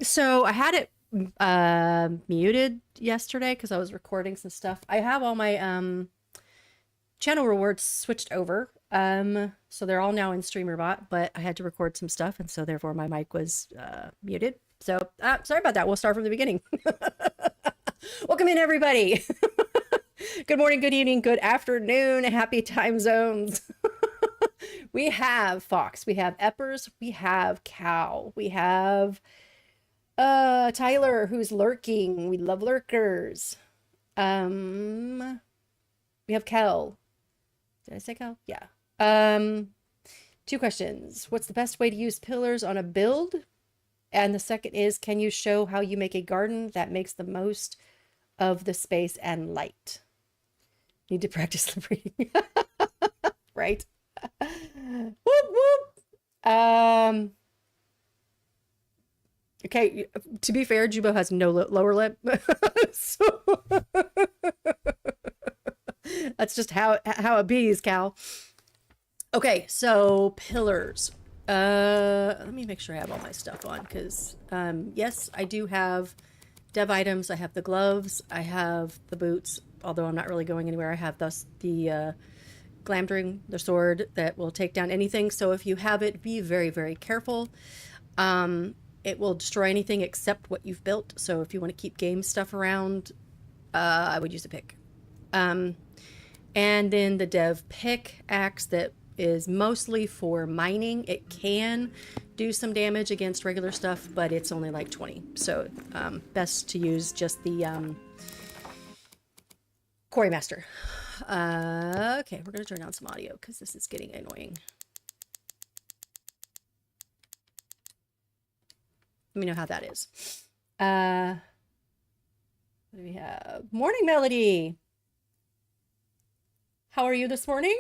So I had it muted yesterday because I was recording some stuff. I have all my channel rewards switched over. So they're all now in StreamerBot, but I had to record some stuff, and so therefore my mic was muted. So sorry about that. We'll start from the beginning. Welcome in, everybody. Good morning, good evening, good afternoon, happy time zones. We have Fox, we have Eppers, we have Cow, we have Tyler, who's lurking. We love lurkers. We have Kel. Did I say Kel? Yeah. Two questions. What's the best way to use pillars on a build? And the second is, can you show how you make a garden that makes the most of the space and light? Need to practice the breathing. Right? Whoop whoop. Okay, to be fair, JuBo has no lower lip. So that's just how it bees, Cal. Okay, so pillars. Let me make sure I have all my stuff on because yes, I do have dev items. I have the gloves. I have the boots. Although I'm not really going anywhere. I have the Glamdring, the sword that will take down anything. So if you have it, be very, very careful. It will destroy anything except what you've built. So if you want to keep game stuff around, I would use a pick. And then the dev pickaxe that is mostly for mining. It can do some damage against regular stuff, but it's only like 20. So best to use just the Quarry Master. Okay, we're going to turn down some audio because this is getting annoying. Let me know how that is. What do we have? Morning Melody. How are you this morning?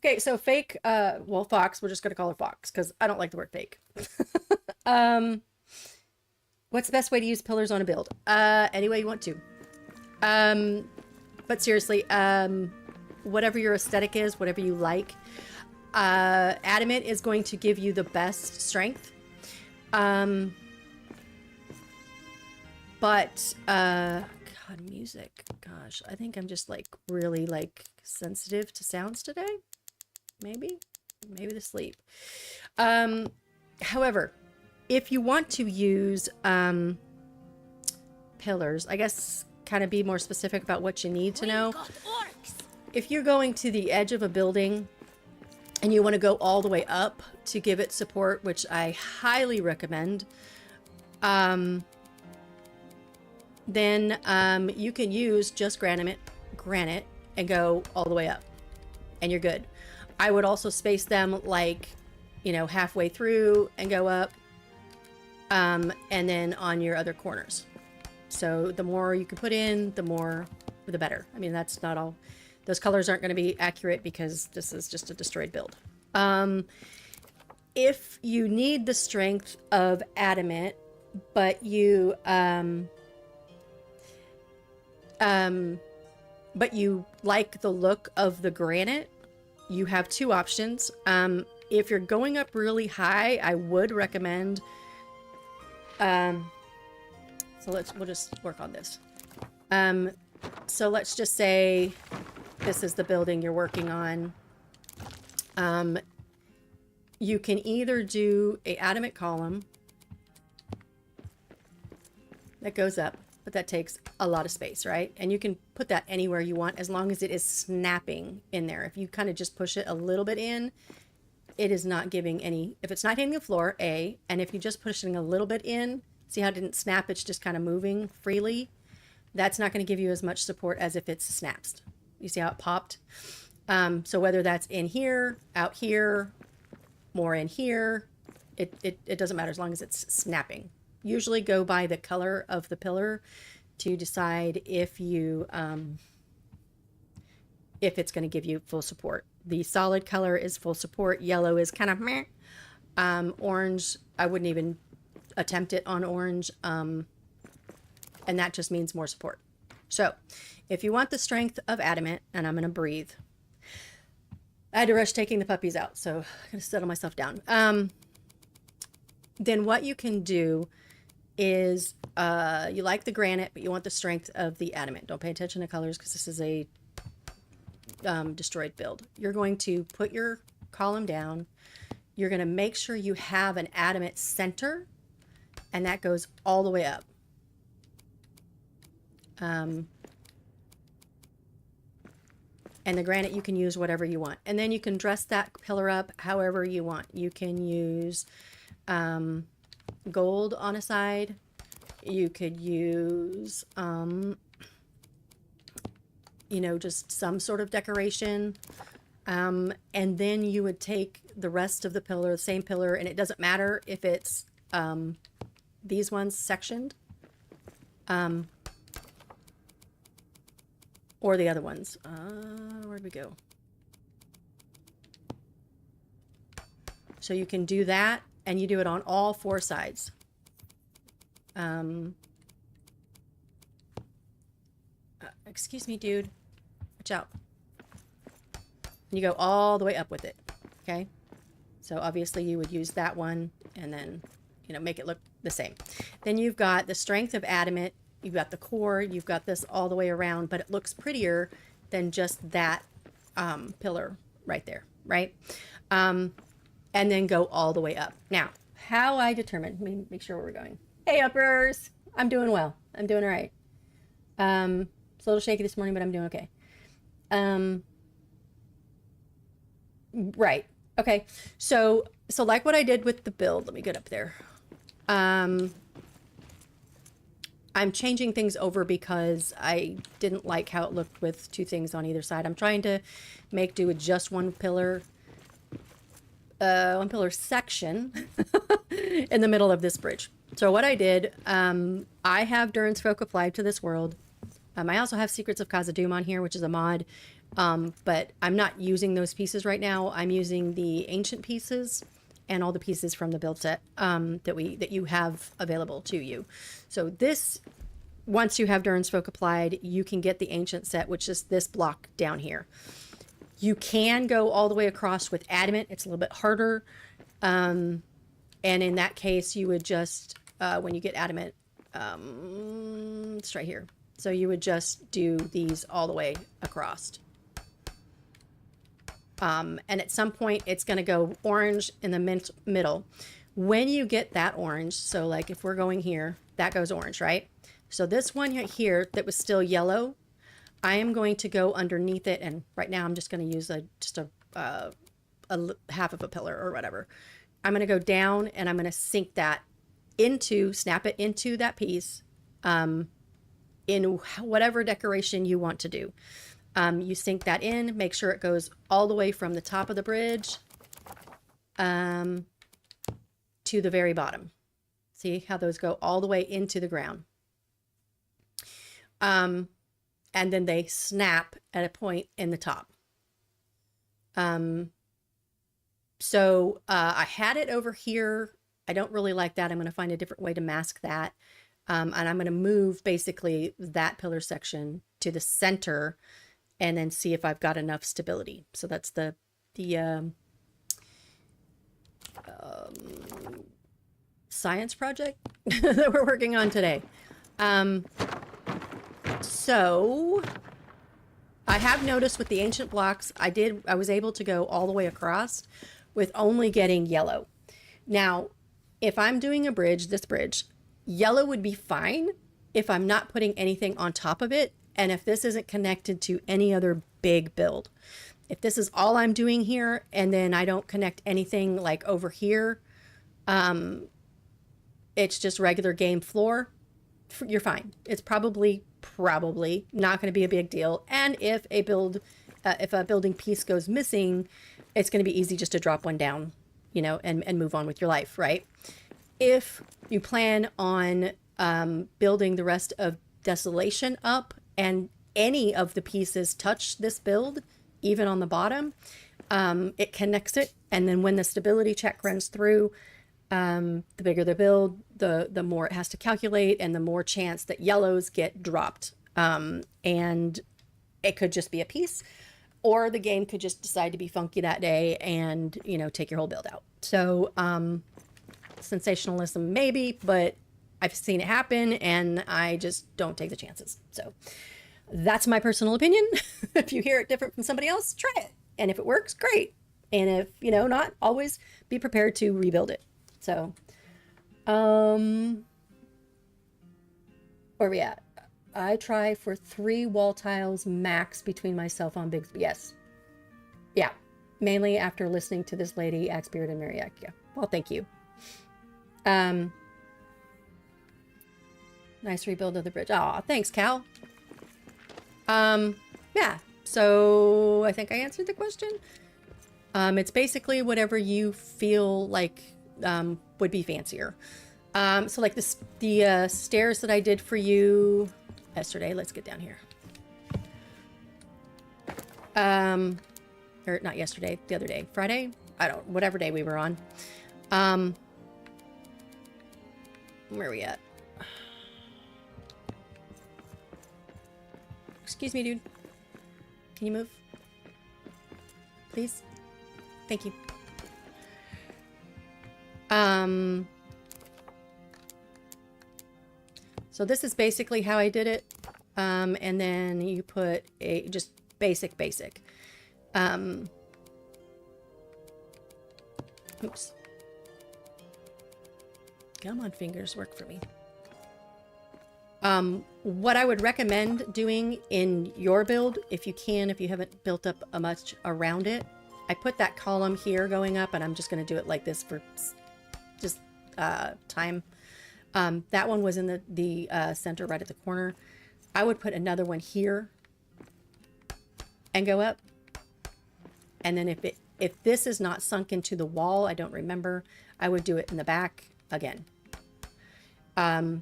Okay, so fake, well, Fox, we're just going to call her Fox because I don't like the word fake. What's the best way to use pillars on a build? Any way you want to. But seriously, whatever your aesthetic is, whatever you like, adamant is going to give you the best strength. But God, music, gosh, I think I'm just like really like sensitive to sounds today. Maybe the sleep. However, if you want to use pillars, I guess kind of be more specific about what you need to know. If you're going to the edge of a building and you want to go all the way up to give it support, which I highly recommend, then you can use just granite and go all the way up and you're good. I would also space them like, you know, halfway through and go up, and then on your other corners. So the more you can put in, the better. I mean, that's not all. Those colors aren't going to be accurate because this is just a destroyed build. If you need the strength of adamant, but you like the look of the granite, you have two options. If you're going up really high, I would recommend. So we'll just work on this. So let's just say this is the building you're working on. You can either do a adamant column that goes up, but that takes a lot of space, right? And you can put that anywhere you want as long as it is snapping in there. If you kind of just push it a little bit in, it is not giving any, if it's not hitting the floor, A, and if you just pushing a little bit in, see how it didn't snap, it's just kind of moving freely, that's not going to give you as much support as if it's snapped. You see how it popped? So whether that's in here, out here, more in here, it doesn't matter as long as it's snapping. Usually go by the color of the pillar to decide if you if it's going to give you full support. The solid color is full support. Yellow is kind of meh. Orange, I wouldn't even attempt it on orange. And that just means more support. So if you want the strength of adamant, and I'm going to breathe. I had to rush taking the puppies out, so I'm going to settle myself down. then what you can do is you like the granite, but you want the strength of the adamant. Don't pay attention to colors because this is a destroyed build. You're going to put your column down. You're going to make sure you have an adamant center, and that goes all the way up. And the granite, you can use whatever you want. And then you can dress that pillar up however you want. You can use gold on a side. You could use, you know, just some sort of decoration. And then you would take the rest of the pillar, the same pillar, and it doesn't matter if it's these ones sectioned or the other ones. Where'd we go? So you can do that, and you do it on all four sides. Excuse me, dude. Watch out. And you go all the way up with it. Okay? So obviously you would use that one and then, you know, make it look the same. Then you've got the strength of adamant. You've got the core. You've got this all the way around, but it looks prettier than just that pillar right there, right? And then go all the way up. Now, how I determine, let me make sure where we're going. Hey, uppers. I'm doing well. I'm doing all right. It's a little shaky this morning, but I'm doing okay. Right. Okay. So like what I did with the build, let me get up there. I'm changing things over because I didn't like how it looked with two things on either side. I'm trying to make do with just one pillar section in the middle of this bridge. So what I did, I have Durin's Folk applied to this world. I also have Secrets of Khazad-dûm on here, which is a mod, but I'm not using those pieces right now. I'm using the ancient pieces and all the pieces from the build set that you have available to you. So this, once you have Durin's Folk applied, you can get the ancient set, which is this block down here. You can go all the way across with adamant. It's a little bit harder. And in that case, you would just, when you get adamant, it's right here. So you would just do these all the way across. And at some point, it's going to go orange in the middle. When you get that orange, so like if we're going here, that goes orange, right? So this one here that was still yellow, I am going to go underneath it. And right now I'm just going to use just a half of a pillar or whatever. I'm going to go down and I'm going to sink that snap it into that piece in whatever decoration you want to do. You sink that in, make sure it goes all the way from the top of the bridge to the very bottom. See how those go all the way into the ground. And then they snap at a point in the top. So I had it over here. I don't really like that. I'm going to find a different way to mask that. And I'm going to move basically that pillar section to the center and then see if I've got enough stability. So that's the science project that we're working on today. So I have noticed with the ancient blocks, I was able to go all the way across with only getting yellow. Now, if I'm doing a bridge, this bridge, yellow would be fine if I'm not putting anything on top of it and if this isn't connected to any other big build. If this is all I'm doing here and then I don't connect anything like over here, it's just regular game floor, you're fine. It's probably not going to be a big deal. And if a building piece goes missing, it's going to be easy just to drop one down, you know, and move on with your life, right? If you plan on building the rest of Desolation up and any of the pieces touch this build, even on the bottom, it connects it. And then when the stability check runs through, the bigger the build, the more it has to calculate and the more chance that yellows get dropped. And it could just be a piece, or the game could just decide to be funky that day and, you know, take your whole build out. So sensationalism, maybe, but I've seen it happen and I just don't take the chances. So that's my personal opinion. If you hear it different from somebody else, try it. And if it works, great. And if, you know, not, always be prepared to rebuild it. So, where are we at? I try for 3 wall tiles max between myself on Big, yes. Yeah. Mainly after listening to this lady, Axbeard and Mariak. Yeah. Well, thank you. Nice rebuild of the bridge. Aw, thanks, Cal. Yeah. So I think I answered the question. It's basically whatever you feel like would be fancier. So like this, the stairs that I did for you yesterday. Let's get down here. Or not yesterday, the other day, Friday. I don't, whatever day we were on. Where are we at? Excuse me, dude. Can you move? Please? Thank you. So this is basically how I did it. And then you put a just basic. Oops. Come on, fingers, work for me. What I would recommend doing in your build, if you can, if you haven't built up a much around it, I put that column here going up, and I'm just going to do it like this for just time. That one was in the center right at the corner. I would put another one here and go up. And then if this is not sunk into the wall, I don't remember, I would do it in the back again. And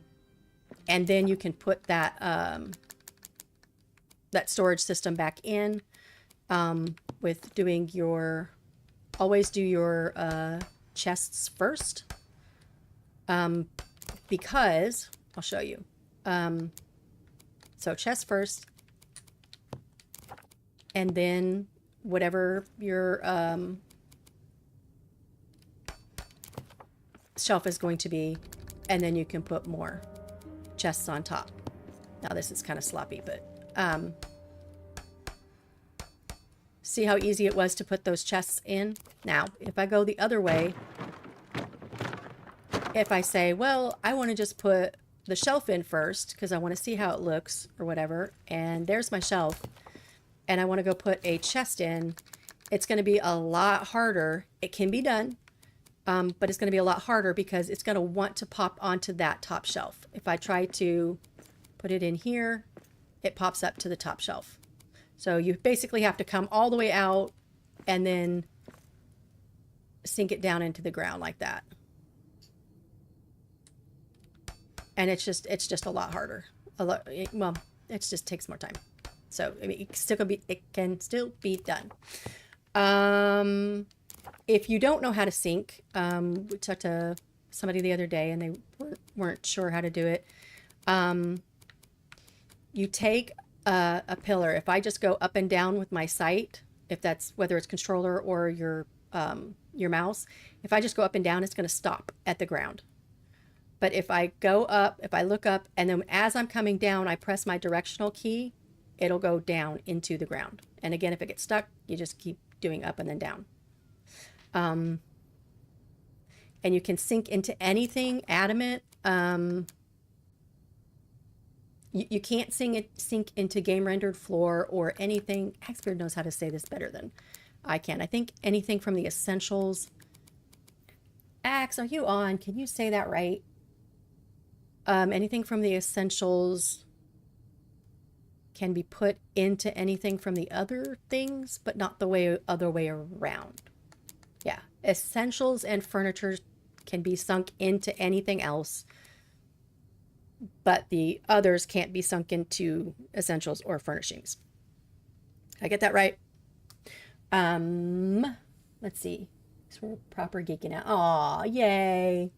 then you can put that that storage system back in with doing your, always do your chests first, because I'll show you. So chest first, and then whatever your shelf is going to be, and then you can put more chests on top. Now this is kind of sloppy, but see how easy it was to put those chests in? Now, if I go the other way, if I say, well, I want to just put the shelf in first because I want to see how it looks or whatever, and there's my shelf, and I want to go put a chest in, it's going to be a lot harder. It can be done, but it's going to be a lot harder because it's going to want to pop onto that top shelf. If I try to put it in here, it pops up to the top shelf. So you basically have to come all the way out and then sink it down into the ground like that. And it's just a lot harder. Well, it just takes more time. So I mean, it can still be done. If you don't know how to sink, we talked to somebody the other day and they weren't sure how to do it. You take a pillar. If I just go up and down with my sight, if that's whether it's controller or your mouse, if I just go up and down, it's going to stop at the ground. But if I go up, if I look up, and then as I'm coming down, I press my directional key, it'll go down into the ground. And again, if it gets stuck, you just keep doing up and then down. And you can sink into anything adamant. You can't sink into game rendered floor or anything. Axbeard knows how to say this better than I can. I think anything from the essentials. Axe, are you on? Can you say that right? Anything from the essentials can be put into anything from the other things, but not the other way around. Yeah, essentials and furniture can be sunk into anything else, but the others can't be sunk into essentials or furnishings. Did I get that right? Let's see. So we're proper geeking out. Aw, yay.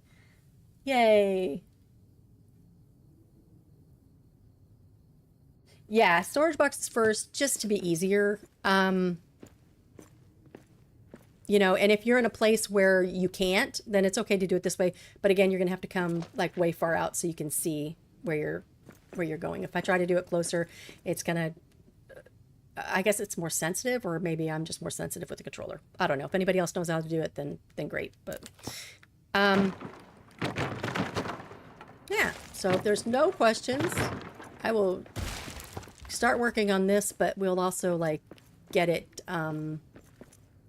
Yay. Yeah, storage boxes first, just to be easier. You You know, and if you're in a place where you can't, then it's okay to do it this way. But again, you're gonna have to come like way far out so you can see where you're going. If I try to do it closer, it's gonna, I guess it's more sensitive, or maybe I'm just more sensitive with the controller. I don't know. If anybody else knows how to do it, then great. But yeah. So if there's no questions, I will start working on this, but we'll also like get it.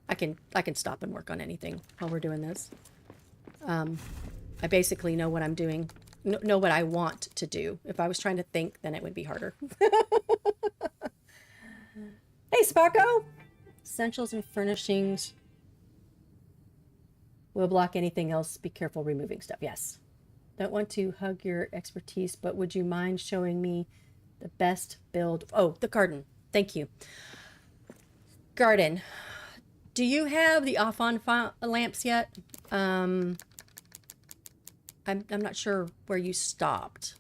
I can stop and work on anything while we're doing this. I basically know what I'm doing, know what I want to do. If I was trying to think, then it would be harder. Hey, Sparko! Essentials and furnishings will block anything else. Be careful removing stuff. Yes. Don't want to hug your expertise, but would you mind showing me the best build? Oh, the garden. Thank you. Garden. Do you have the off-on lamps yet? I'm not sure where you stopped.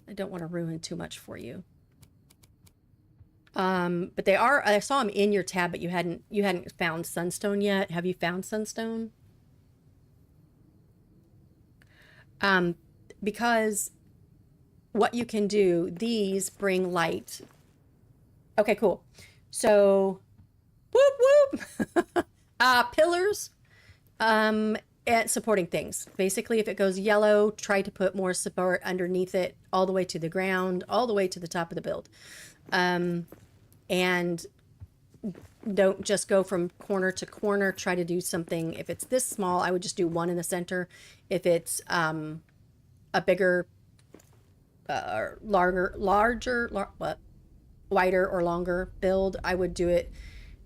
I don't want to ruin too much for you. But they are, I saw them in your tab, but you hadn't found sunstone yet. Have you found sunstone? Because what you can do, these bring light. Okay, cool. So, whoop, whoop. Pillars, and supporting things. Basically, if it goes yellow, try to put more support underneath it, all the way to the ground, all the way to the top of the build. And don't just go from corner to corner. Try to do something. If it's this small, I would just do one in the center. If it's a bigger, wider or longer build, I would do it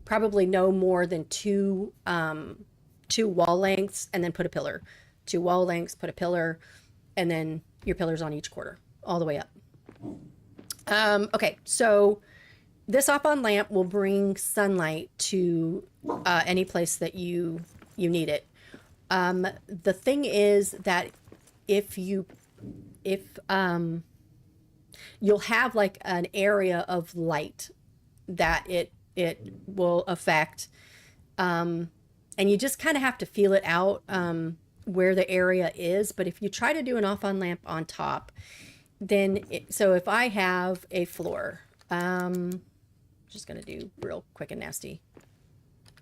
probably no more than two wall lengths, and then put a pillar. 2 wall lengths, put a pillar, and then your pillars on each quarter, all the way up. Okay, so this off-on lamp will bring sunlight to any place that you need it. The thing is that if you'll have like an area of light that it will affect, and you just kind of have to feel it out where the area is. But if you try to do an off-on lamp on top, then so if I have a floor, just gonna do real quick and nasty.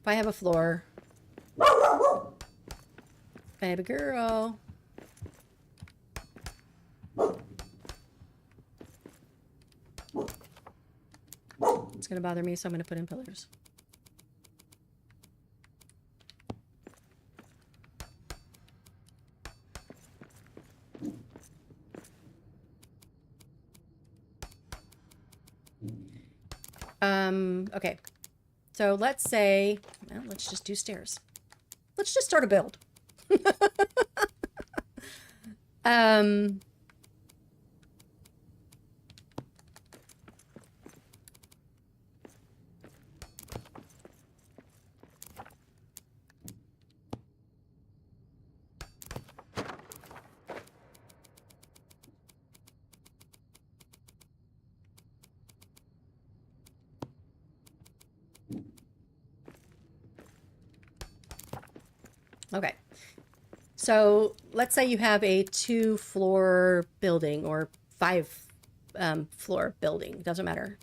If I have a floor, baby girl, it's gonna bother me, so I'm gonna put in pillars. Okay, so let's say, well, let's just do stairs. Let's just start a build. Okay, so let's say you have a 2-floor building or 5-floor building, doesn't matter.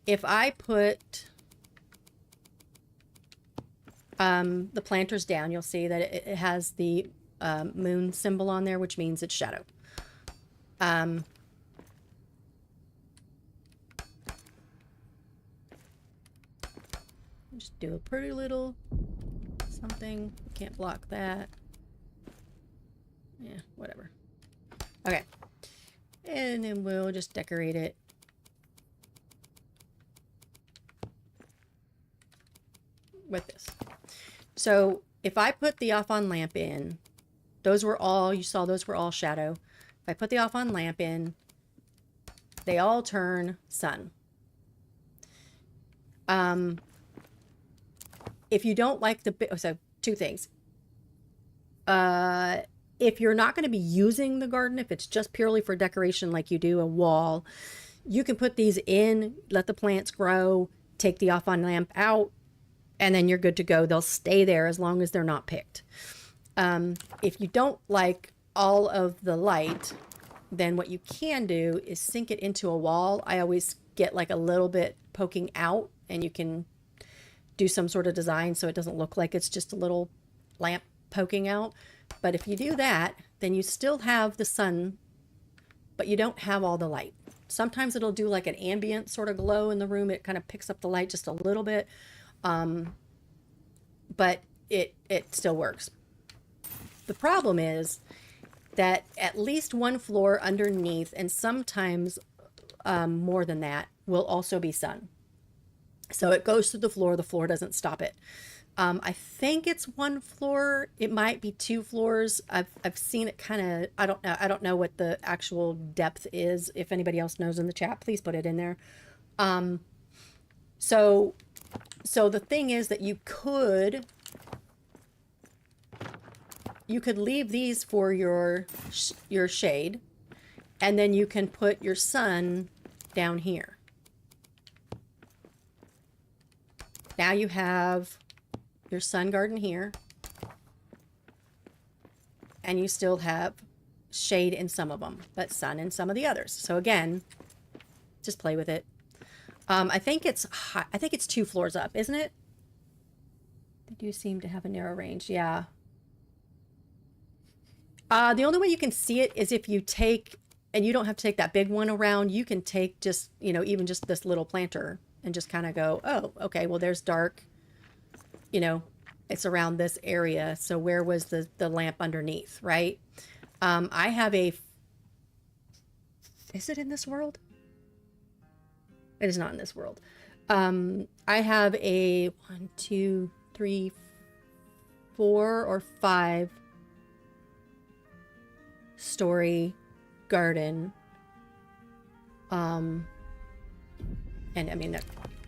If I put the planters down, you'll see that it has the moon symbol on there, which means it's shadow. Just do a pretty little something. Can't block that. Yeah, whatever. Okay. And then we'll just decorate it. With this. So if I put the off-on lamp in, those were all, you saw those were all shadow. If I put the off-on lamp in, they all turn sun. If you don't like the, so 2 things. If you're not going to be using the garden, if it's just purely for decoration, like you do a wall, you can put these in, let the plants grow, take the off-on lamp out, and then you're good to go. They'll stay there as long as they're not picked. If you don't like all of the light, then what you can do is sink it into a wall. I always get like a little bit poking out, and you can do some sort of design so it doesn't look like it's just a little lamp poking out. But if you do that, then you still have the sun, but you don't have all the light. Sometimes it'll do like an ambient sort of glow in the room. It kind of picks up the light just a little bit, but it still works. The problem is that at least one floor underneath, and sometimes more than that, will also be sun. So it goes through the floor doesn't stop it. I think it's one floor. It might be two floors. I've seen it kind of, I don't know what the actual depth is. If anybody else knows in the chat, please put it in there. So the thing is that you could leave these for your shade, and then you can put your sun down here. Now you have your sun garden here, and you still have shade in some of them, but sun in some of the others. So again, just play with it. I think it's high, I think it's 2 floors up, isn't it? They do seem to have a narrow range. Yeah. The only way you can see it is if you take, and you don't have to take that big one around, you can take just, you know, even just this little planter and just kind of go, oh, okay, well, there's dark, you know, it's around this area. So where was the lamp underneath, right? I have a, is it in this world? It is not in this world. I have a 1, 2, 3, 4 or 5 story garden. And I mean,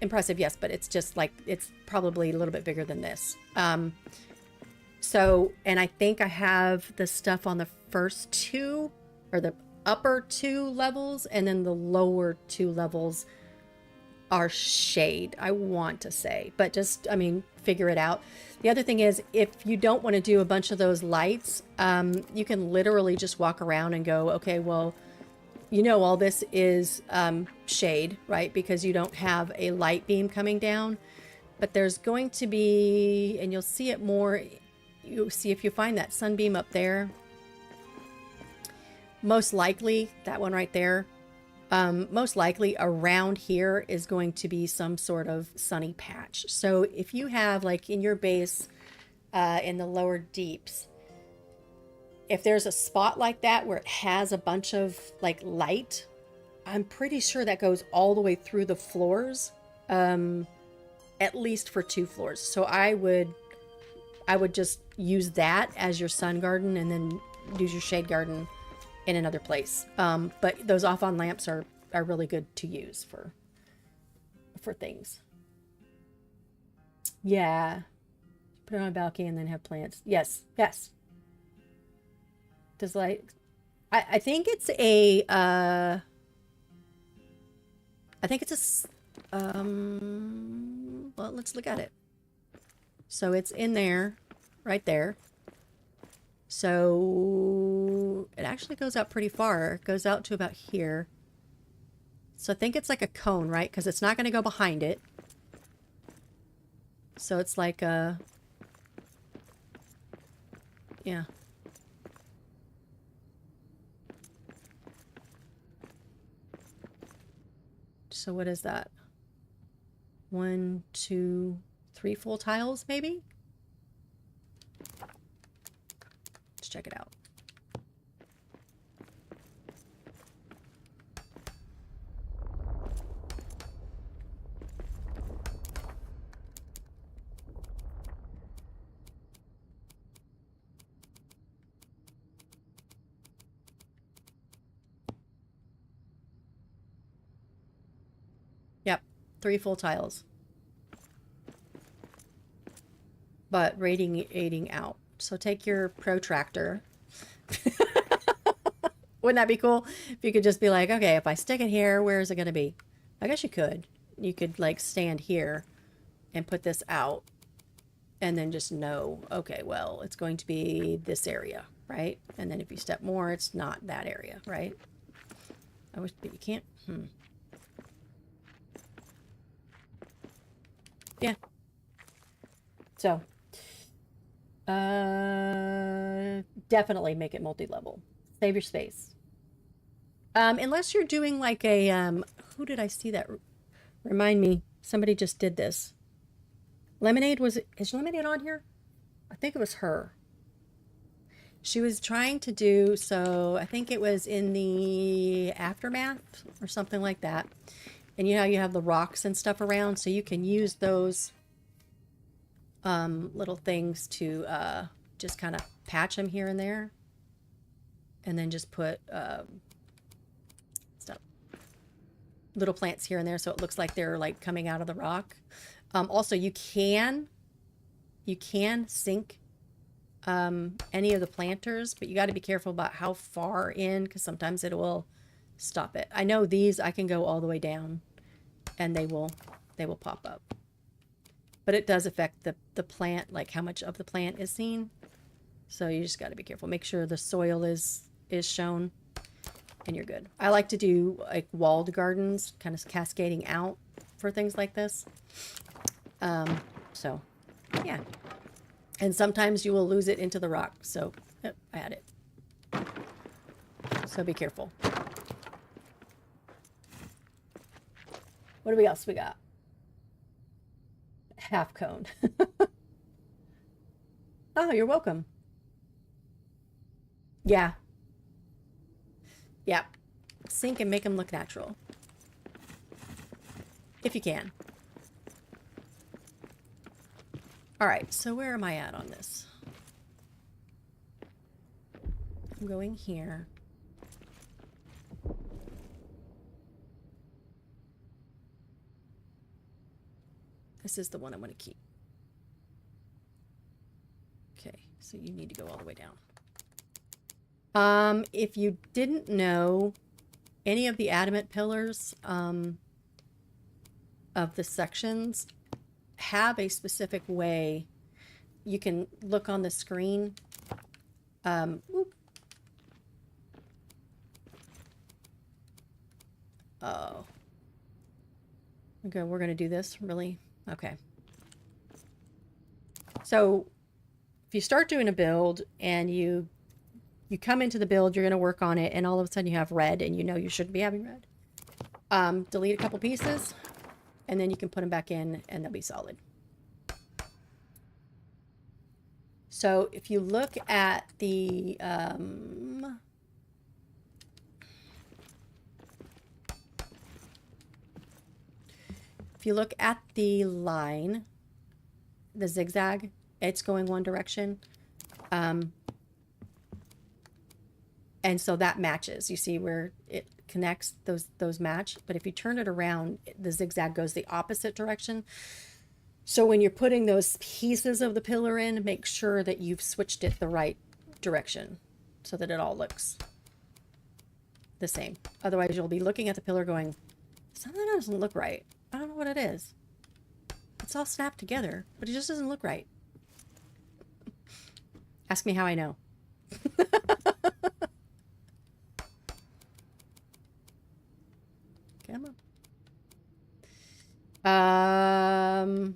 impressive, yes, but it's just like, it's probably a little bit bigger than this. So, and I think I have the stuff on the first 2, or the upper 2 levels, and then the lower 2 levels are shade, I want to say, but just, I mean, figure it out. The other thing is, if you don't want to do a bunch of those lights, you can literally just walk around and go, okay, well, you know, all this is shade, right? Because you don't have a light beam coming down, but there's going to be, and you'll see it more, you'll see if you find that sunbeam up there, most likely that one right there, most likely around here is going to be some sort of sunny patch. So if you have, like, in your base, in the lower deeps, if there's a spot like that where it has a bunch of like light, I'm pretty sure that goes all the way through the floors, at least for 2 floors. So I would just use that as your sun garden, and then use your shade garden in another place. But those off-on lamps are really good to use for things. Yeah. Put it on a balcony and then have plants. Yes. Yes. Does light, I think it's a, I think it's a, well, let's look at it. So it's in there, right there. So it actually goes out pretty far. It goes out to about here. So I think it's like a cone, right? Because it's not going to go behind it. So it's like a, yeah. So what is that? 1, 2, 3 full tiles, maybe? Let's check it out. Yep, 3 full tiles. But radiating out. So take your protractor. Wouldn't that be cool? If you could just be like, okay, if I stick it here, where is it going to be? I guess you could. You could like stand here and put this out. and then just know, okay, well, it's going to be this area, right? And then if you step more, it's not that area, right? I wish, but you can't. Yeah. So, definitely make it multi-level. Save your space. Unless you're doing like a, who did I see that? Remind me, somebody just did this. Lemonade is Lemonade on here? I think it was her. She was trying to do, so I think it was in the Aftermath or something like that. And you know, you have the rocks and stuff around, so you can use those little things to just kind of patch them here and there. And then just put stuff, little plants here and there, so it looks like they're like coming out of the rock. Also, you can sink any of the planters, but you got to be careful about how far in, because sometimes it will stop it. I know these I can go all the way down and they will pop up, but it does affect the plant, like how much of the plant is seen. So you just got to be careful. Make sure the soil is shown and you're good. I like to do like walled gardens, kind of cascading out for things like this. So yeah. And sometimes you will lose it into the rock. So yep, I had it. So be careful. What else we got? Half cone. Oh, you're welcome. Yeah. Yeah. Sink and make them look natural. If you can. All right, so where am I at on this? I'm going here. This is the one I'm going to keep. Okay, so you need to go all the way down. If you didn't know, any of the adamant pillars of the sections have a specific way. You can look on the screen. Oh. Okay, we're going to do this, really? Okay. So if you start doing a build and you come into the build, you're going to work on it, and all of a sudden you have red, and you know you shouldn't be having red. Delete a couple pieces, and then you can put them back in, and they'll be solid. So if you look at the line, the zigzag, it's going one direction. And so that matches. You see where it connects, those match. But if you turn it around, the zigzag goes the opposite direction. So when you're putting those pieces of the pillar in, make sure that you've switched it the right direction so that it all looks the same. Otherwise, you'll be looking at the pillar going, something doesn't look right. I don't know what it is. It's all snapped together, but it just doesn't look right. Ask me how I know. Come on.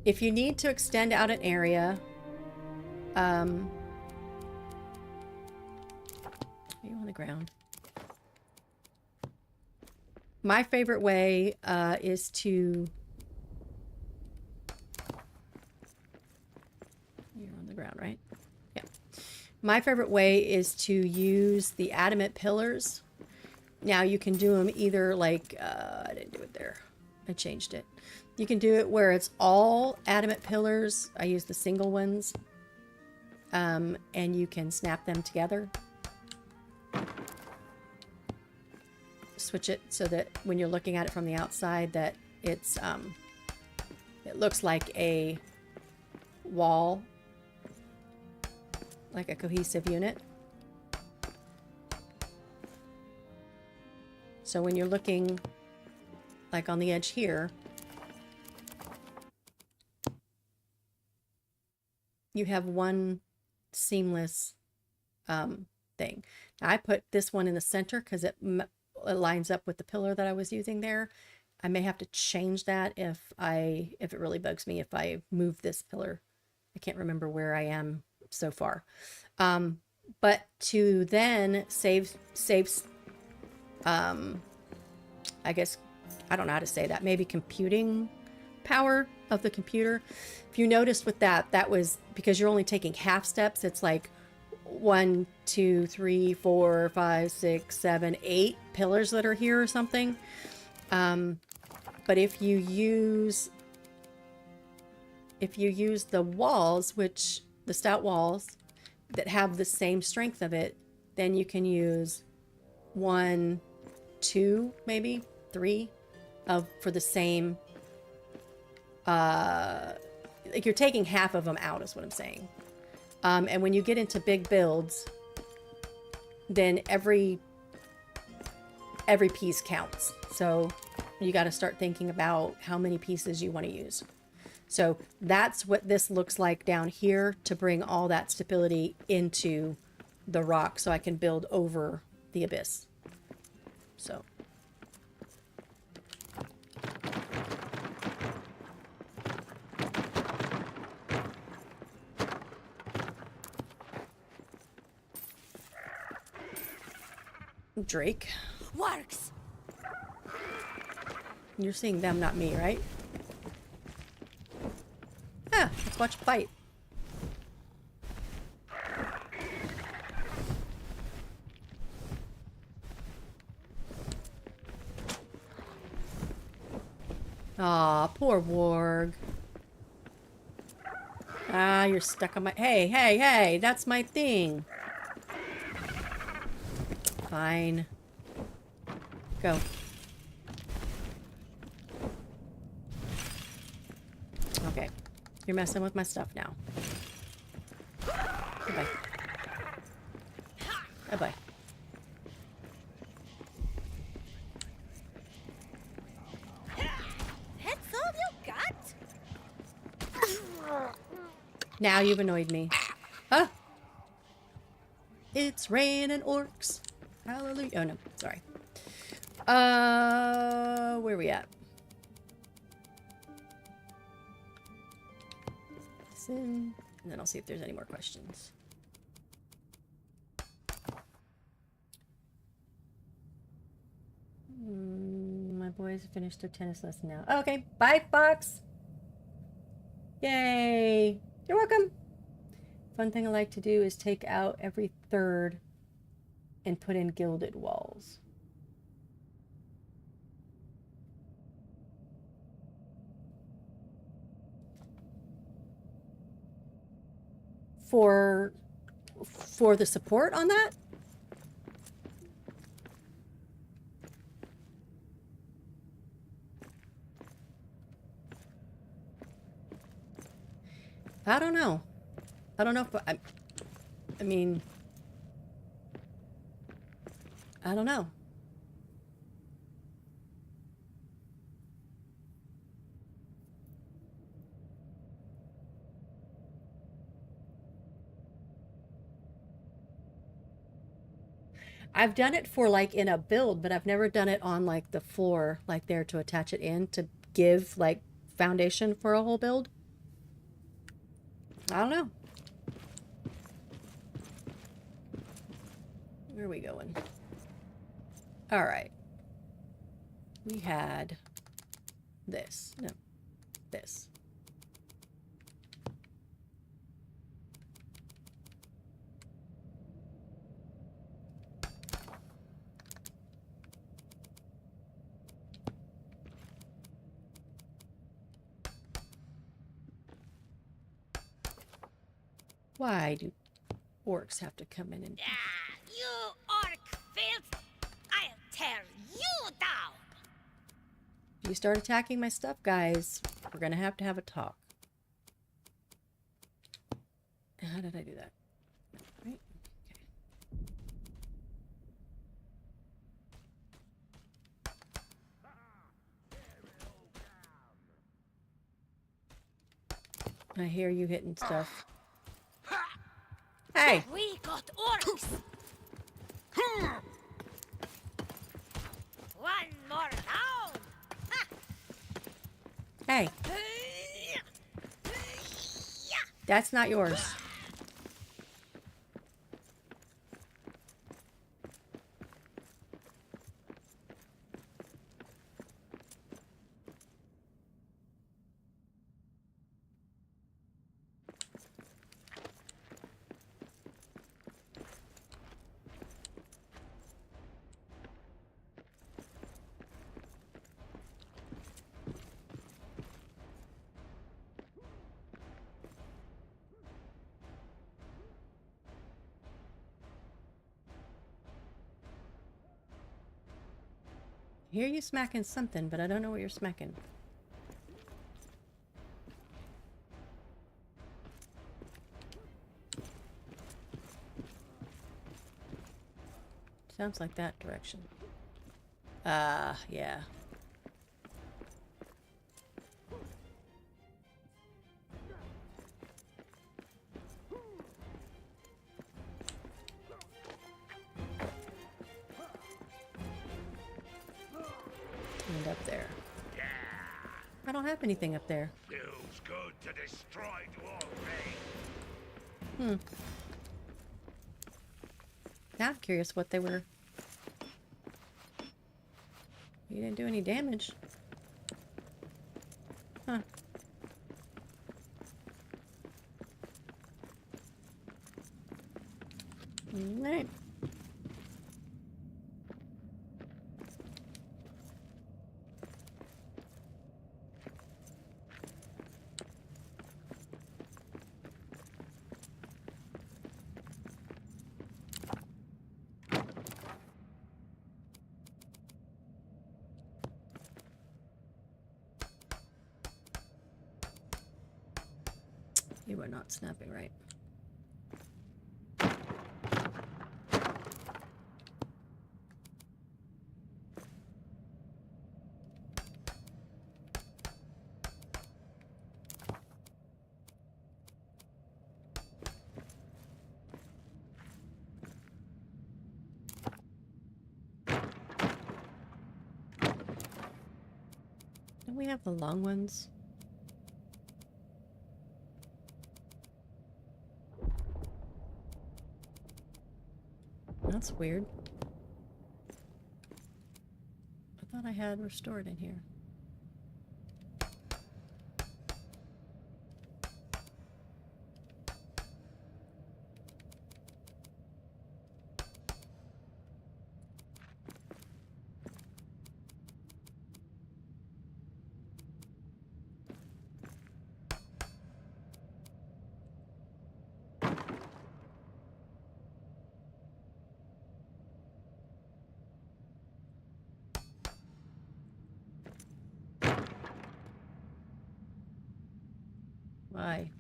If you need to extend out an area, are you on the ground? My favorite way is to... You're on the ground, right? Yeah. My favorite way is to use the adamant pillars. Now you can do them either like, I didn't do it there. I changed it. You can do it where it's all adamant pillars. I use the single ones. And you can snap them together. Switch it so that when you're looking at it from the outside that it's it looks like a wall, like a cohesive unit. So when you're looking like on the edge here, you have one seamless thing. Now I put this one in the center because it lines up with the pillar that I was using there. I may have to change that if it really bugs me if I move this pillar. I can't remember where I am so far. But to then save I guess, I don't know how to say that, maybe computing power of the computer. If you noticed with that was because you're only taking half steps. It's like 1, 2, 3, 4, 5, 6, 7, 8 pillars that are here or something. But if you use the walls, which the stout walls that have the same strength of it, then you can use 1, 2, maybe 3 for the same, like you're taking half of them out is what I'm saying. And when you get into big builds, then every piece counts. So you got to start thinking about how many pieces you want to use. So that's what this looks like down here to bring all that stability into the rock so I can build over the abyss. So. Drake. Works. You're seeing them, not me, right? Yeah, let's watch fight. Aw, poor Warg. Ah, you're stuck on my... Hey, that's my thing. Fine. Go. Okay. You're messing with my stuff now. Goodbye. Bye-bye. That's all you got? Now you've annoyed me. Huh? It's raining orcs. Hallelujah. Oh, no. Sorry. Where are we at? And then I'll see if there's any more questions. My boys have finished their tennis lesson now. Okay, bye, Fox. Yay. You're welcome. Fun thing I like to do is take out every third and put in gilded walls. For the support on that? I don't know. I don't know if I mean, I don't know. I've done it for like in a build, but I've never done it on like the floor, like there to attach it in to give like foundation for a whole build. I don't know. Where are we going? All right. We had this. No, this. Why do orcs have to come in and... You orc filth! I'll tear you down! If you start attacking my stuff, guys, we're gonna have to have a talk. How did I do that? Right? Okay. I hear you hitting stuff. Hey! We got orcs. One more round. Hey! That's not yours. I hear you smacking something, but I don't know what you're smacking. Sounds like that direction. Yeah. And up there. I don't have anything up there. Feels good to destroy dwarf. Now I'm curious what they were. You didn't do any damage. Huh. Alright. You are not snapping right. Don't we have the long ones? That's weird. I thought I had restored in here. Why?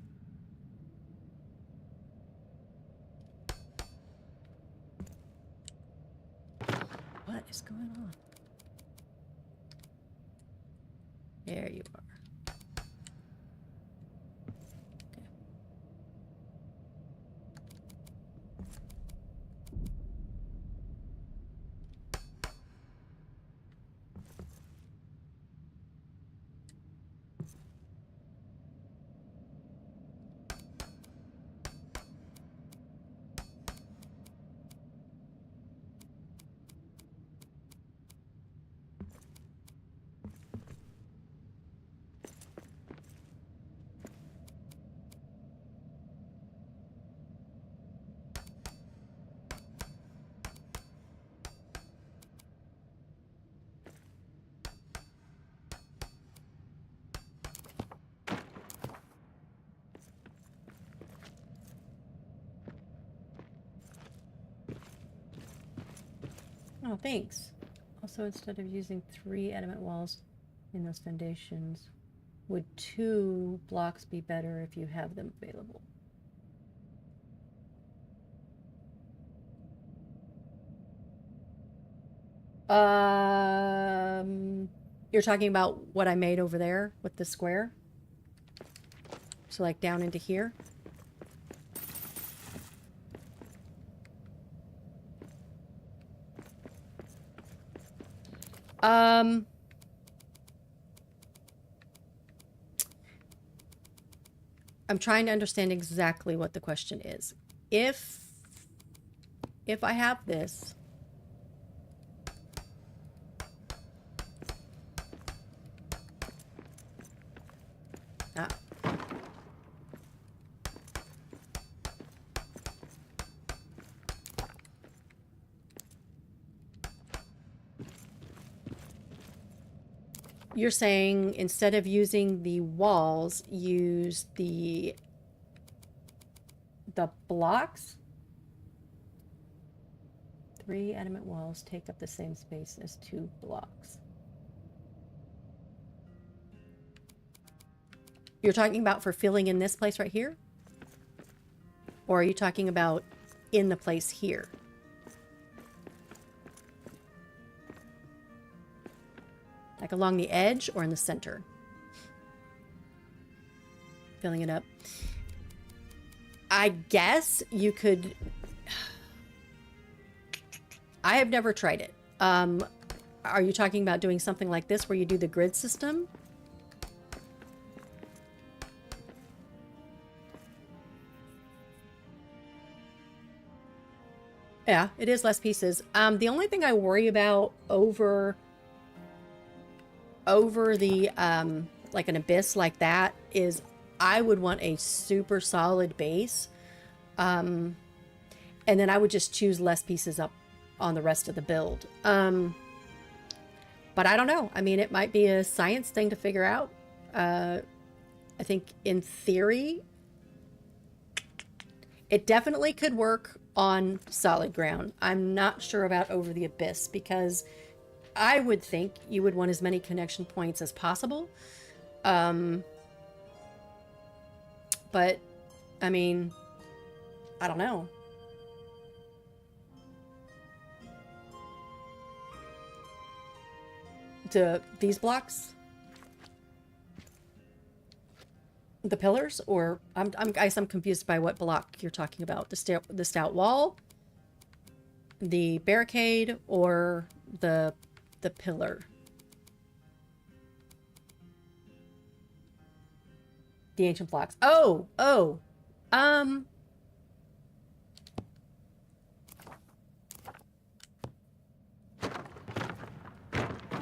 What is going on? There you are. Okay. Oh, thanks. Also, instead of using 3 adamant walls in those foundations, would 2 blocks be better if you have them available? You're talking about what I made over there with the square? So like down into here. I'm trying to understand exactly what the question is. If I have this, you're saying instead of using the walls, use the blocks? 3 adamant walls take up the same space as 2 blocks. You're talking about for filling in this place right here? Or are you talking about in the place here? Like along the edge or in the center? Filling it up. I guess you could... I have never tried it. Are you talking about doing something like this where you do the grid system? Yeah, it is less pieces. The only thing I worry about over the like an abyss like that is I would want a super solid base, and then I would just choose less pieces up on the rest of the build. But I don't know. I mean, it might be a science thing to figure out. I think in theory it definitely could work on solid ground. I'm not sure about over the abyss because I would think you would want as many connection points as possible. But, I mean, I don't know. These blocks? The pillars? Or, guys, I'm confused by what block you're talking about. The stout wall? The barricade? Or the pillar? The ancient blocks. Oh.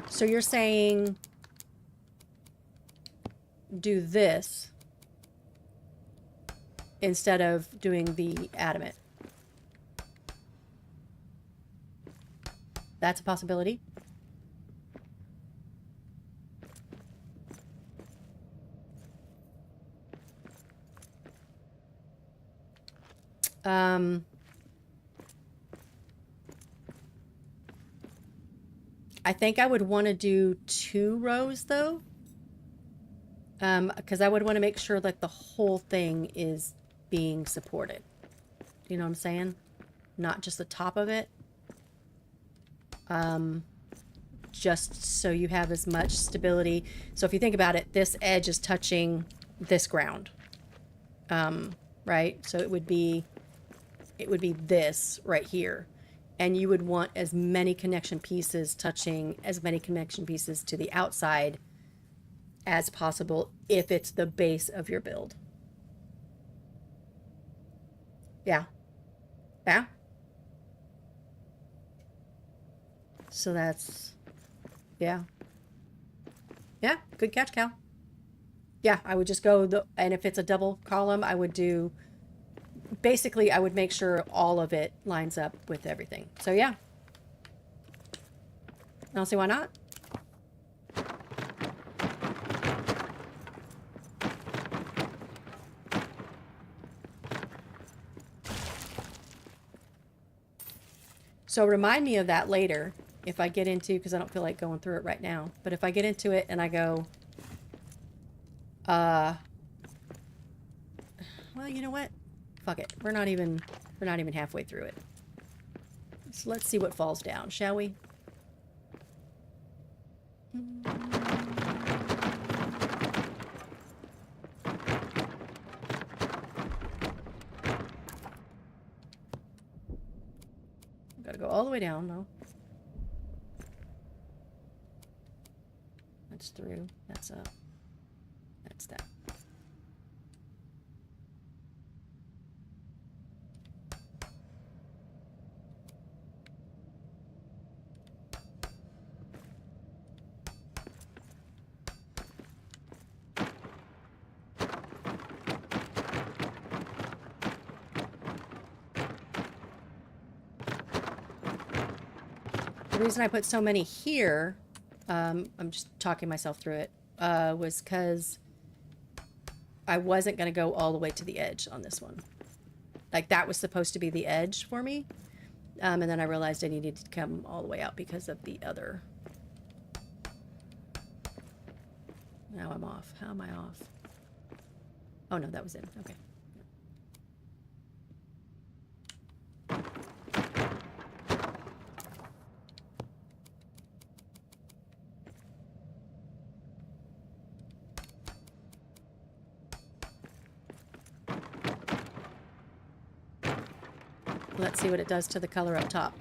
So you're saying do this instead of doing the adamant. That's a possibility. I think I would want to do 2 rows though. Because I would want to make sure that the whole thing is being supported. You know what I'm saying? Not just the top of it. Just so you have as much stability. So if you think about it, this edge is touching this ground. Right? So it would be this right here. And you would want as many connection pieces touching as many connection pieces to the outside as possible if it's the base of your build. Yeah. Yeah. So that's... Yeah. Yeah, good catch, Cal. Yeah, I would just go... And if it's a double column, I would do... Basically, I would make sure all of it lines up with everything. So, yeah. I don't see why not. So, remind me of that later if I get into... Because I don't feel like going through it right now. But if I get into it and I go... Well, you know what? Fuck it. We're not even halfway through it. So let's see what falls down, shall we? go all the way down, though. That's through. That's up. That's that. The reason I put so many here, I'm just talking myself through it, was because I wasn't going to go all the way to the edge on this one. Like, that was supposed to be the edge for me. And then I realized I needed to come all the way out because of the other. Now I'm off. How am I off? Oh, no, that was in. Okay. Let's see what it does to the color up top.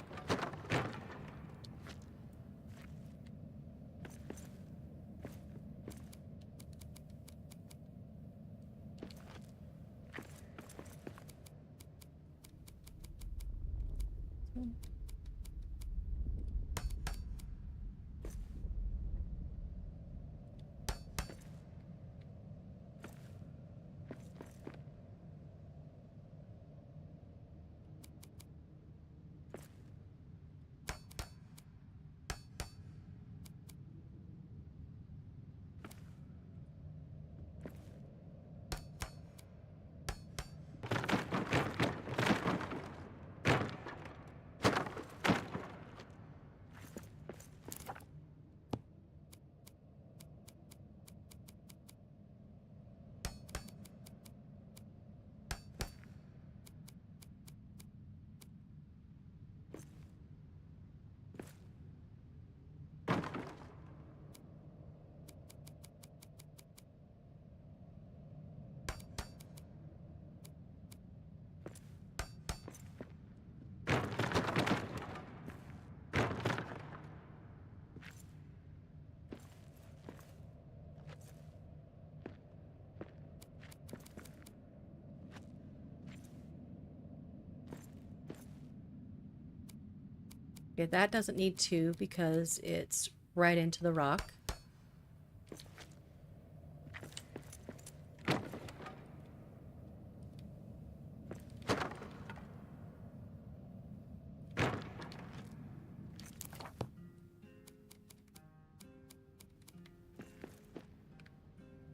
Okay, that doesn't need to because it's right into the rock.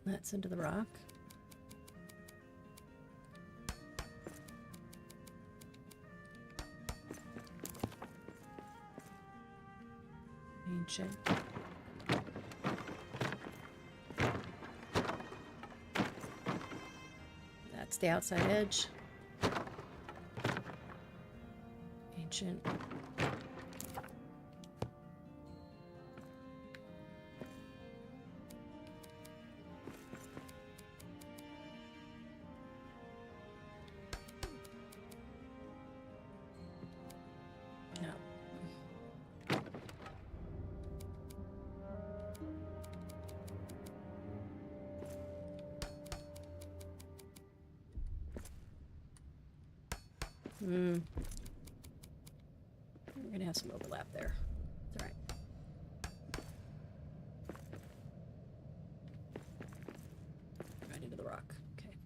That's into the rock. Ancient. That's the outside edge. Ancient. We're gonna have some overlap there. It's all right. Right into the rock. Okay.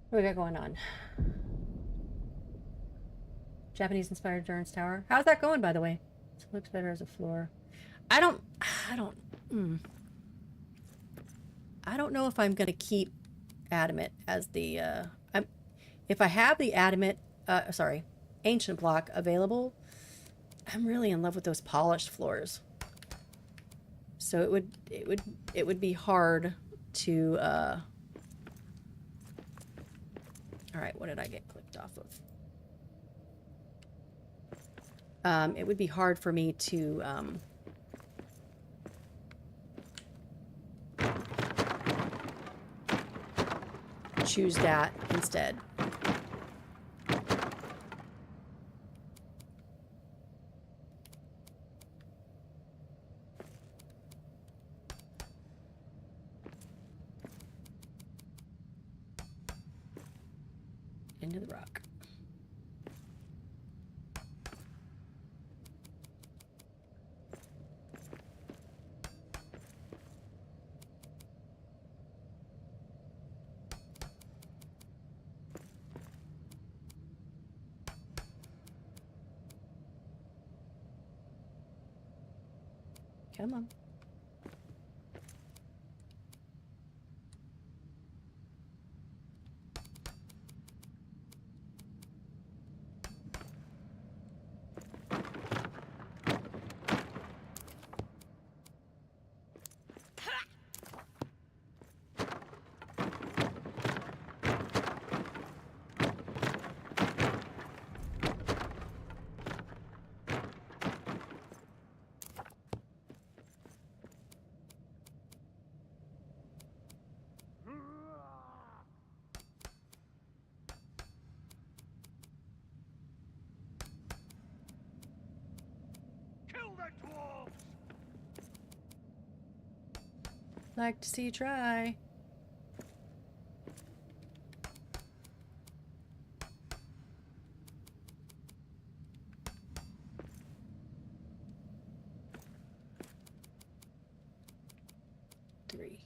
What do we got going on? Japanese-inspired Durance Tower. How's that going, by the way? It looks better as a floor. I don't know if I'm gonna keep adamant as the if I have the adamant ancient block available, I'm really in love with those polished floors. So it would be hard to all right, what did I get clicked off of? It would be hard for me to choose that instead. Into the rock. Come on. Kill the dwarves! Like to see you try. Three.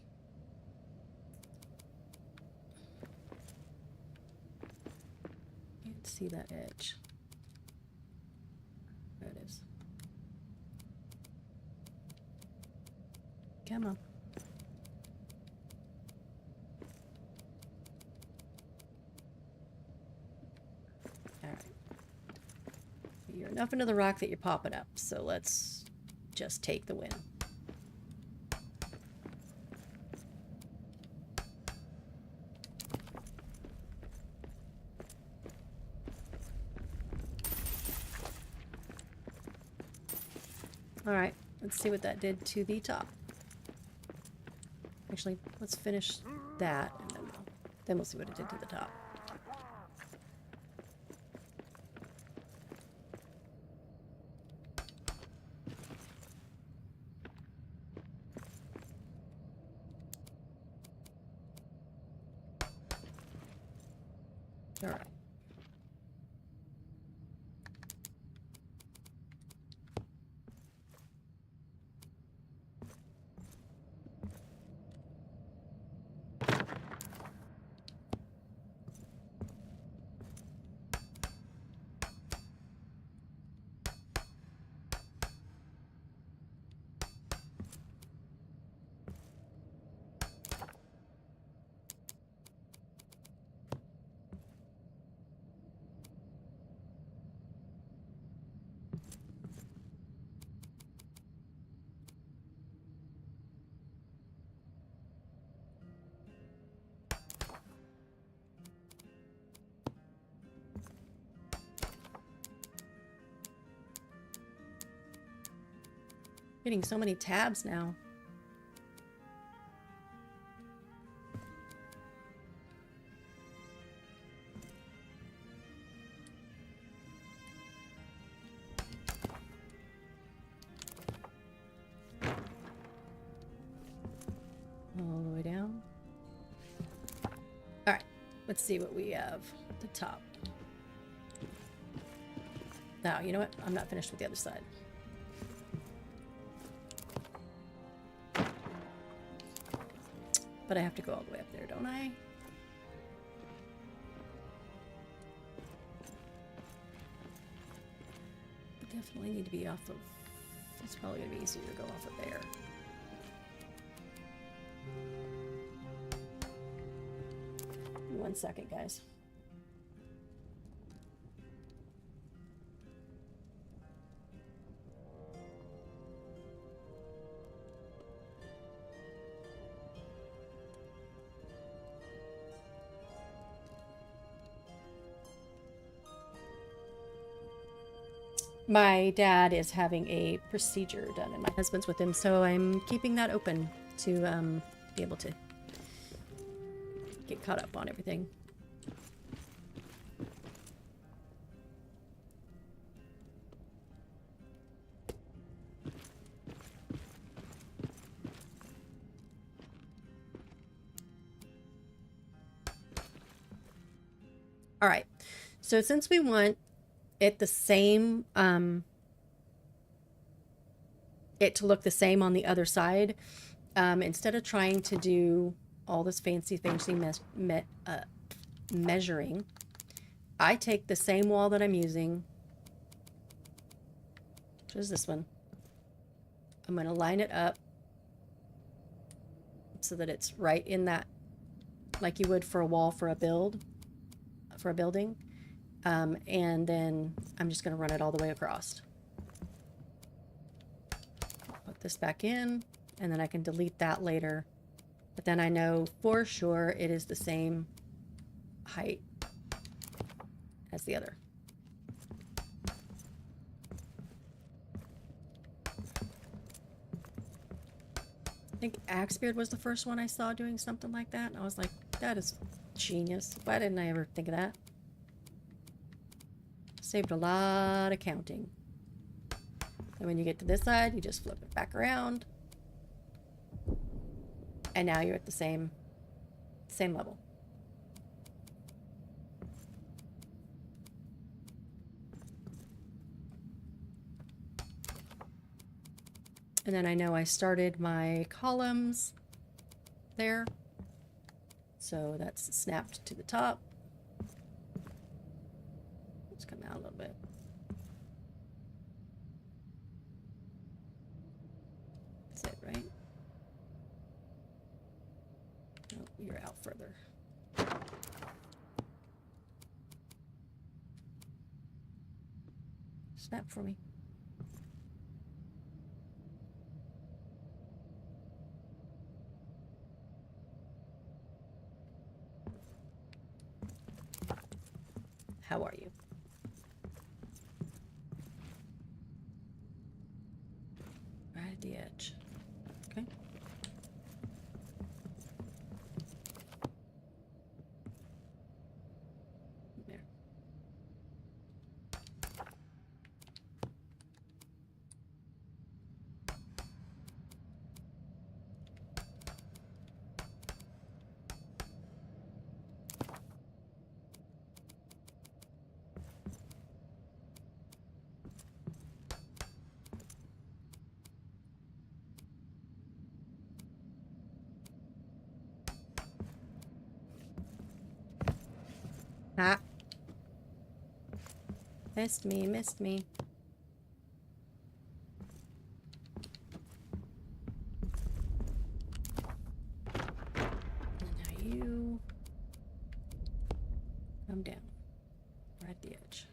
Can't see that edge. There it is. Come on. You're enough into the rock that you're popping up, so let's just take the win. All right, let's see what that did to the top. Actually, let's finish that, and then we'll see what it did to the top. All right. Getting so many tabs now. All the way down. All right, let's see what we have at the top. Now, you know what? I'm not finished with the other side. But I have to go all the way up there, don't I? definitely need to be off of... It's probably going to be easier to go off of there. Give me 1 second, guys. My dad is having a procedure done, and my husband's with him, so I'm keeping that open to be able to get caught up on everything. All right, so since we want it the same, it to look the same on the other side, instead of trying to do all this fancy measuring, I take the same wall that I'm using, which is this one. I'm going to line it up so that it's right in that, like you would for a wall for a building. And then I'm just going to run it all the way across. Put this back in, and then I can delete that later. But then I know for sure it is the same height as the other. I think Axebeard was the first one I saw doing something like that. And I was like, that is genius. Why didn't I ever think of that? Saved a lot of counting. And when you get to this side, you just flip it back around. And now you're at the same level. And then I know I started my columns there. So that's snapped to the top. Let's come out a little bit. That's it, right? Oh, you're out further. Snap for me. How are you? Right at the edge. Okay. There. Ah. Missed me, missed me. And now you come down. Right at the edge.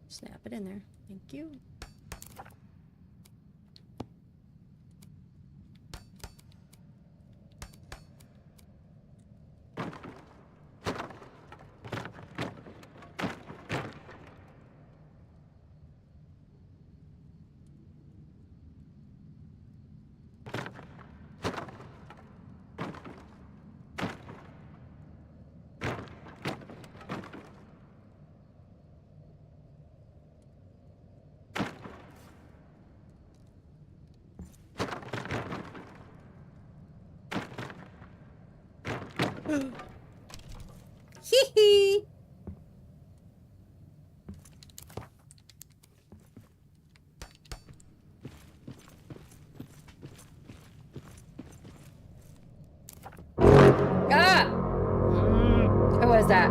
Snap it in there. Thank you. Hee hee. Ah! Who was that?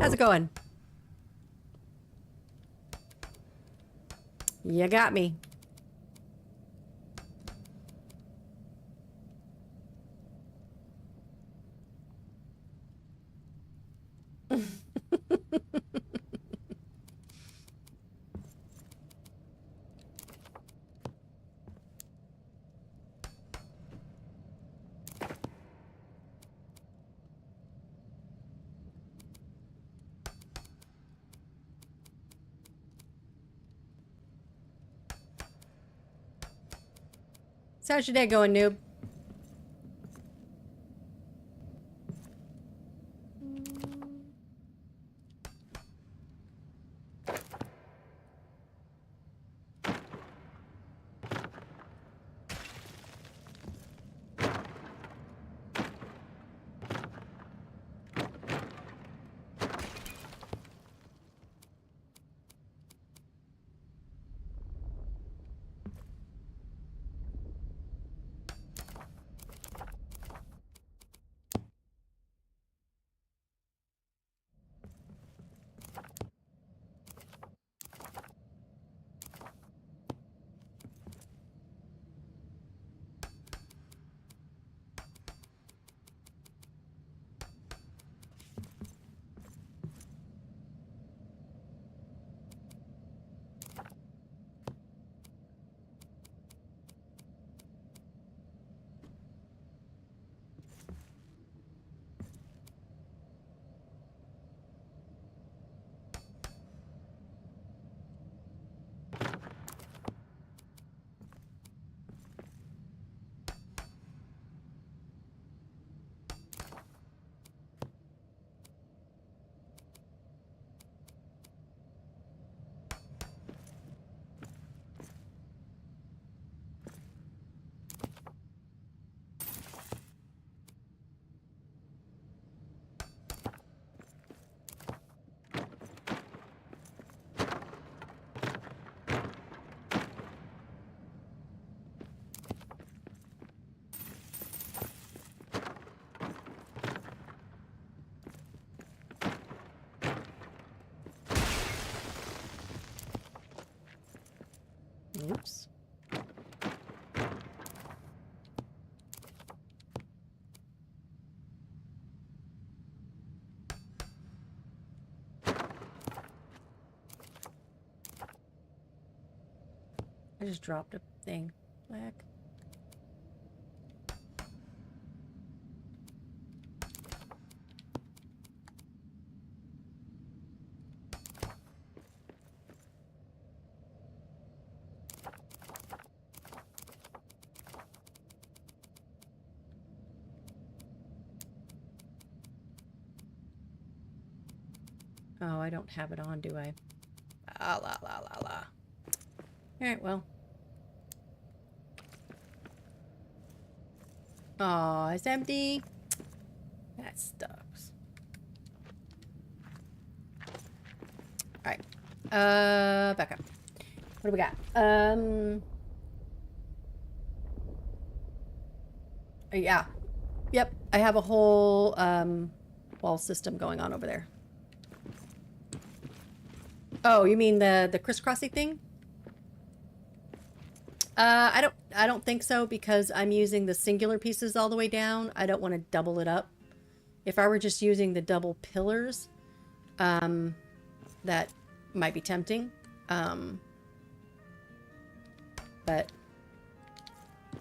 How's it going? You got me. So how's your day going, noob? Oops. I just dropped a thing. Black. Oh, I don't have it on, do I? Ah, la, la, la, la. Alright, well. Aw, it's empty. That sucks. Alright. Back up. What do we got? Yeah. Yep, I have a whole, wall system going on over there. Oh, you mean the crisscrossy thing? I don't think so because I'm using the singular pieces all the way down. I don't want to double it up. If I were just using the double pillars, that might be tempting. But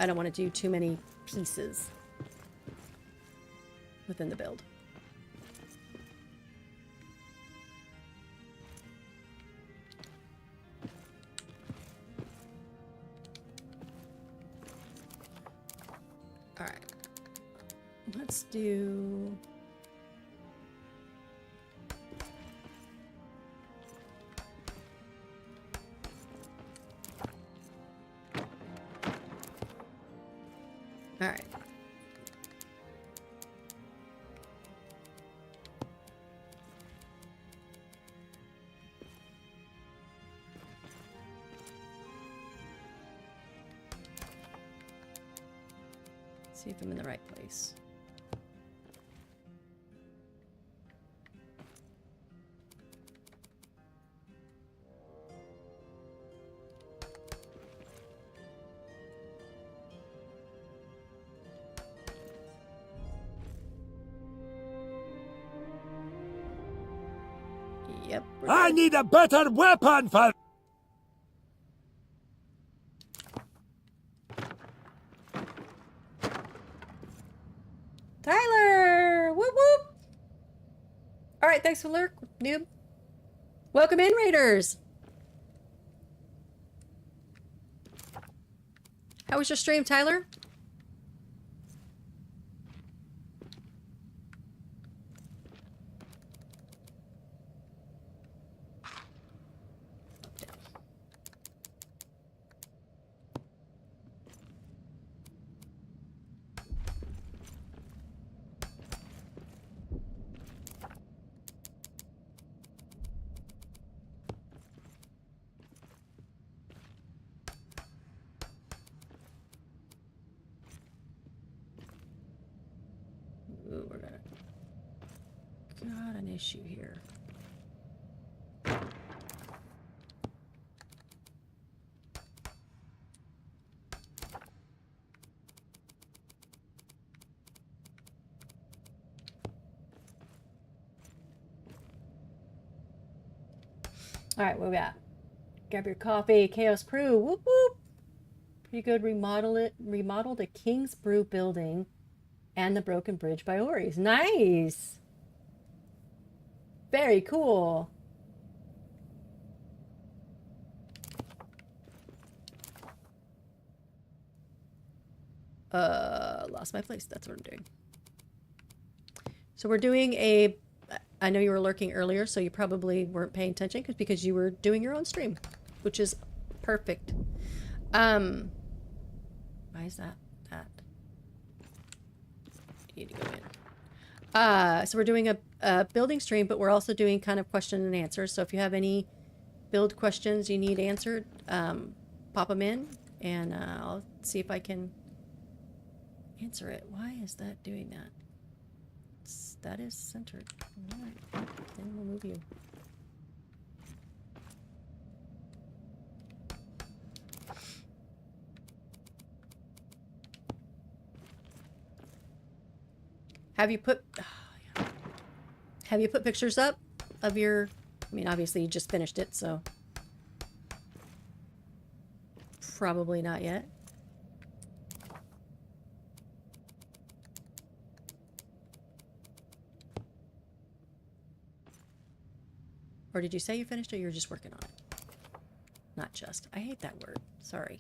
I don't want to do too many pieces within the build. All right, let's do... All right. See if I'm in the right place. Yep. I need a better weapon for... Tyler! Whoop whoop! Alright, thanks for lurk, noob. Welcome in, Raiders! How was your stream, Tyler? Ooh, we're gonna... Got an issue here. Alright, what we got? Grab your coffee, Chaos Crew, whoop whoop! Pretty good, remodeled a King's Brew building and the Broken Bridge by Ori's. Nice! Very cool. Lost my place. That's what I'm doing. So we're doing a... I know you were lurking earlier, so you probably weren't paying attention because you were doing your own stream, which is perfect. Why is that? You need to go in. So we're doing a building stream, but we're also doing kind of question and answers. So if you have any build questions you need answered, pop them in, and I'll see if I can answer it. Why is that doing that? That is centered. All right, then we'll move you. Have you put pictures up of your... I mean, obviously you just finished it, so probably not yet. Or did you say you finished it or you're just working on it? Not just. I hate that word. Sorry.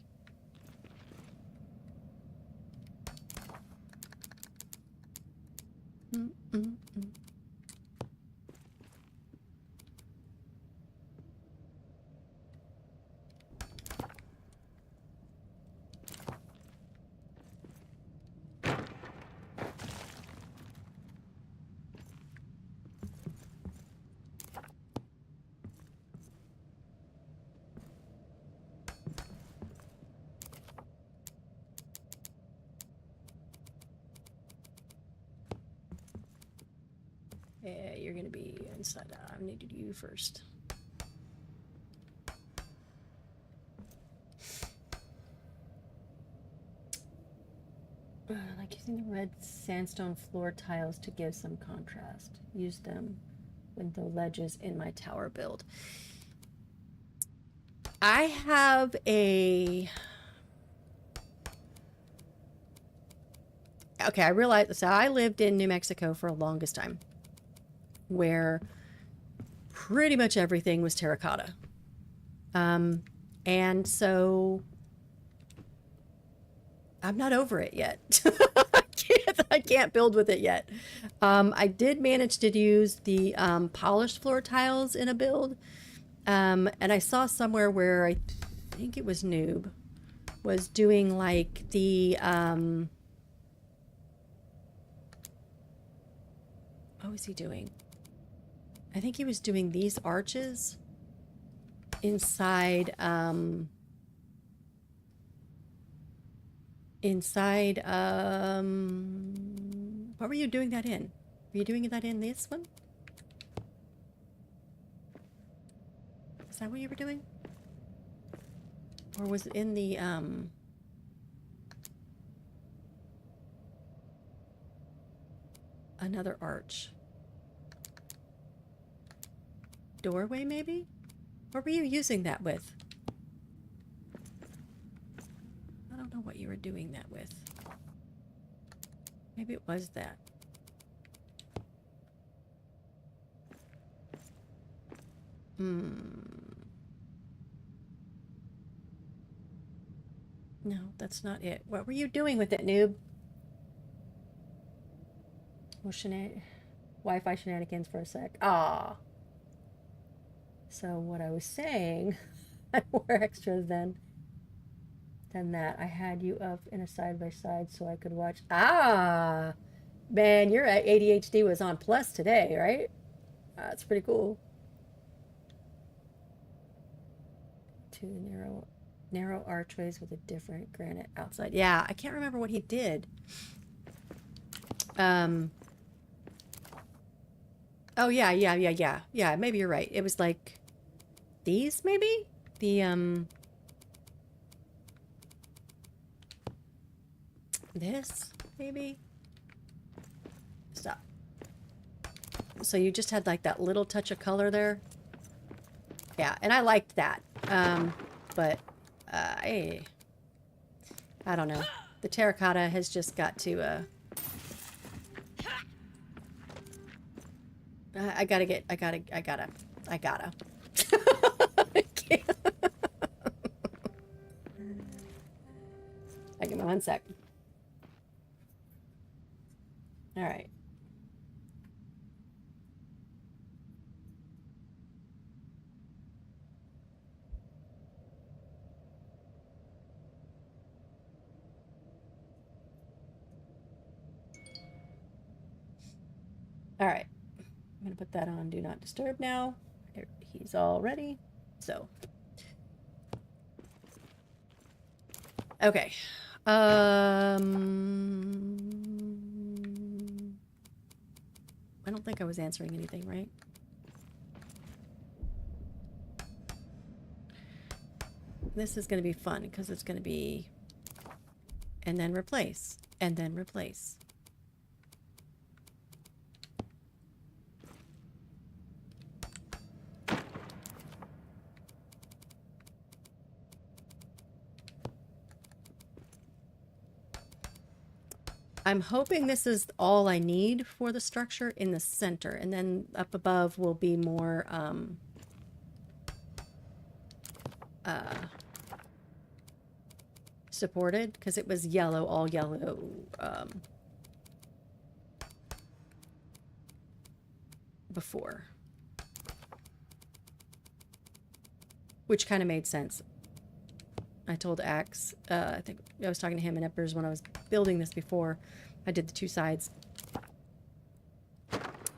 Yeah, you're gonna be inside out. I needed you first. Like using the red sandstone floor tiles to give some contrast. Use them with the ledges in my tower build. I have a... Okay, I realized... So I lived in New Mexico for the longest time, where pretty much everything was terracotta. And so I'm not over it yet. I can't build with it yet. I did manage to use the polished floor tiles in a build. And I saw somewhere where I think it was Noob was doing like the what was he doing? I think he was doing these arches inside what were you doing that in? Were you doing that in this one? Is that what you were doing? Or was it in the another arch? doorway, maybe? What were you using that with? I don't know what you were doing that with. Maybe it was that. No, that's not it. What were you doing with it, noob? Well, Wi-Fi shenanigans for a sec. Ah. So what I was saying, more extra than that. I had you up in a side-by-side so I could watch. Ah. Man, your ADHD was on plus today, right? That's pretty cool. Two narrow archways with a different granite outside. Yeah, I can't remember what he did. Oh yeah, yeah, maybe you're right. It was like these, maybe? This, maybe? Stop. So you just had like that little touch of color there? Yeah, and I liked that. But I don't know. The terracotta has just got to I gotta I gotta I can't. I give me 1 sec. All right. All right. I'm gonna put that on Do Not Disturb now. He's all ready. So. Okay. I don't think I was answering anything, right? This is going to be fun because it's going to be and then replace and then replace. I'm hoping this is all I need for the structure in the center, and then up above will be more supported, because it was yellow, all yellow. Before. Which kind of made sense. I told Axe, I think I was talking to him in Eppers when I was building this before. I did the 2 sides.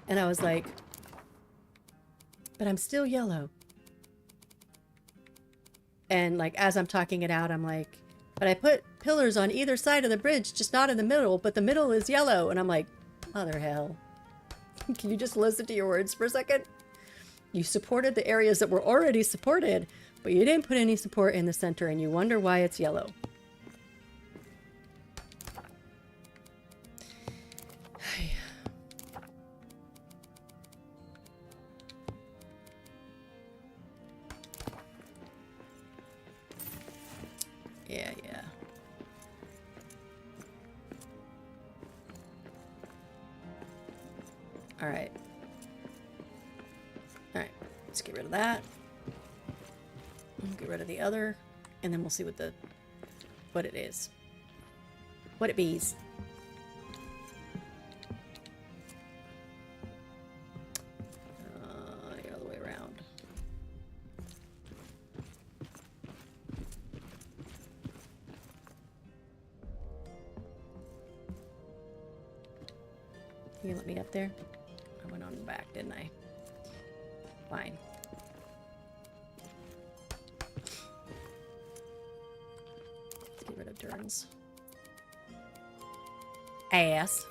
And I was like, but I'm still yellow. And like, as I'm talking it out, I'm like, but I put pillars on either side of the bridge, just not in the middle, but the middle is yellow. And I'm like, mother hell. Can you just listen to your words for a second? You supported the areas that were already supported, but you didn't put any support in the center, and you wonder why it's yellow. Yeah. All right. Let's get rid of that. Get rid of the other, and then we'll see what it is. What it bees. The other way around. You let me up there? I went on the back, didn't I? Fine. Let's get rid of Dern's ass.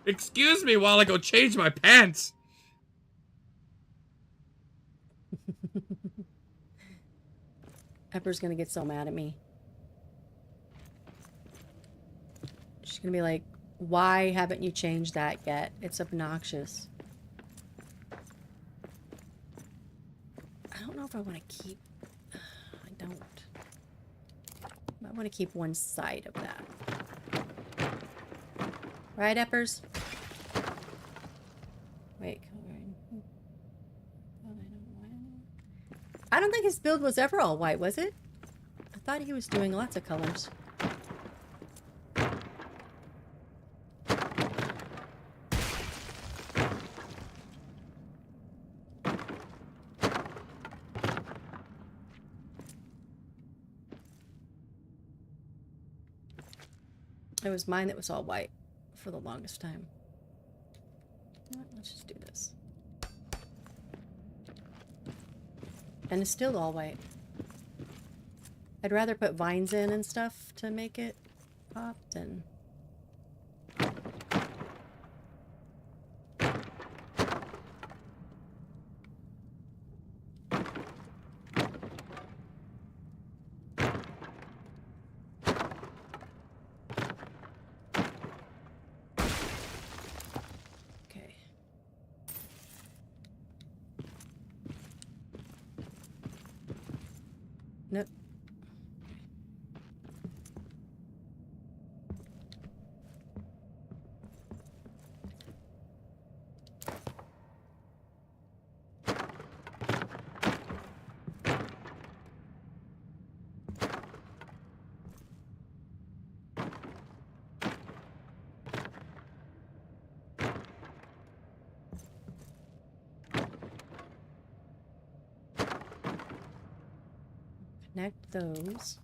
Excuse me while I go change my pants. Pepper's gonna get so mad at me. She's gonna be like, why haven't you changed that yet? It's obnoxious. I don't know if I want to keep... I don't. I want to keep one side of that. Right, Eppers? Wait. I don't think his build was ever all white, was it? I thought he was doing lots of colors. It was mine that was all white for the longest time. Let's just do this. And it's still all white. I'd rather put vines in and stuff to make it pop than... Okay. Nope. Connect those.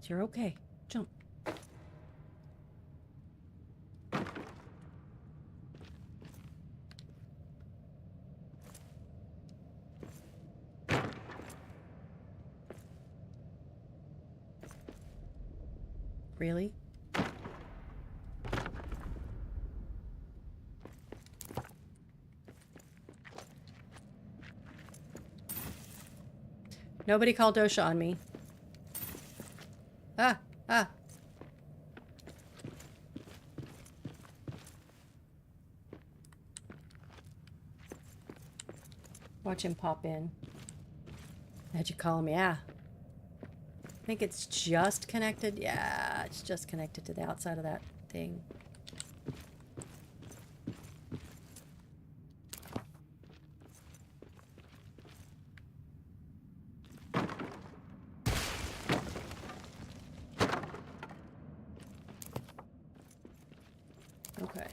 You're okay. Jump. Really? Nobody call Dosha on me. Ah, ah. Watch him pop in. How'd you call me? Ah. think it's just connected. Yeah, it's just connected to the outside of that thing. Okay.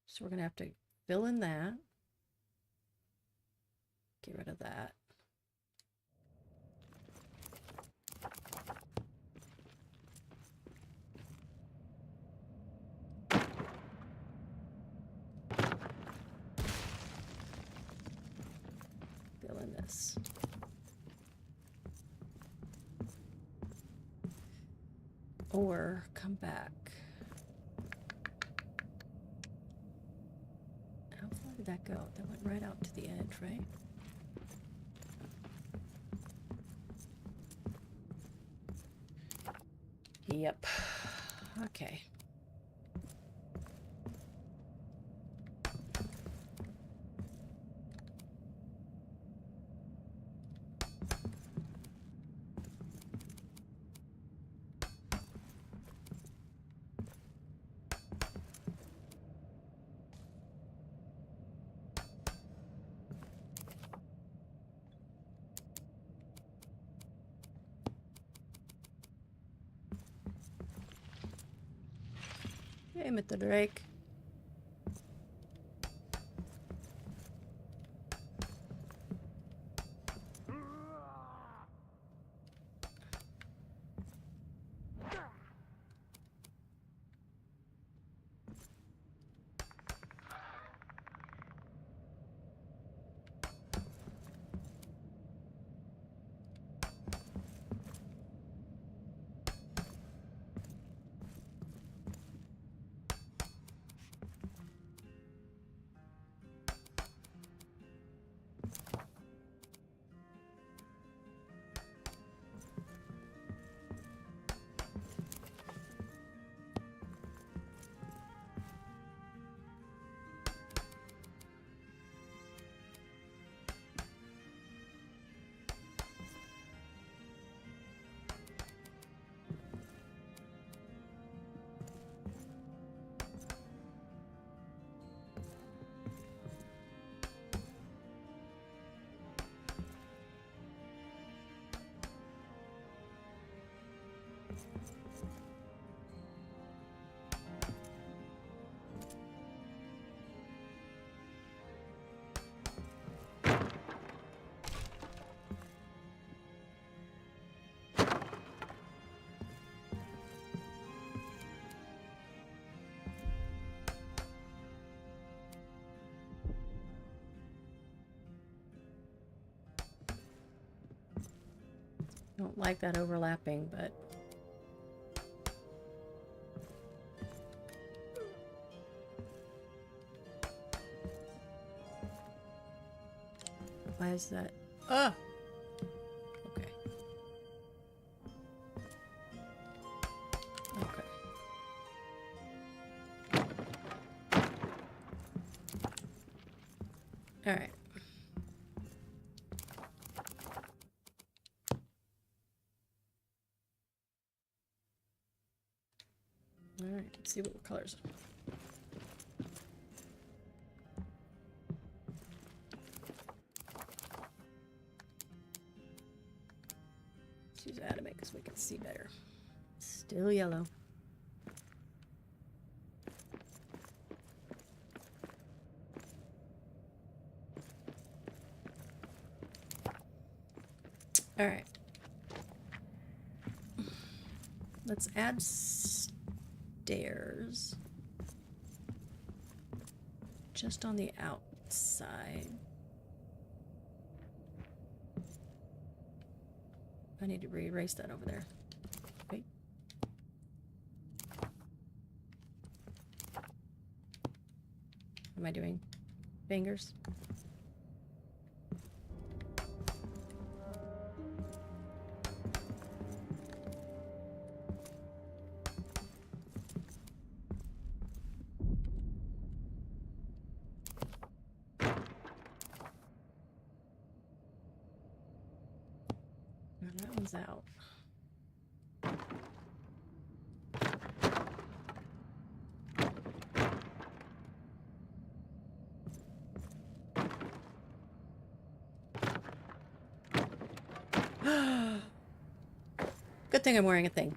So we're going to have to fill in that. Get rid of that. Fill in this. Or come back. How far did that go? That went right out to the edge, right? Yep. Okay. Aim at the Drake. Don't like that overlapping, but why is that? Oh, okay. Okay. All right. All right, let's see what colors. Let's use animate because we can see better. Still yellow. All right. Let's add stairs just on the outside. I need to re-erase that over there. Wait. What am I doing? Fingers? Comes out. Good thing I'm wearing a thing.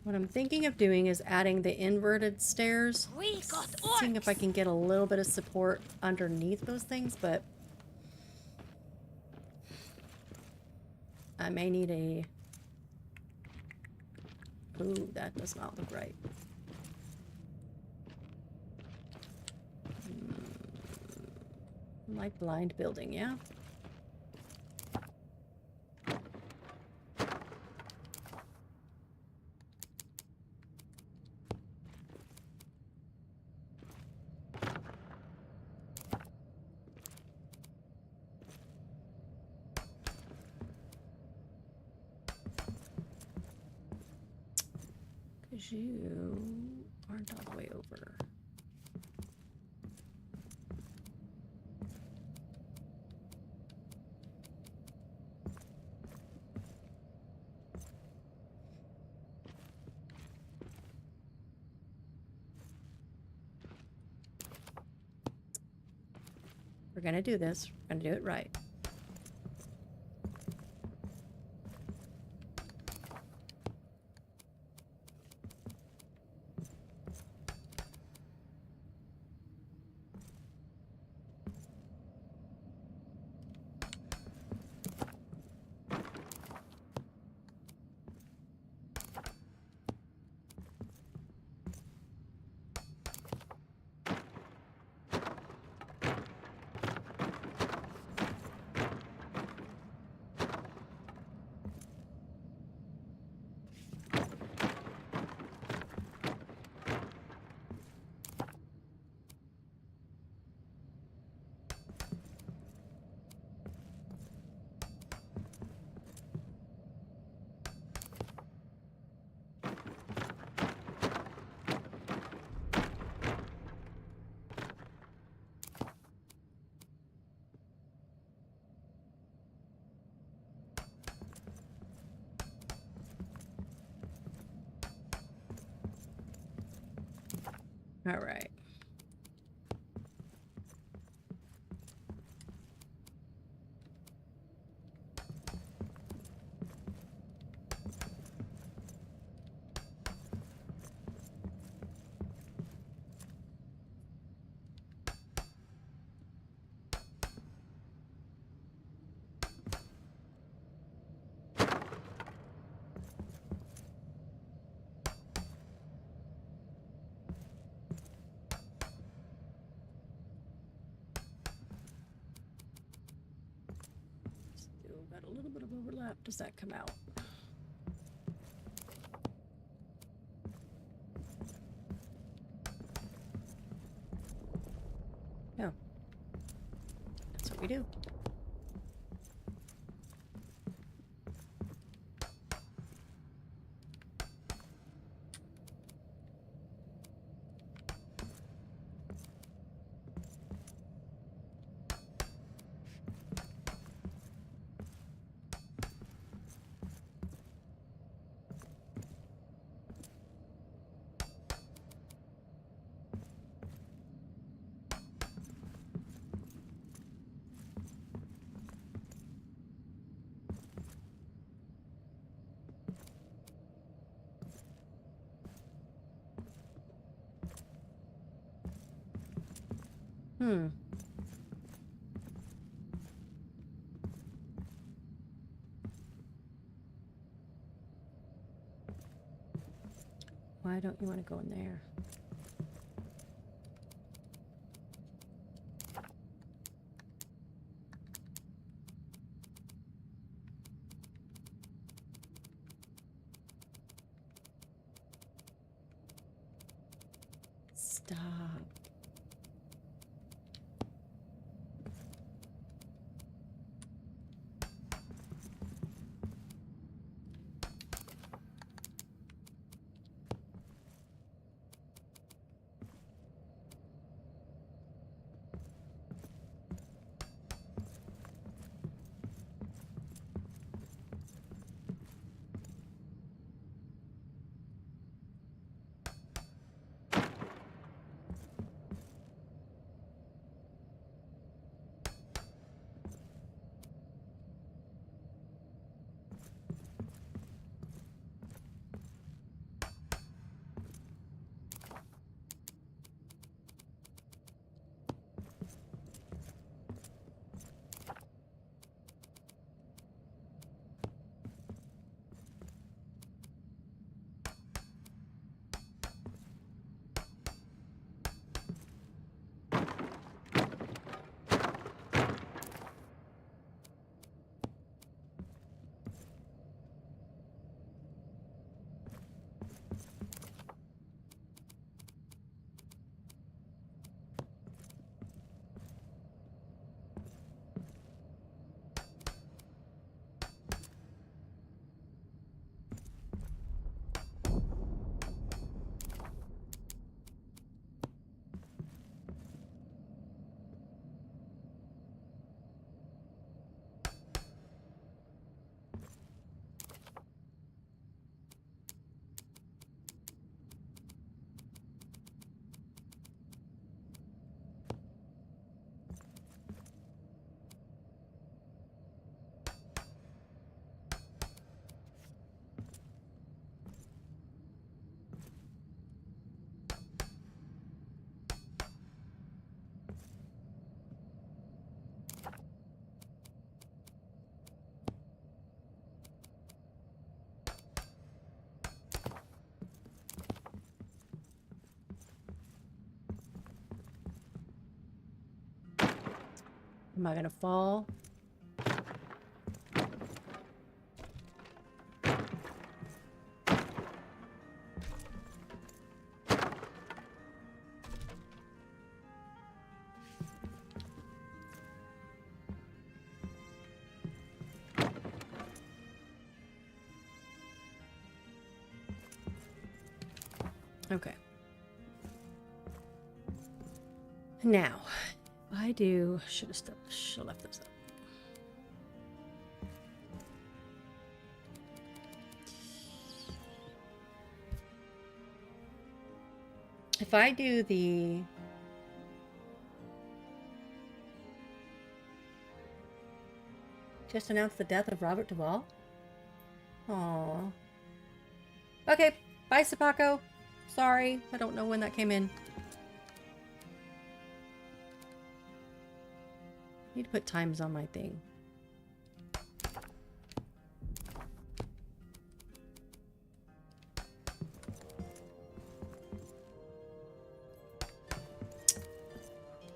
What I'm thinking of doing is adding the inverted stairs. We got Seeing if I orcs. can get a little bit of support underneath those things, but I may need a... Ooh, that does not look right. Like blind building, yeah? Because you aren't all the way over. We're gonna do this. We're gonna do it right. All right. Still got a little bit of overlap. Does that come out? No. That's what we do. Hmm. Why don't you want to go in there? Stop. Am I gonna fall? Okay. Now, I do should have left those up. If I do the just announce the death of Robert Duvall. Aww. Okay, bye, Sepako. Sorry, I don't know when that came in. Need to put times on my thing.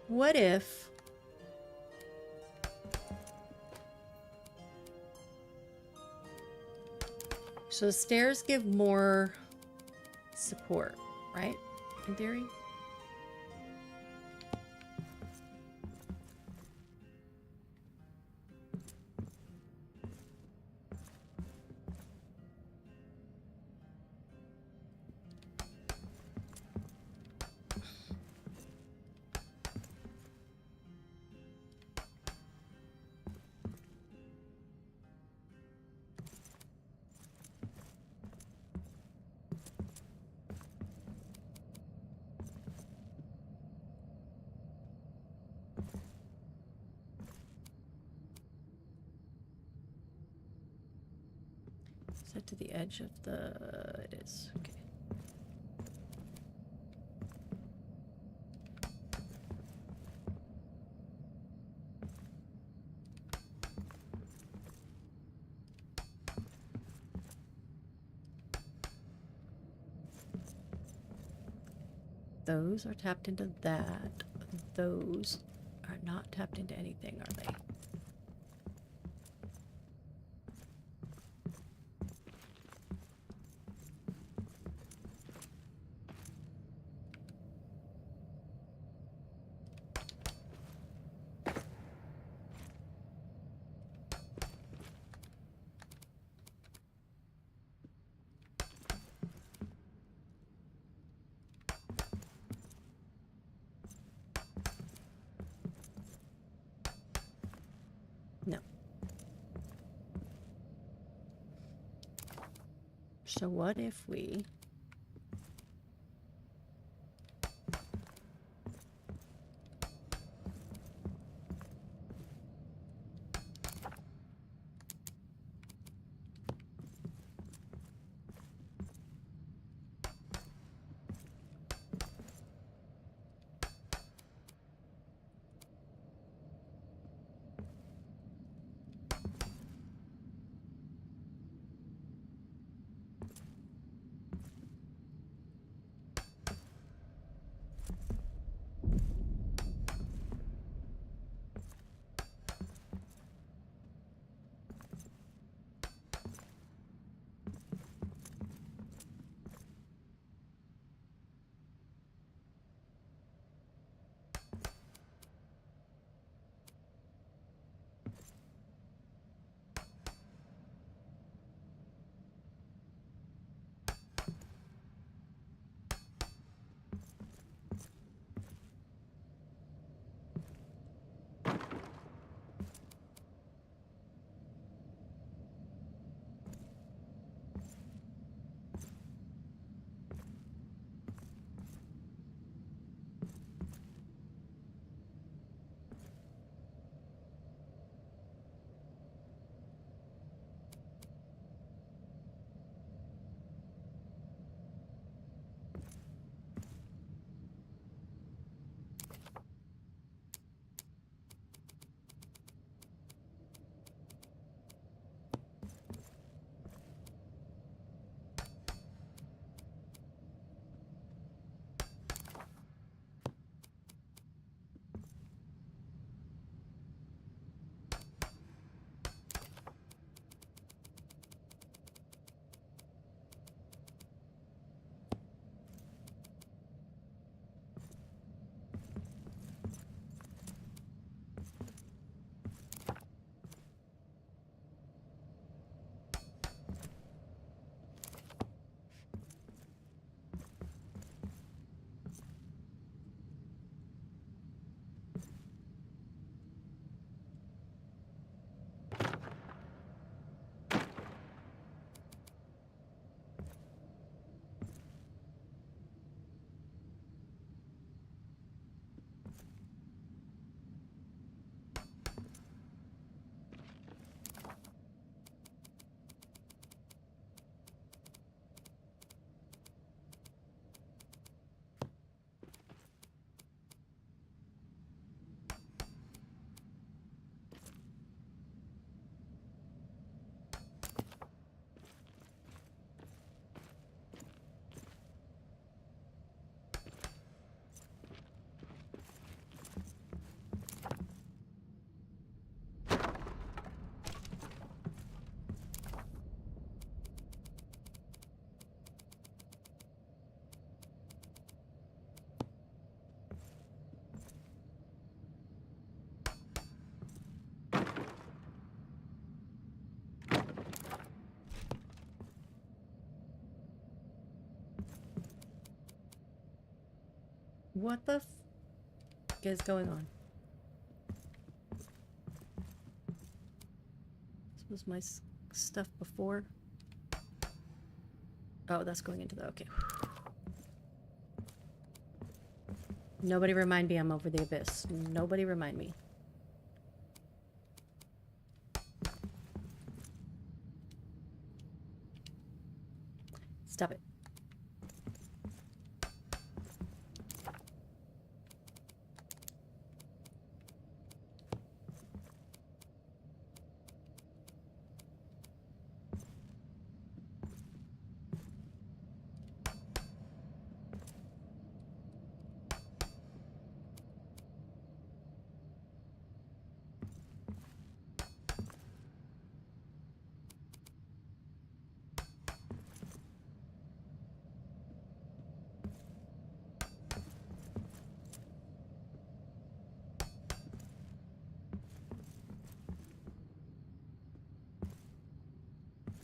What if so the stairs give more support, right? In theory. Set to the edge of the... it is. Okay. Those are tapped into that. Those are not tapped into anything, are they? No. So what if we... What the is going on? This was my stuff before. Oh, that's going into the... Okay. Nobody remind me I'm over the abyss. Nobody remind me. Stop it.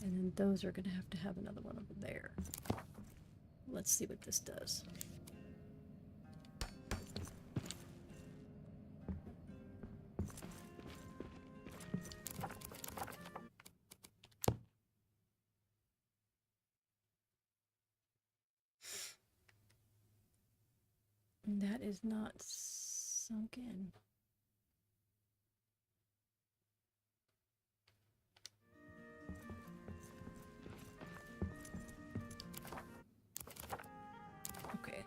And then those are going to have another one over there. Let's see what this does. That is not sunk in. Okay.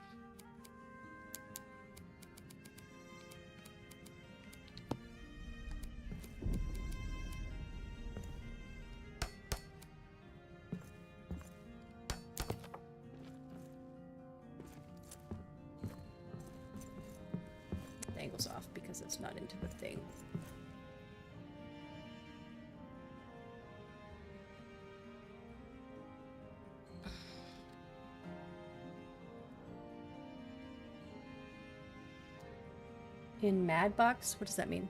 The angle's off because it's not into the thing. In Madbox? What does that mean?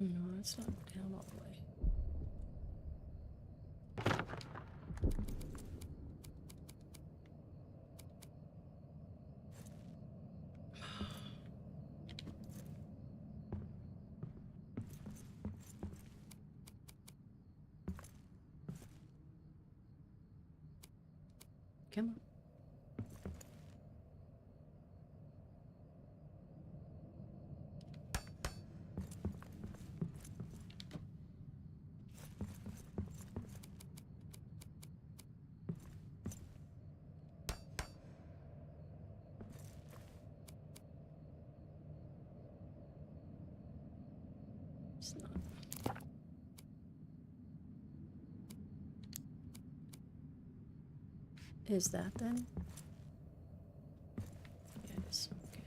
No, it's not down all the way. Come on. It's not. Is that then? Yeah, it is. Okay.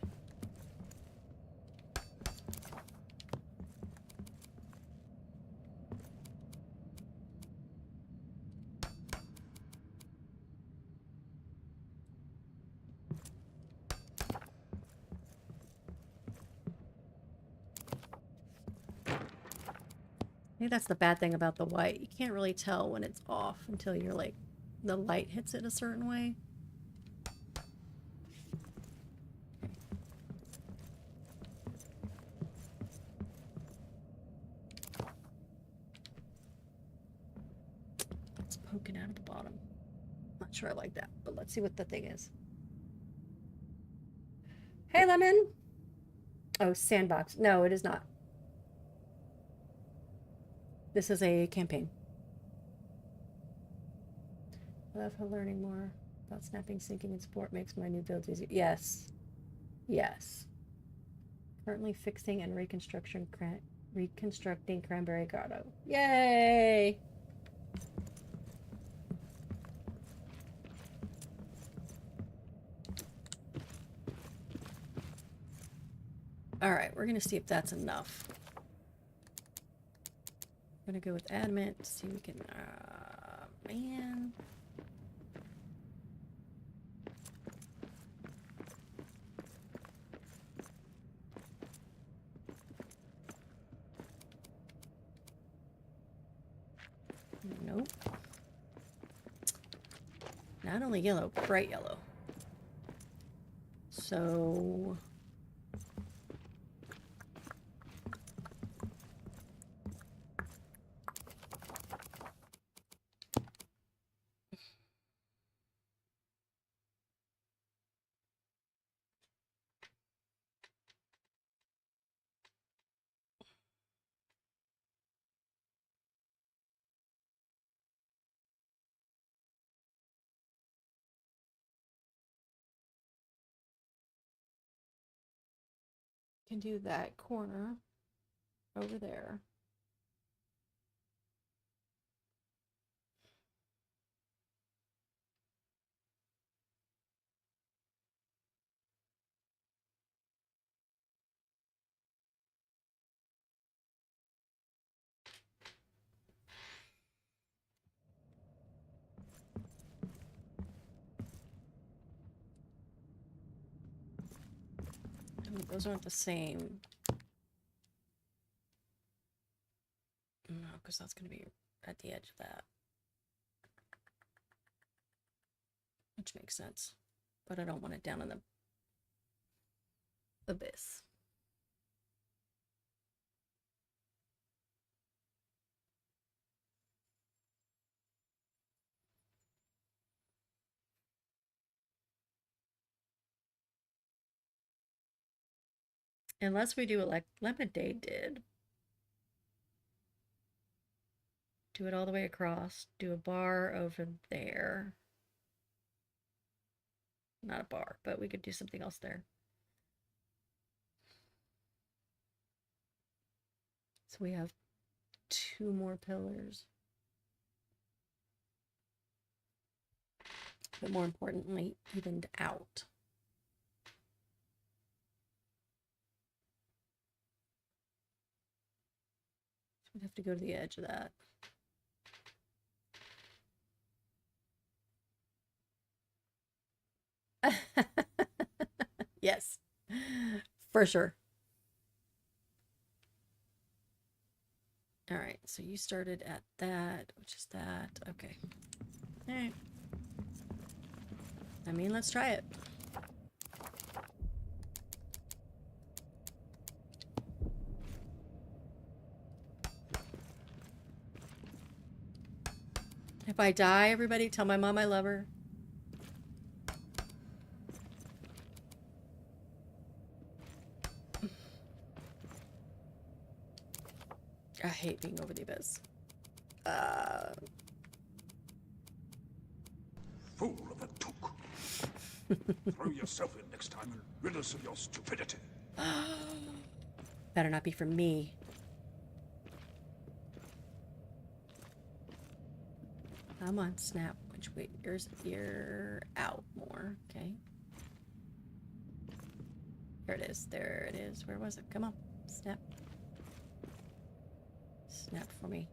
I think that's the bad thing about the white. You can't really tell when it's off until you're like, the light hits it a certain way. It's poking out of the bottom. Not sure I like that, but let's see what the thing is. Hey, Lemon! Oh, sandbox. No, it is not. This is a campaign. I love how learning more about snapping, sinking, and support makes my new builds easier. Yes. Yes. Currently fixing and reconstructing Cranberry Grotto. Yay! Alright, we're gonna see if that's enough. I'm gonna go with adamant, see if we can, man. Nope. Not only yellow, bright yellow. So... can do that corner over there. I mean, those aren't the same. No, because that's going to be at the edge of that. Which makes sense. But I don't want it down in the abyss. Unless we do it like Lemonade did. Do it all the way across. Do a bar over there. Not a bar, but we could do something else there. So we have 2 more pillars. But more importantly, evened out. So we'd have to go to the edge of that. Yes, for sure. All right, so you started at that, which is that. Okay. All right. I mean, let's try it. If I die, everybody tell my mom I love her. I hate being over the abyss. Fool of a took. Throw yourself in next time and rid us of your stupidity. Better not be for me. Come on, snap. Which way? You're out more. Okay. There it is. There it is. Where was it? Come on. Snap. Snap for me.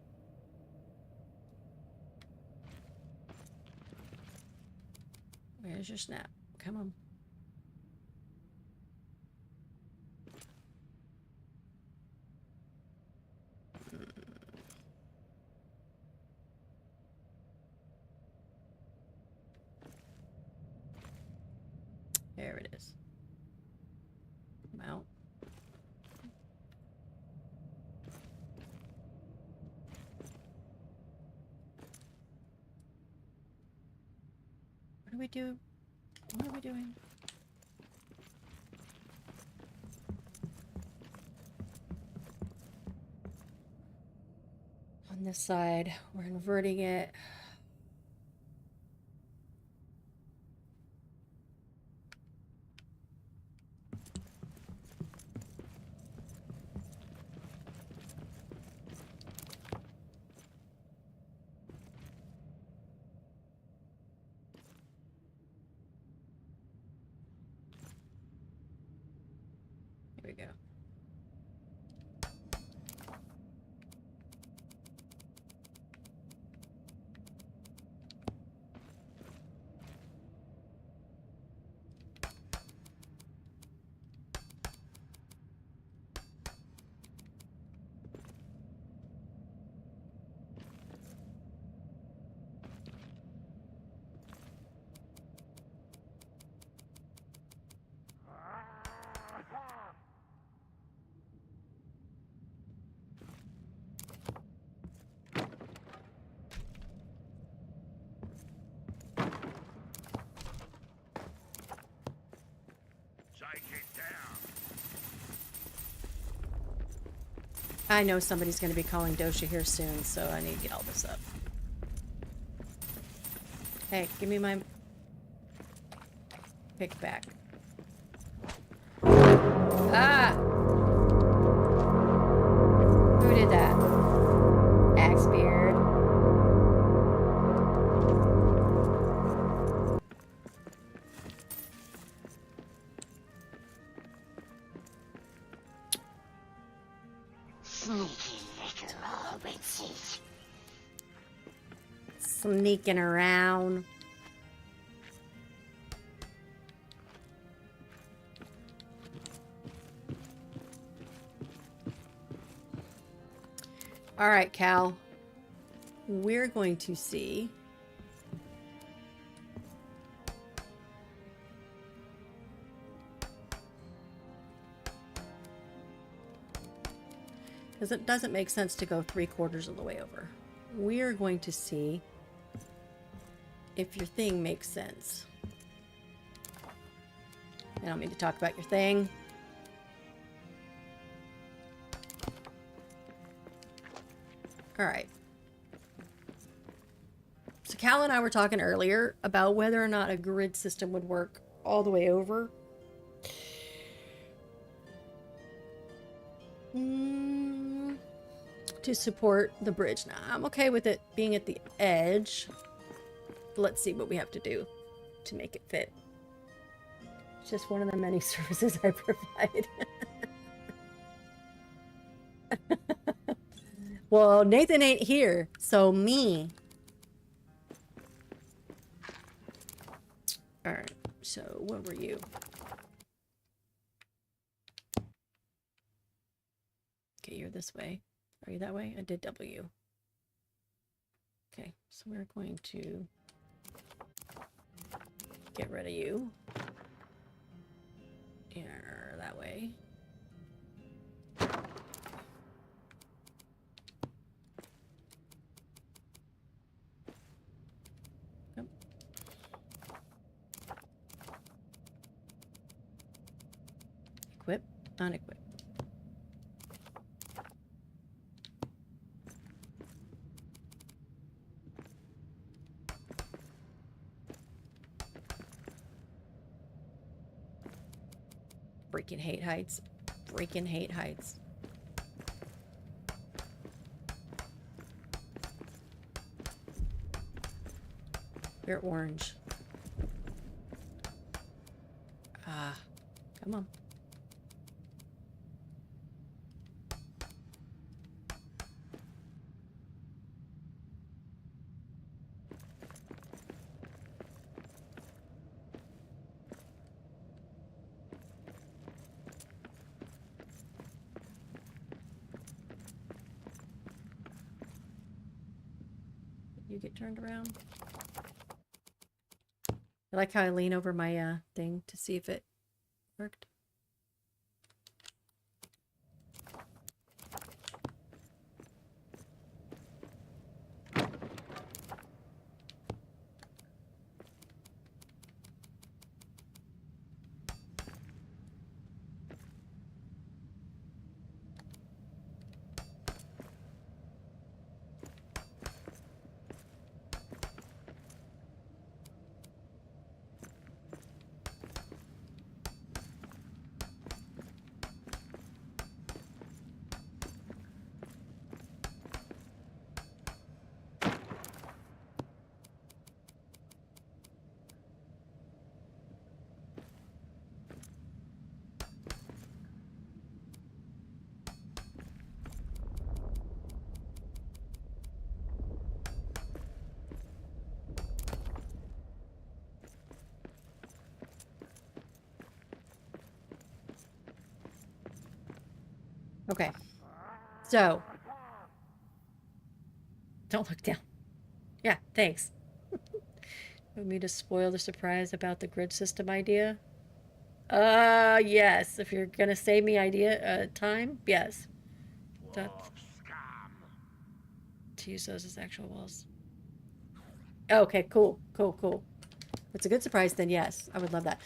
Where's your snap? Come on. There it is. Come out. What do we do? What are we doing? On this side, we're inverting it. Here we go. I know somebody's going to be calling Dosha here soon, so I need to get all this up. Hey, give me my pick back. Ah! Who did that? Axebeard. Sneaking around. All right, Cal. We're going to see. Because it doesn't make sense to go 3/4 of the way over. We're going to see if your thing makes sense. I don't mean to talk about your thing. All right. So Cal and I were talking earlier about whether or not a grid system would work all the way over. To support the bridge. Now, I'm okay with it being at the edge. Let's see what we have to do to make it fit. It's just one of the many services I provide. Well, Nathan ain't here, so me. Alright, so what were you? Okay, you're this way. Are you that way? I did W. Okay, so we're going to get rid of you. Here, that way. Yep. Equip, unequip. Freaking hate heights. Freaking hate heights. You're orange. Ah, come on. You get turned around. I like how I lean over my thing to see if it worked. Okay. So. Don't look down. Yeah, thanks. Want me to spoil the surprise about the grid system idea? Yes. If you're gonna save me time, yes. To use those as actual walls. Okay, cool. Cool, cool. If it's a good surprise, then yes. I would love that.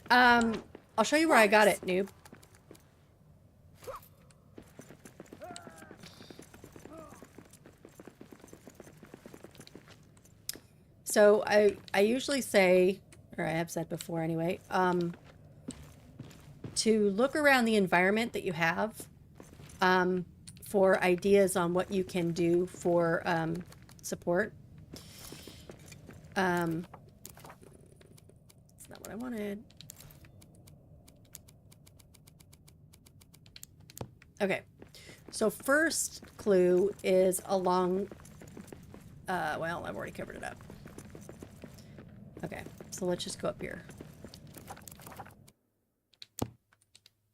I'll show you where I got it, noob. So I usually say, or I have said before anyway, to look around the environment that you have for ideas on what you can do for support. That's not what I wanted. Okay, so first clue is along, well, I've already covered it up. Okay, so let's just go up here.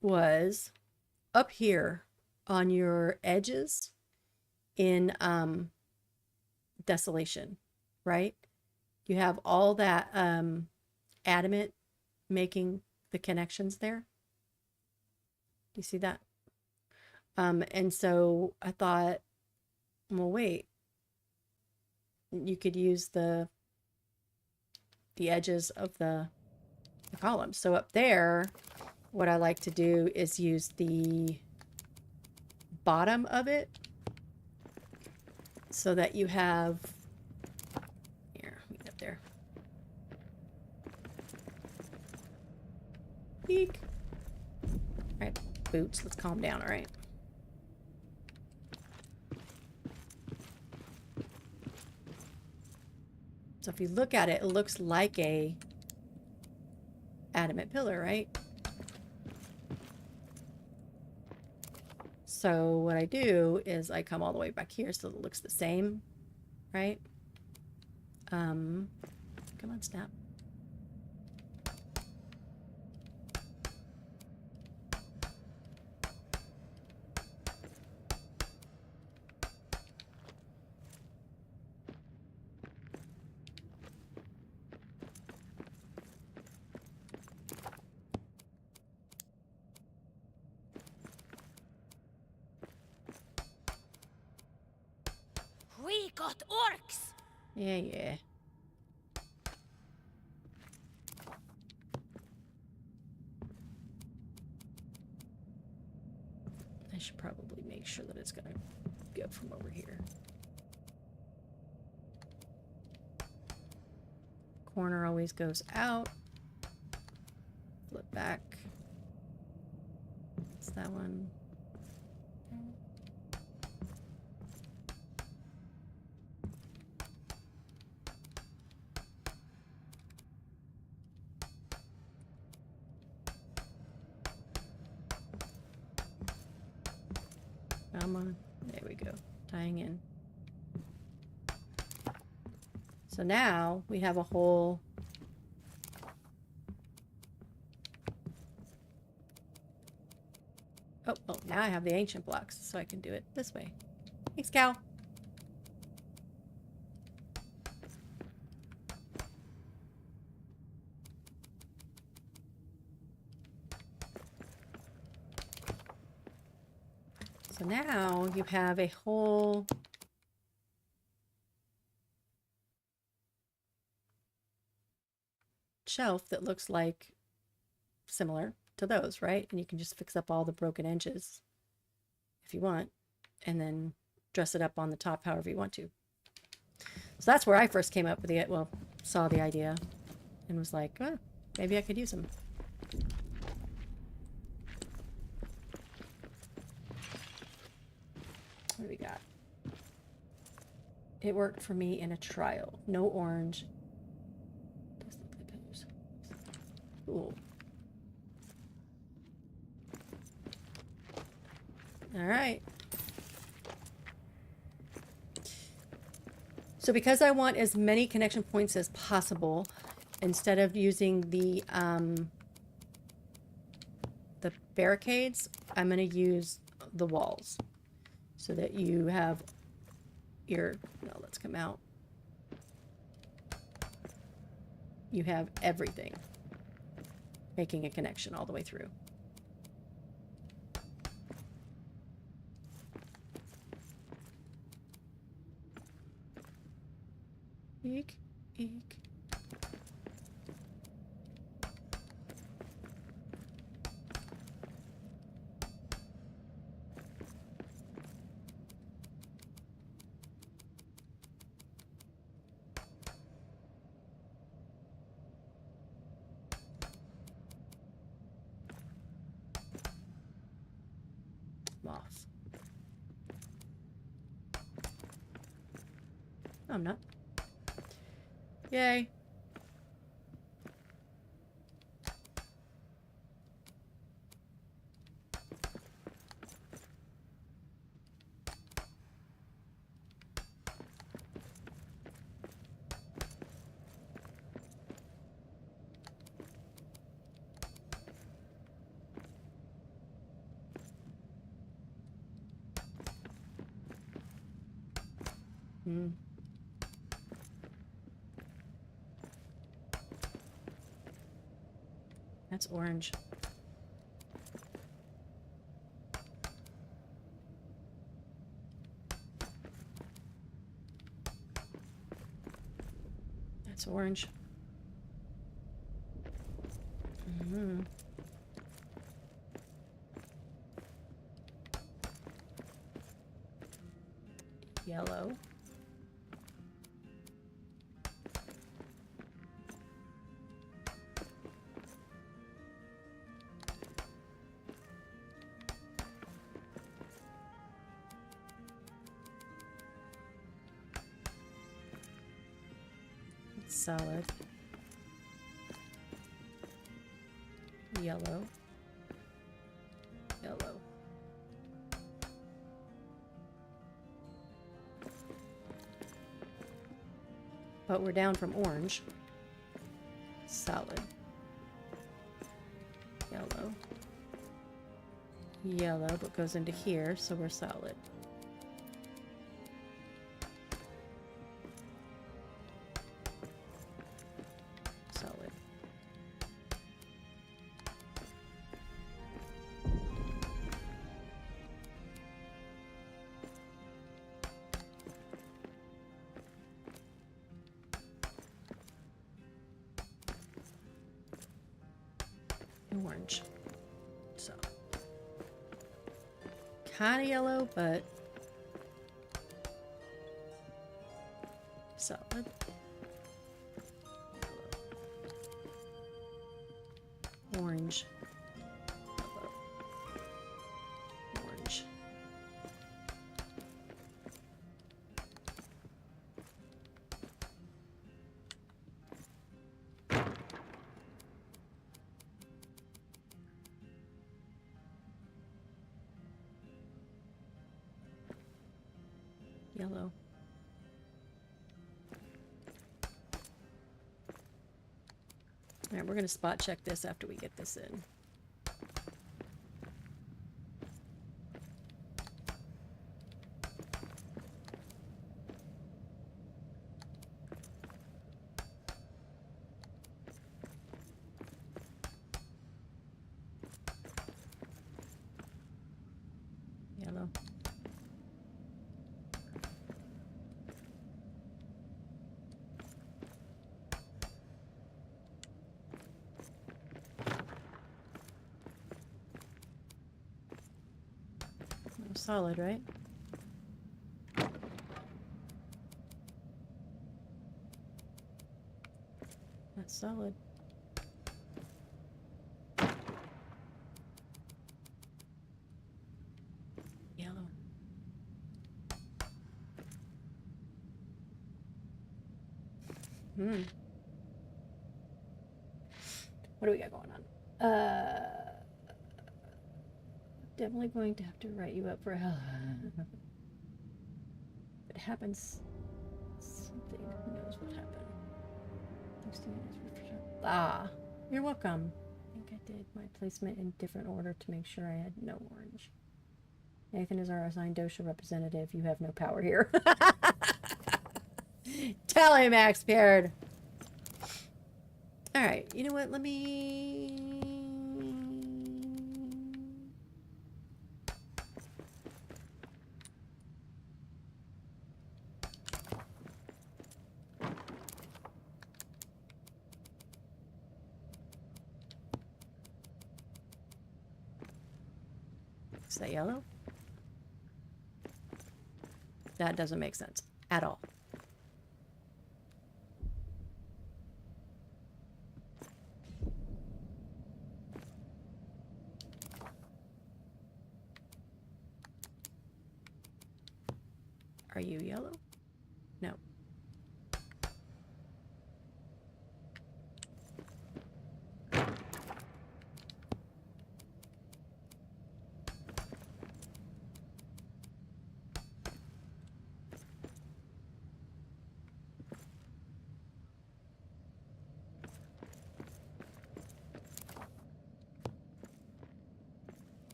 Was up here on your edges in Desolation, right? You have all that adamant making the connections there. Do you see that? And so I thought, well, wait, you could use the edges of the columns. So up there, what I like to do is use the bottom of it so that you have, here, let me get up there. Peek. All right, boots, let's calm down, all right? So if you look at it, it looks like a adamant pillar, right? So what I do is I come all the way back here so it looks the same, right? Come on, snap. We got orcs. Yeah, yeah. I should probably make sure that it's gonna go from over here. Corner always goes out. Flip back. It's that one. Come on. There we go. Tying in. So now we have a whole oh, now I have the ancient blocks, so I can do it this way. Thanks, Cal. So now you have a whole shelf that looks like similar to those, right? And you can just fix up all the broken edges if you want, and then dress it up on the top however you want to. So that's where I first came up with the, well, saw the idea and was like, oh, maybe I could use them. What do we got? It worked for me in a trial. No orange. Does look like those. Cool. All right. So because I want as many connection points as possible, instead of using the barricades, I'm going to use the walls so that you have your, no, let's come out. You have everything making a connection all the way through. Eek, eek. No, I'm not. Yay. Hmm. That's orange. That's orange. Mm-hmm. Yellow. Solid. Yellow. Yellow. But we're down from orange. Solid. Yellow. Yellow, but goes into here, so we're solid. Solid. Orange. So. Kind of yellow, but solid. Orange. Yellow. Orange. Yellow. All right, we're going to spot check this after we get this in. Yellow. Solid, right? That's solid. Yellow. What do we got going on? Definitely going to have to write you up for hell. If it happens, something. Who knows what happened? Ah, you're welcome. I think I did my placement in different order to make sure I had no orange. Nathan is our assigned dosha representative. You have no power here. Tell him, Max Beard. All right, you know what? Let me. Is that yellow? That doesn't make sense at all. Are you yellow? No.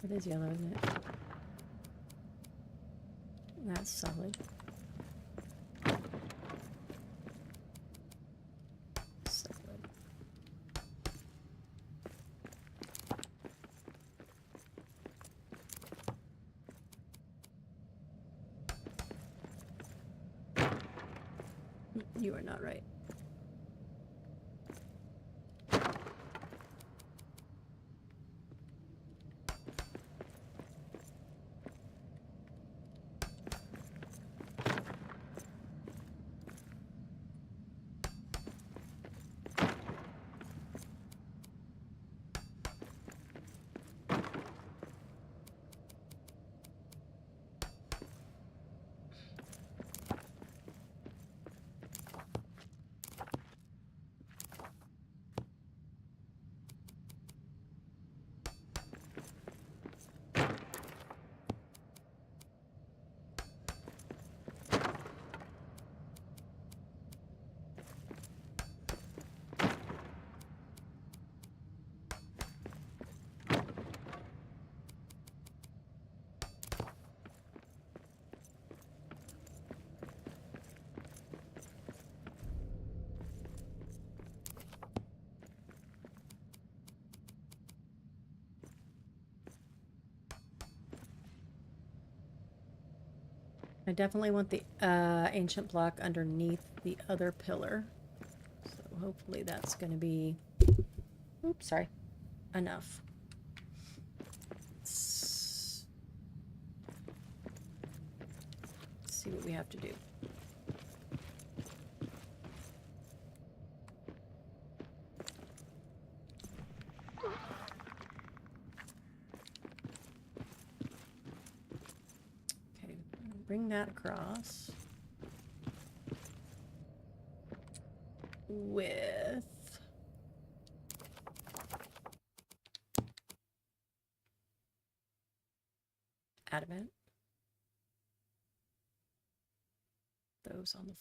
It is yellow, isn't it? That's solid. Solid. You are not right. I definitely want the ancient block underneath the other pillar. So hopefully that's going to be, oops, sorry, enough. Let's see what we have to do. Bring that across with adamant. Those on the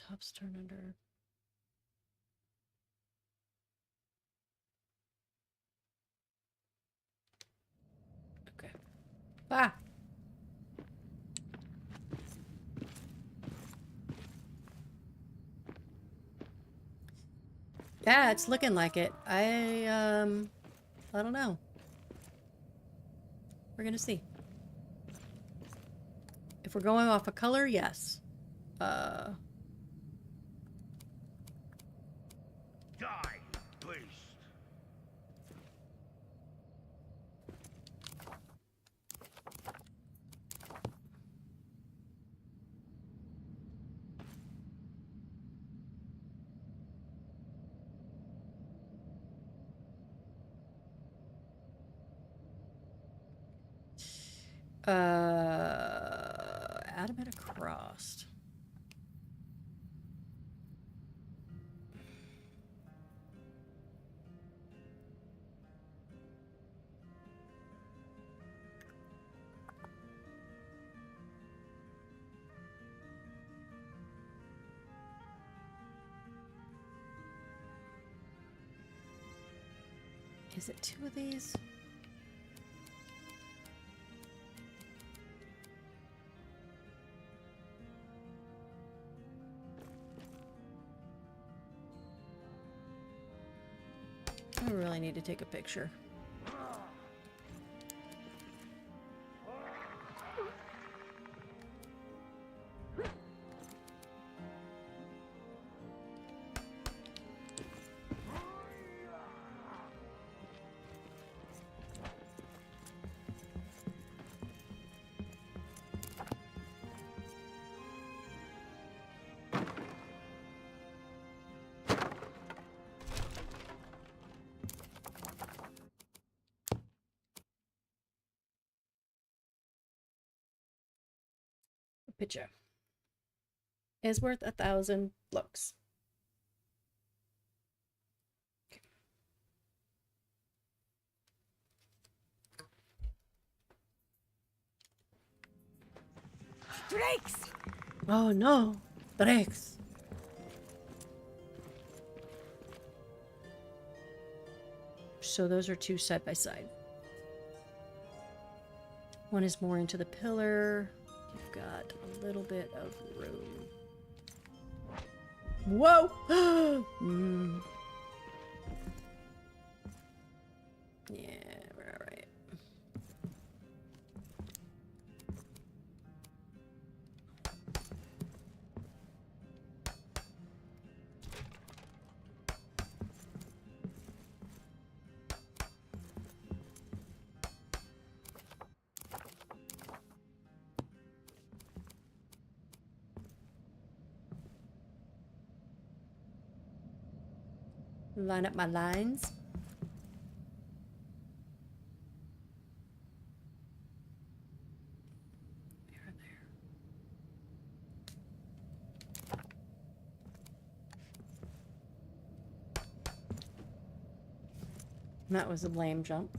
tops turn under. Okay. Ah! Yeah, it's looking like it. I don't know. We're gonna see. If we're going off a color, yes. Die, beast. Adamant across. Is it two of these? I really need to take a picture. Picture is worth 1,000 looks. Okay. Drakes! Oh no! Bricks. So those are two side by side. One is more into the pillar. You've got a little bit of room. Whoa! Yeah, we're all right. Line up my lines. There, there. That was a lame jump.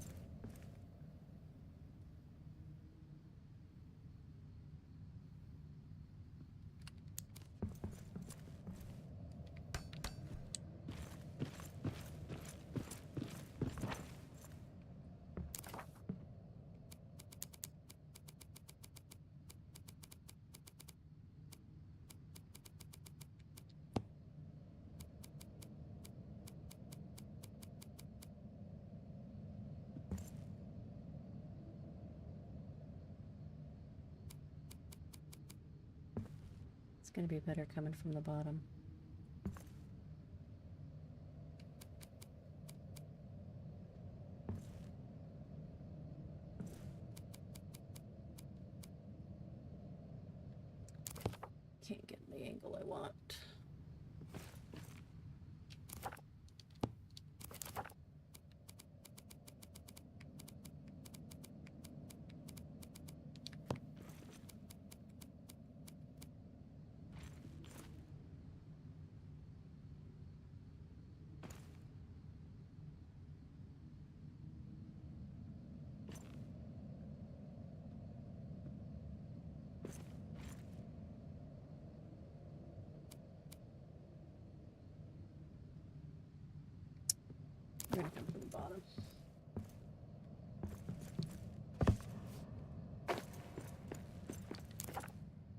It's gonna be better coming from the bottom. Can't get the angle I want. We're gonna come from the bottom.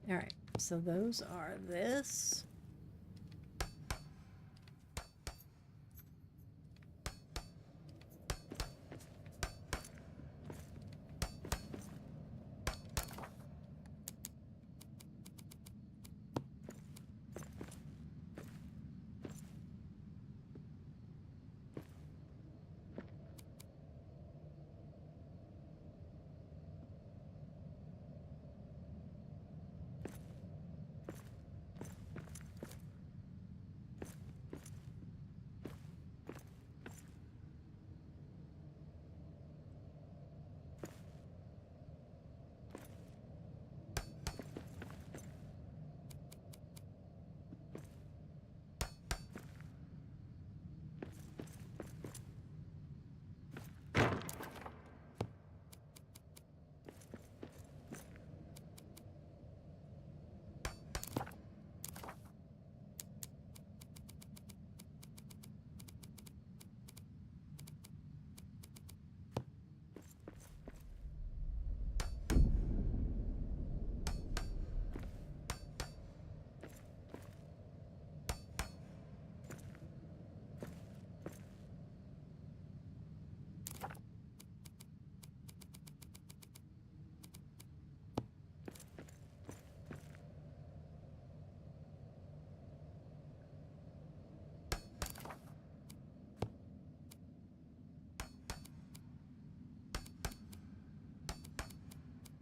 All right, so those are this.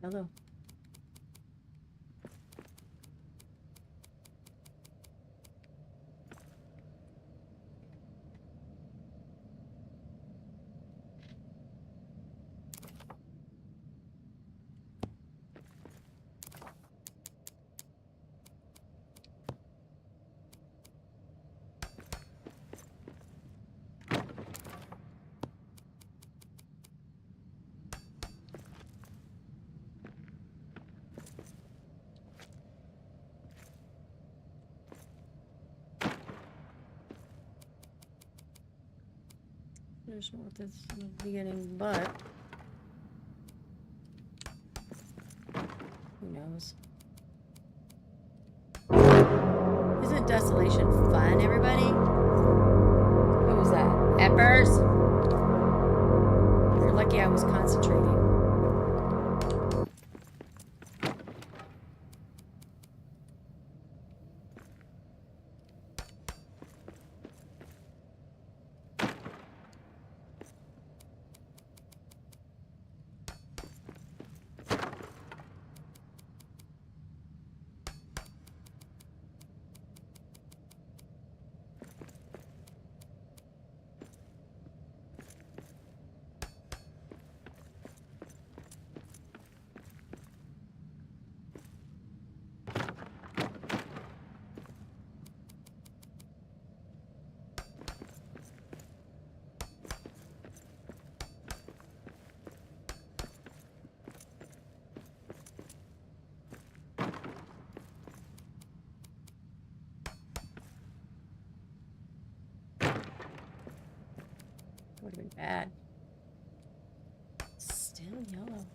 Hello. furthest north is the beginning, but who knows? Isn't Desolation fun, everybody? What was that? Peppers? You're lucky I was concentrating. Would have been bad. Still yellow.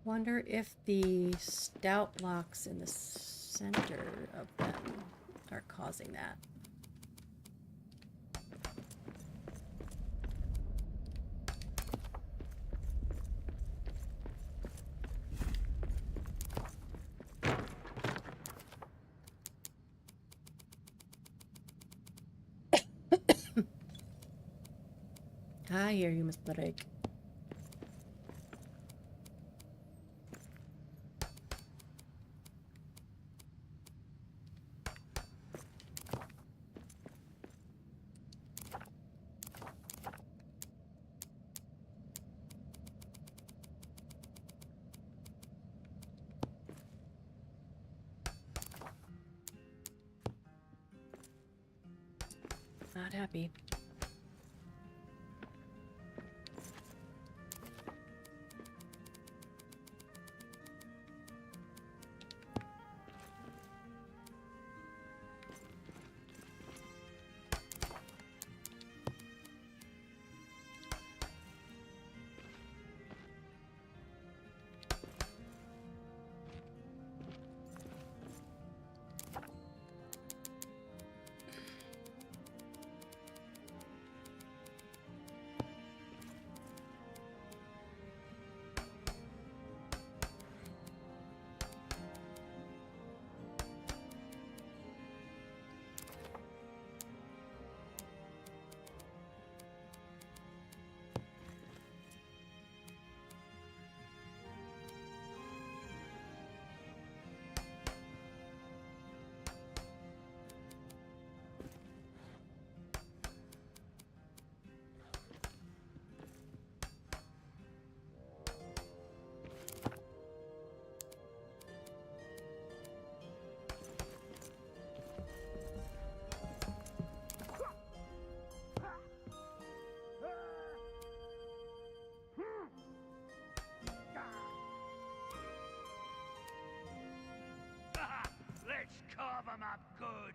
Wonder if the stout blocks in the center of them are causing that. I hear you, Miss Blake. Not happy. Let's carve 'em up good.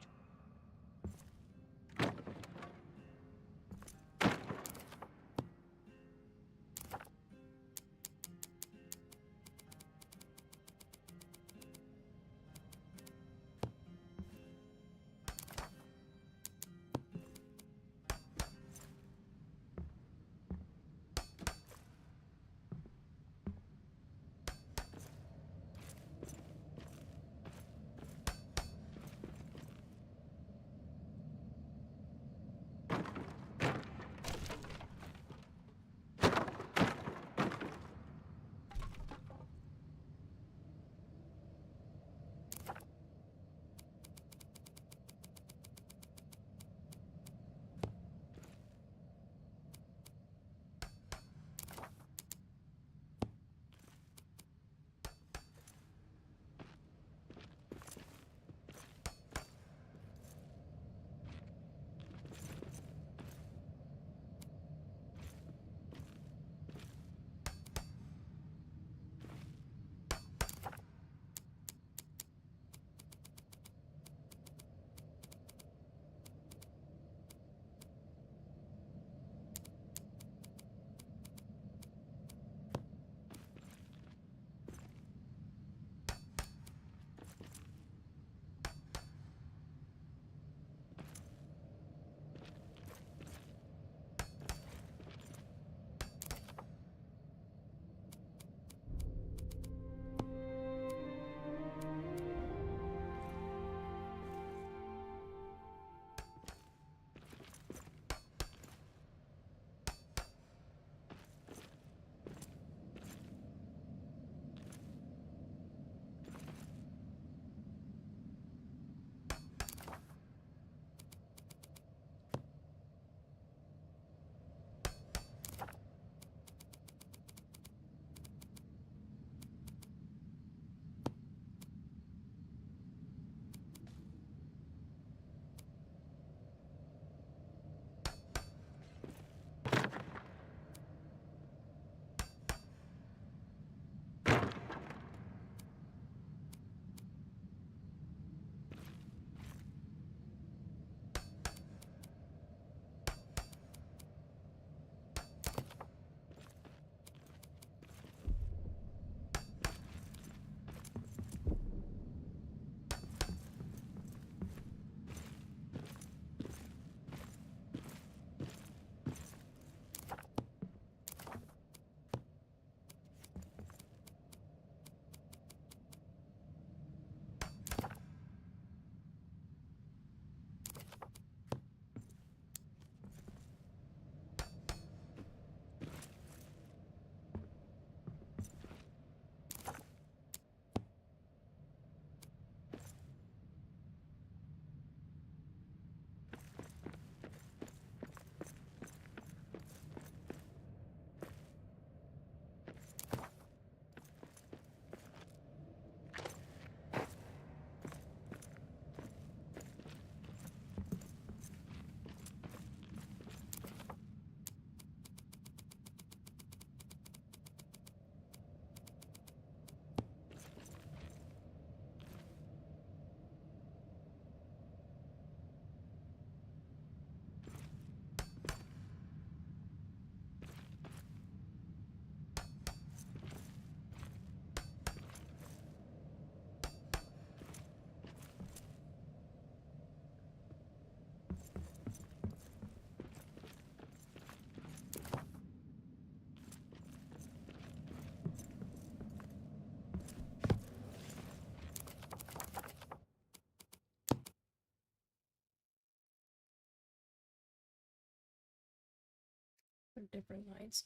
different lights.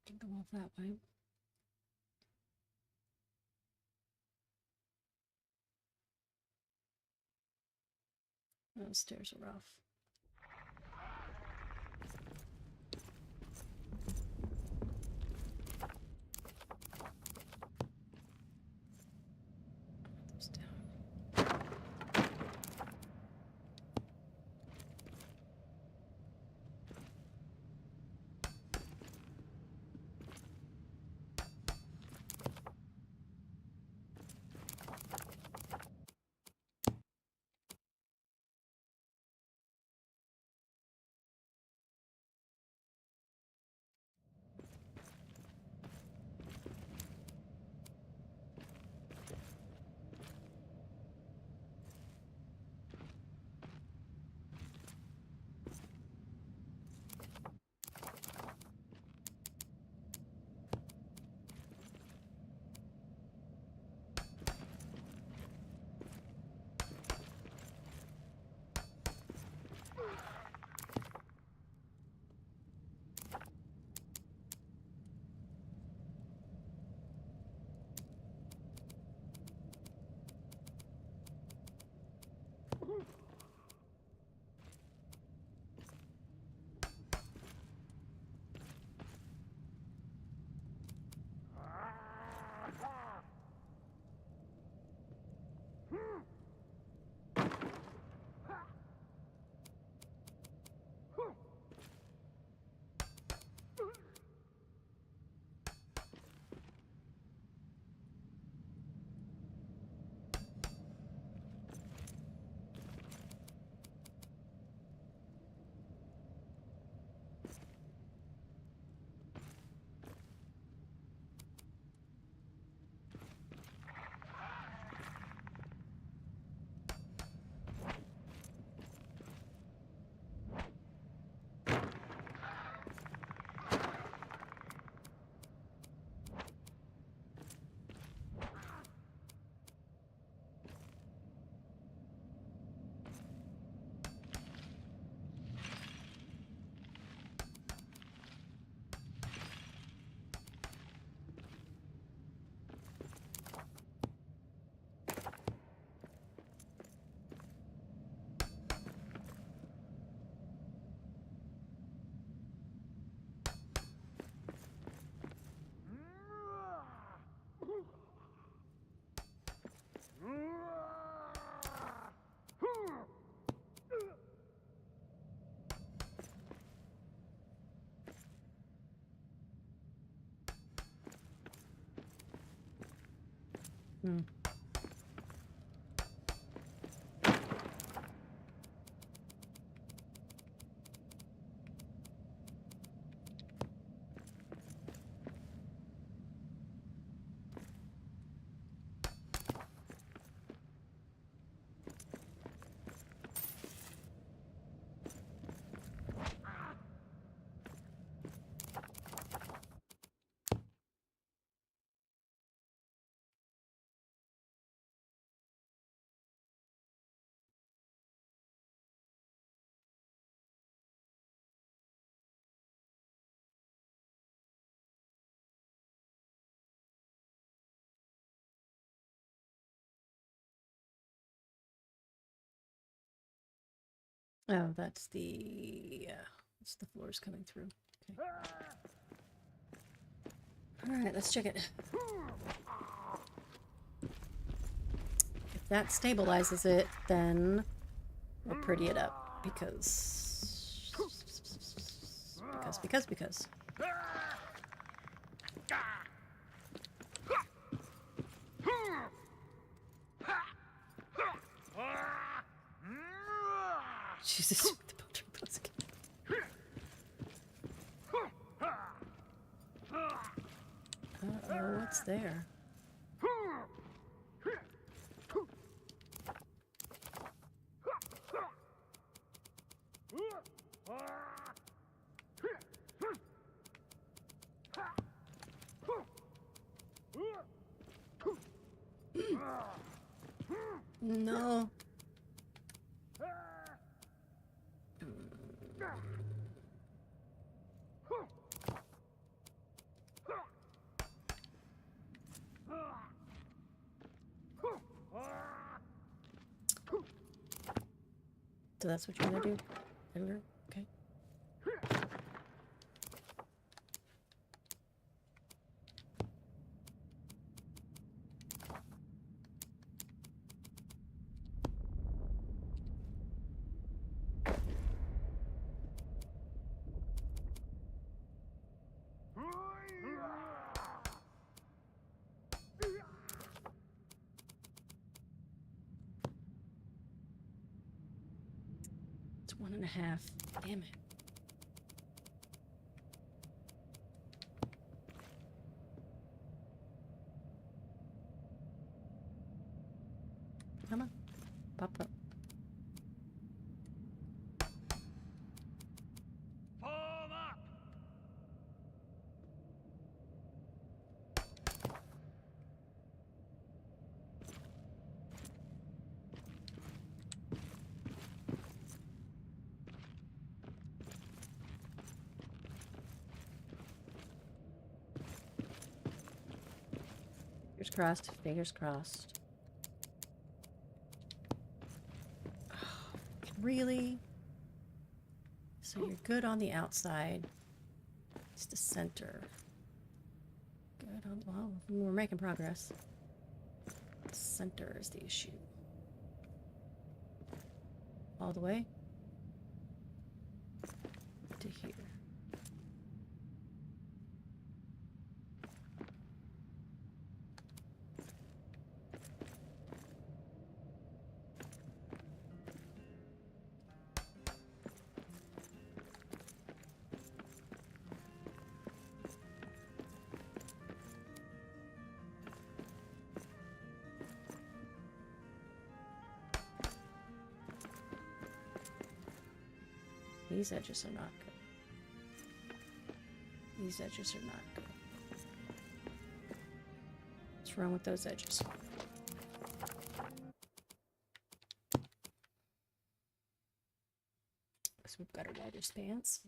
Can go off that way. Those stairs are rough. Those down. Hmm. Oh, that's the floors coming through. Okay. All right, let's check it. If that stabilizes it, then we'll pretty it up because. Jesus, the builder goes again. Uh-oh, what's there? No. So that's what you're gonna do? Remember? Okay. It's 1.5. Damn it. Come on. Pop up. Form up! Fingers crossed. Fingers crossed. Really? So you're good on the outside. It's the center. Good on... Well, we're making progress. The center is the issue. All the way to here. These edges are not good. These edges are not good. What's wrong with those edges? So we've got a wider stance.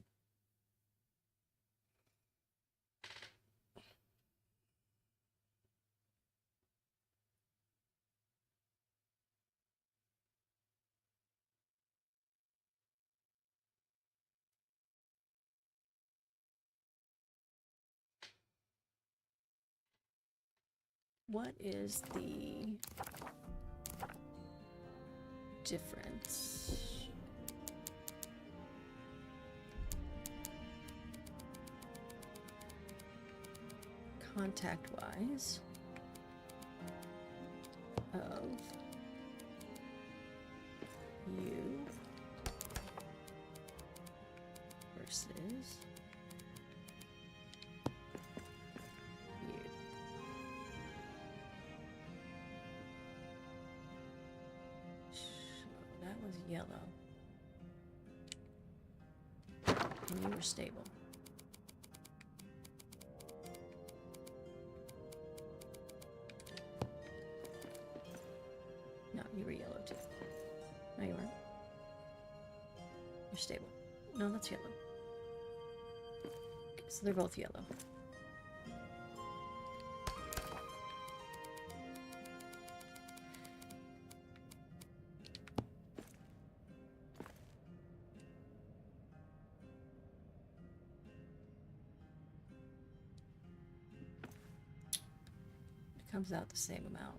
What is the difference? Contact-wise of you versus you. So that was yellow. And you were stable. No, you were yellow too. No, you weren't. You're stable. No, that's yellow. Okay, so they're both yellow. It comes out the same amount.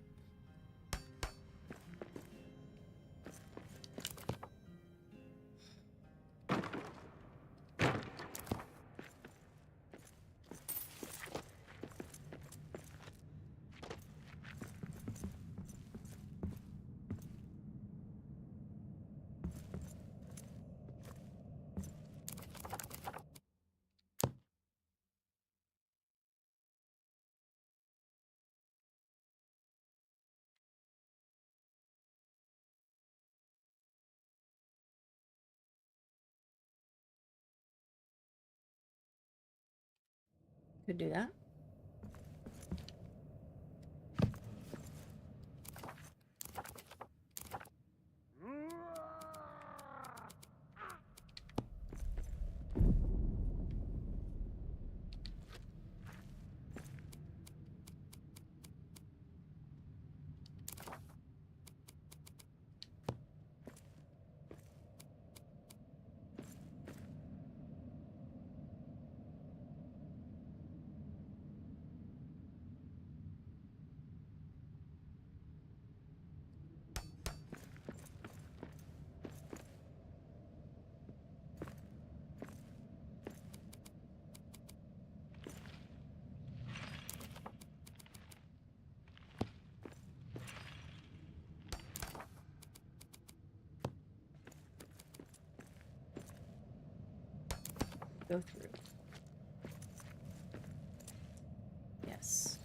Could do that. Go through. Yes.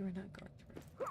We're not going through.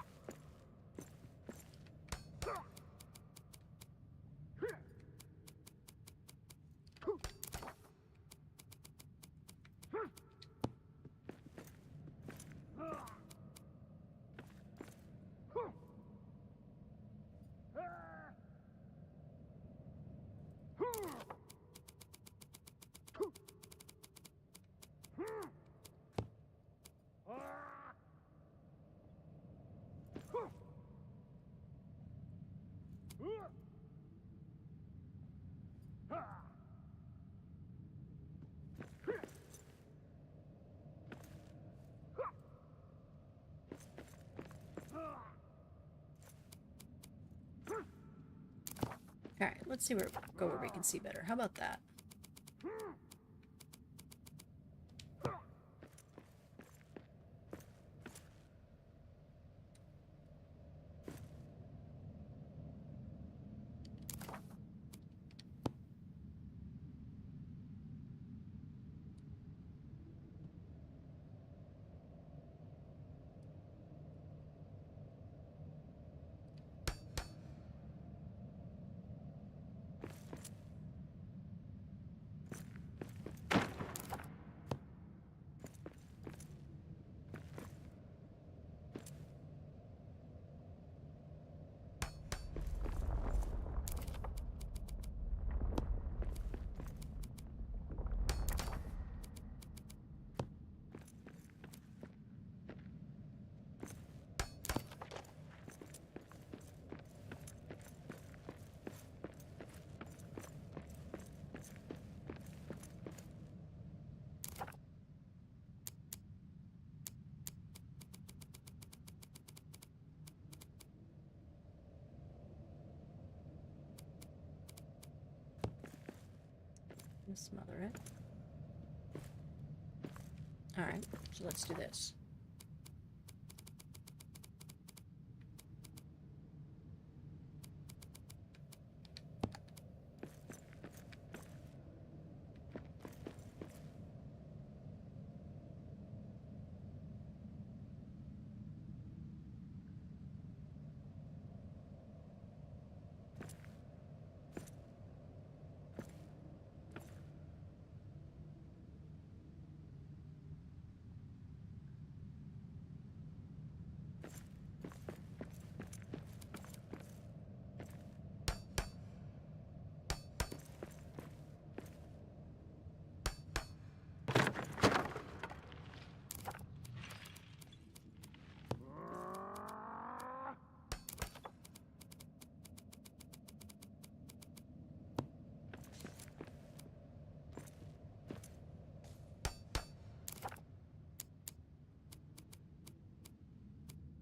Alright, let's see where we can see better. How about that? Smother it. Alright, so let's do this.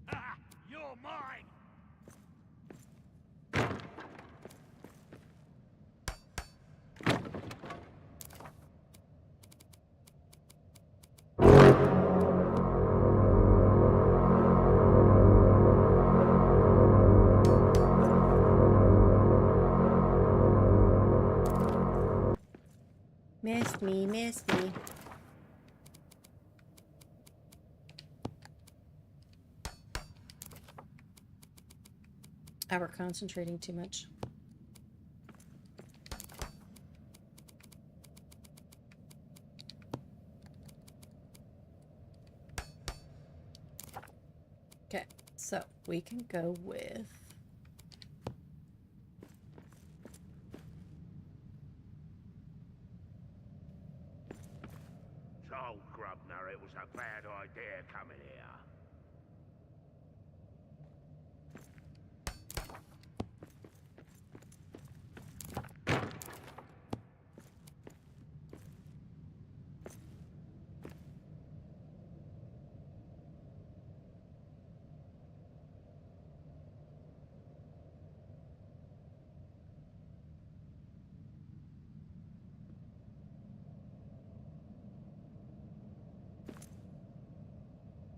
Ha! You're mine! Missed me, missed me. We're concentrating too much. Okay, so we can go with told Grubner it was a bad idea coming here.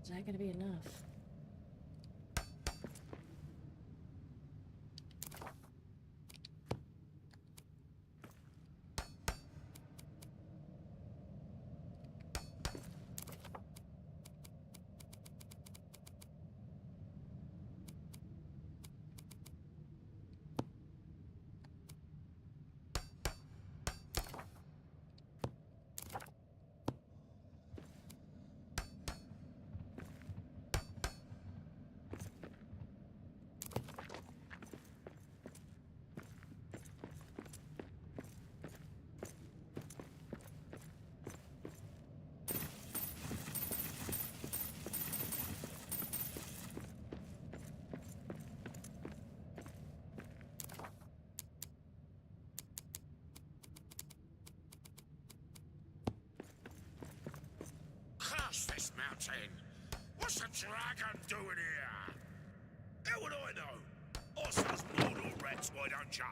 Is that gonna be enough? Curse this mountain! What's the dragon doing here? How would I know? Us as mortal rats, why don't ya?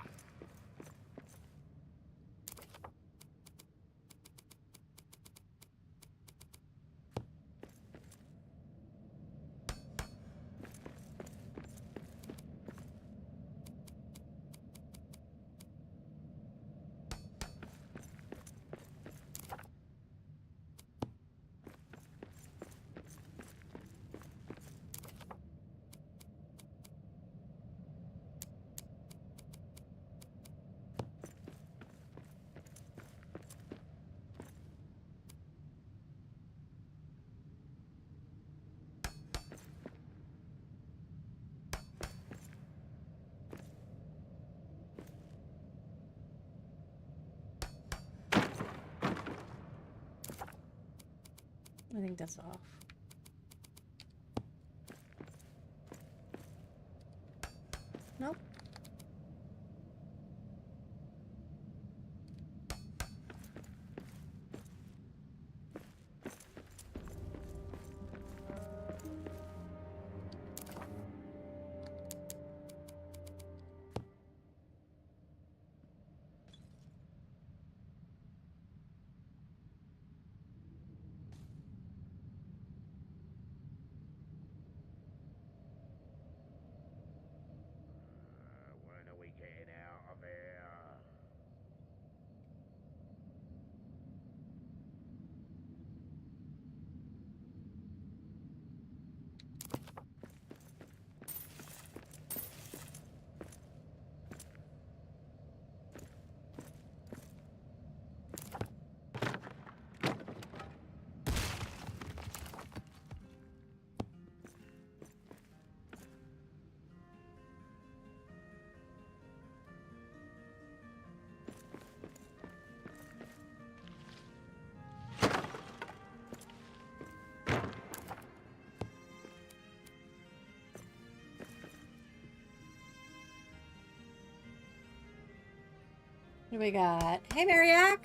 I think that's off. Nope. When are we getting out of here? What do we got? Hey, Mariac!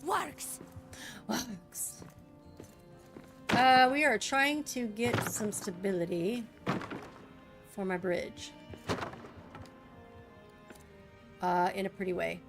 Works. Works. We are trying to get some stability for my bridge. In a pretty way.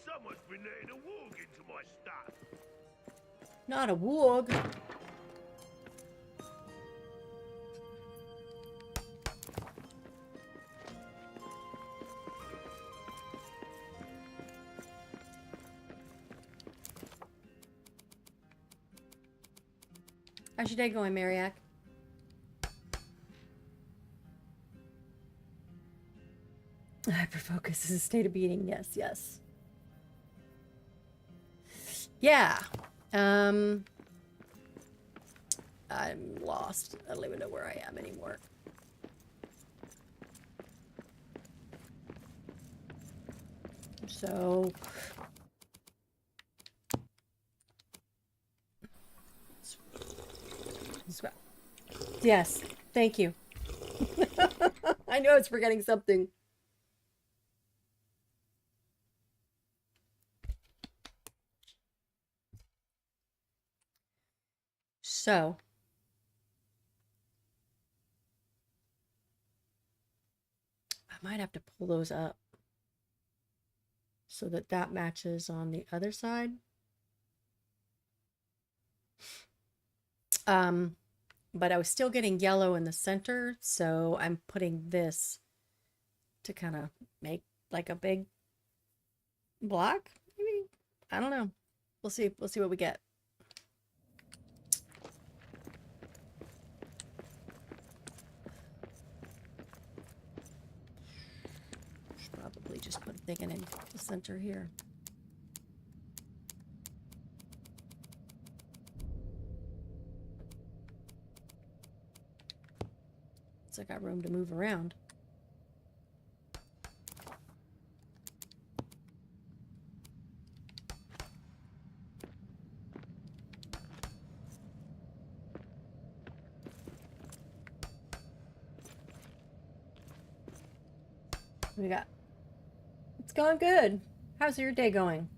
Someone's been letting a warg into my stuff. Not a warg. How's your day going, Mariac? Hyperfocus is a state of being. Yes, yes. Yeah. I'm lost. I don't even know where I am anymore. So... Yes, thank you. I know I was forgetting something. So, I might have to pull those up so that that matches on the other side. But I was still getting yellow in the center, so I'm putting this to kind of make like a big block, maybe? I don't know. We'll see. We'll see what we get. Should probably just put a thing in the center here. I got room to move around. What we got? It's going good. How's your day going?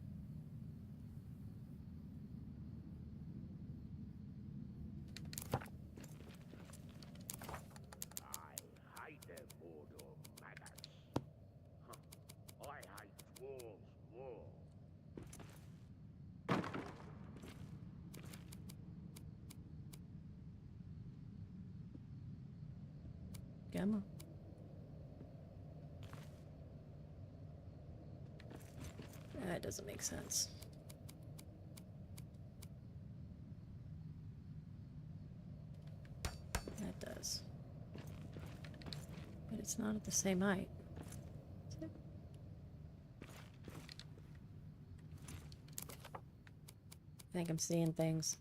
Gamma. That doesn't make sense. That does. But it's not at the same height. Is it? I think I'm seeing things.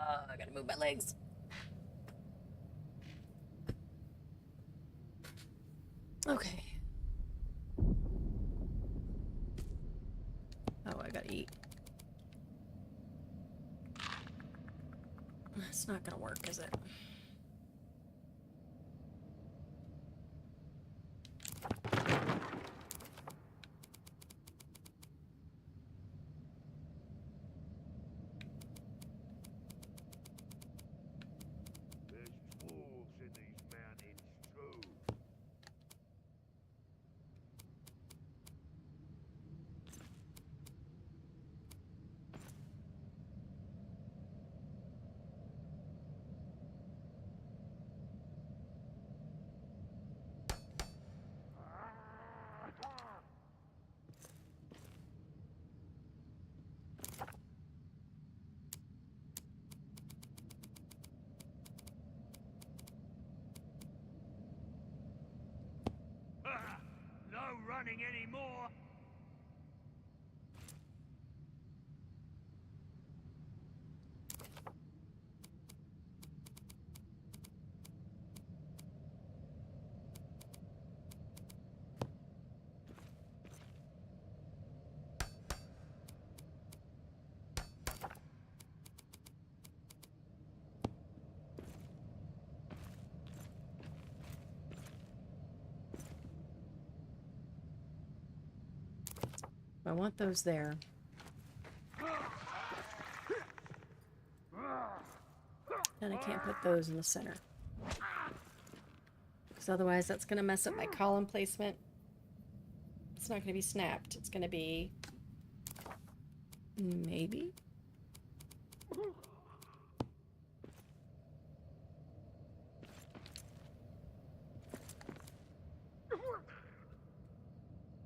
I gotta move my legs. Okay. Oh, I gotta eat. It's not gonna work, is it? No running anymore. I want those there. And I can't put those in the center. Because otherwise that's going to mess up my column placement. It's not going to be snapped. It's going to be... maybe?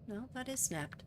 No, that is snapped.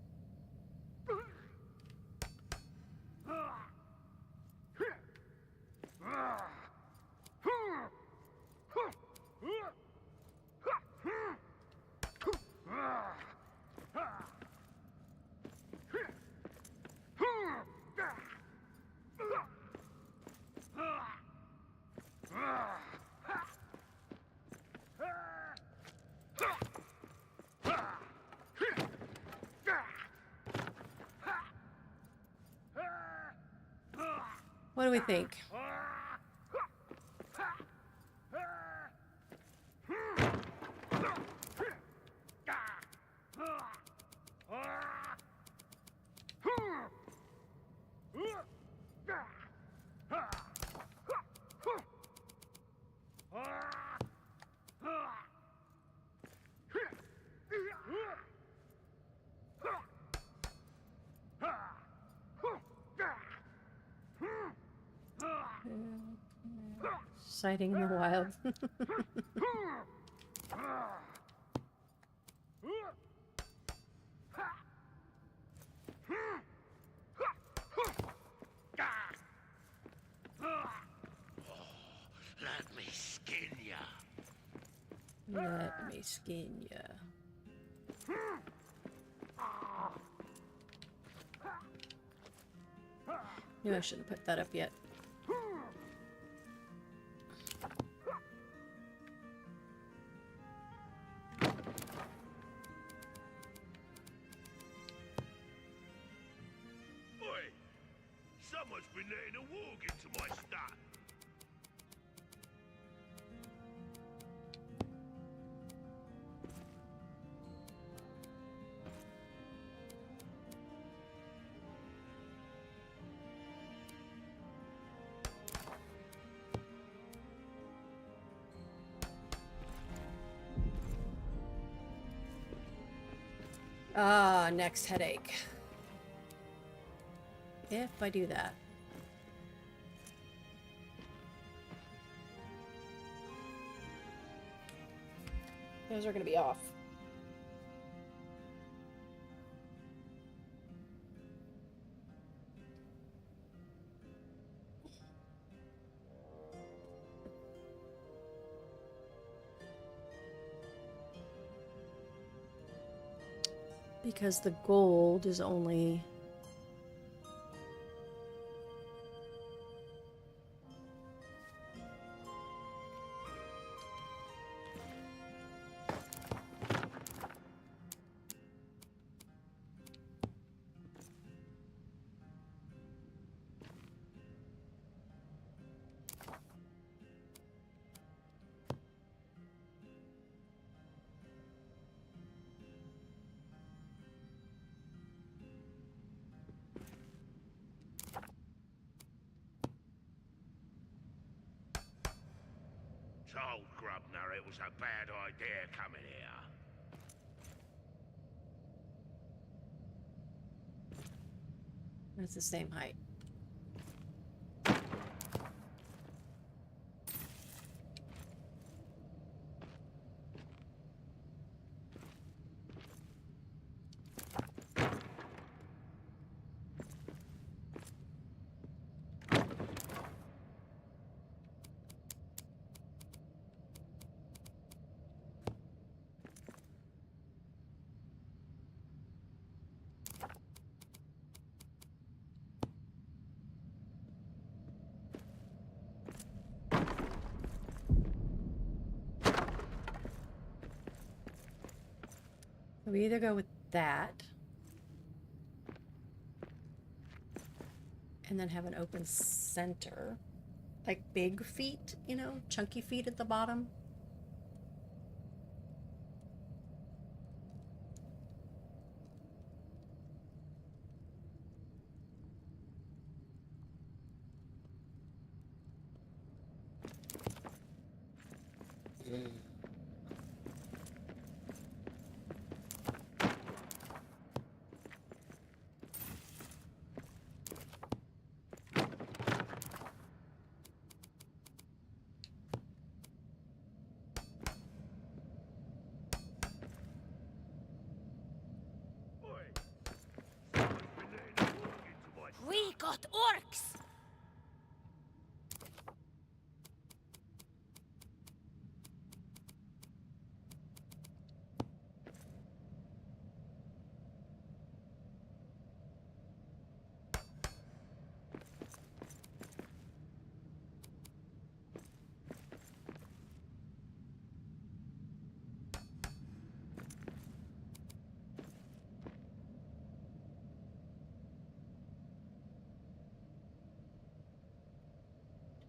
What do we think? Sighting in the wild. Let me skin ya. Let me skin ya. Knew I shouldn't put that up yet. Oi! Someone's been letting a warg into my stat. Ah, next headache. If I do that. Those are going to be off. Because the gold is only... Told Grubner it was a bad idea coming here. It's the same height. We either go with that and then have an open center, like big feet, you know, chunky feet at the bottom.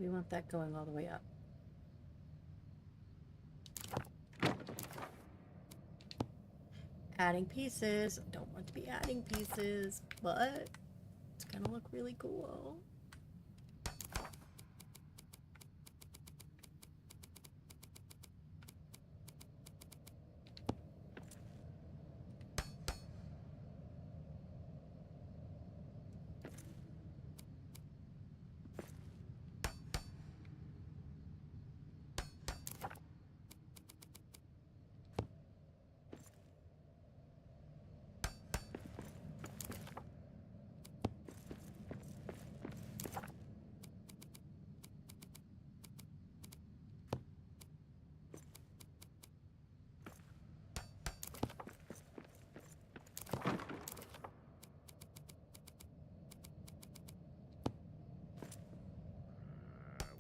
We want that going all the way up. Adding pieces. I don't want to be adding pieces, but it's gonna look really cool.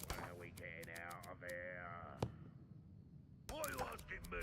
When are we getting out of here? Why are you asking me?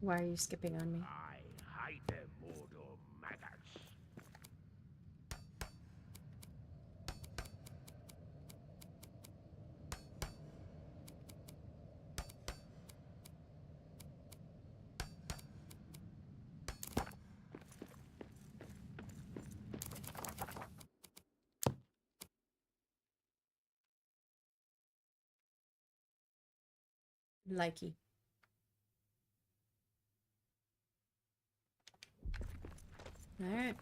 Why are you skipping on me? I hate them Mordor maggots. Likey. All right.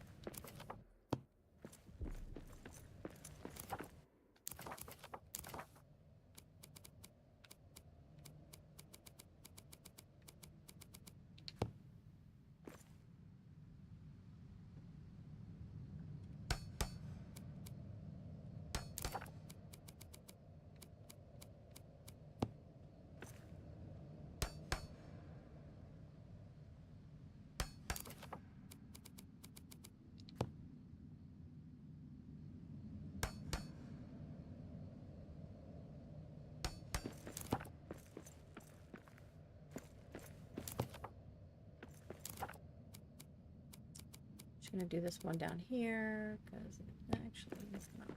Just gonna do this one down here because it actually is not.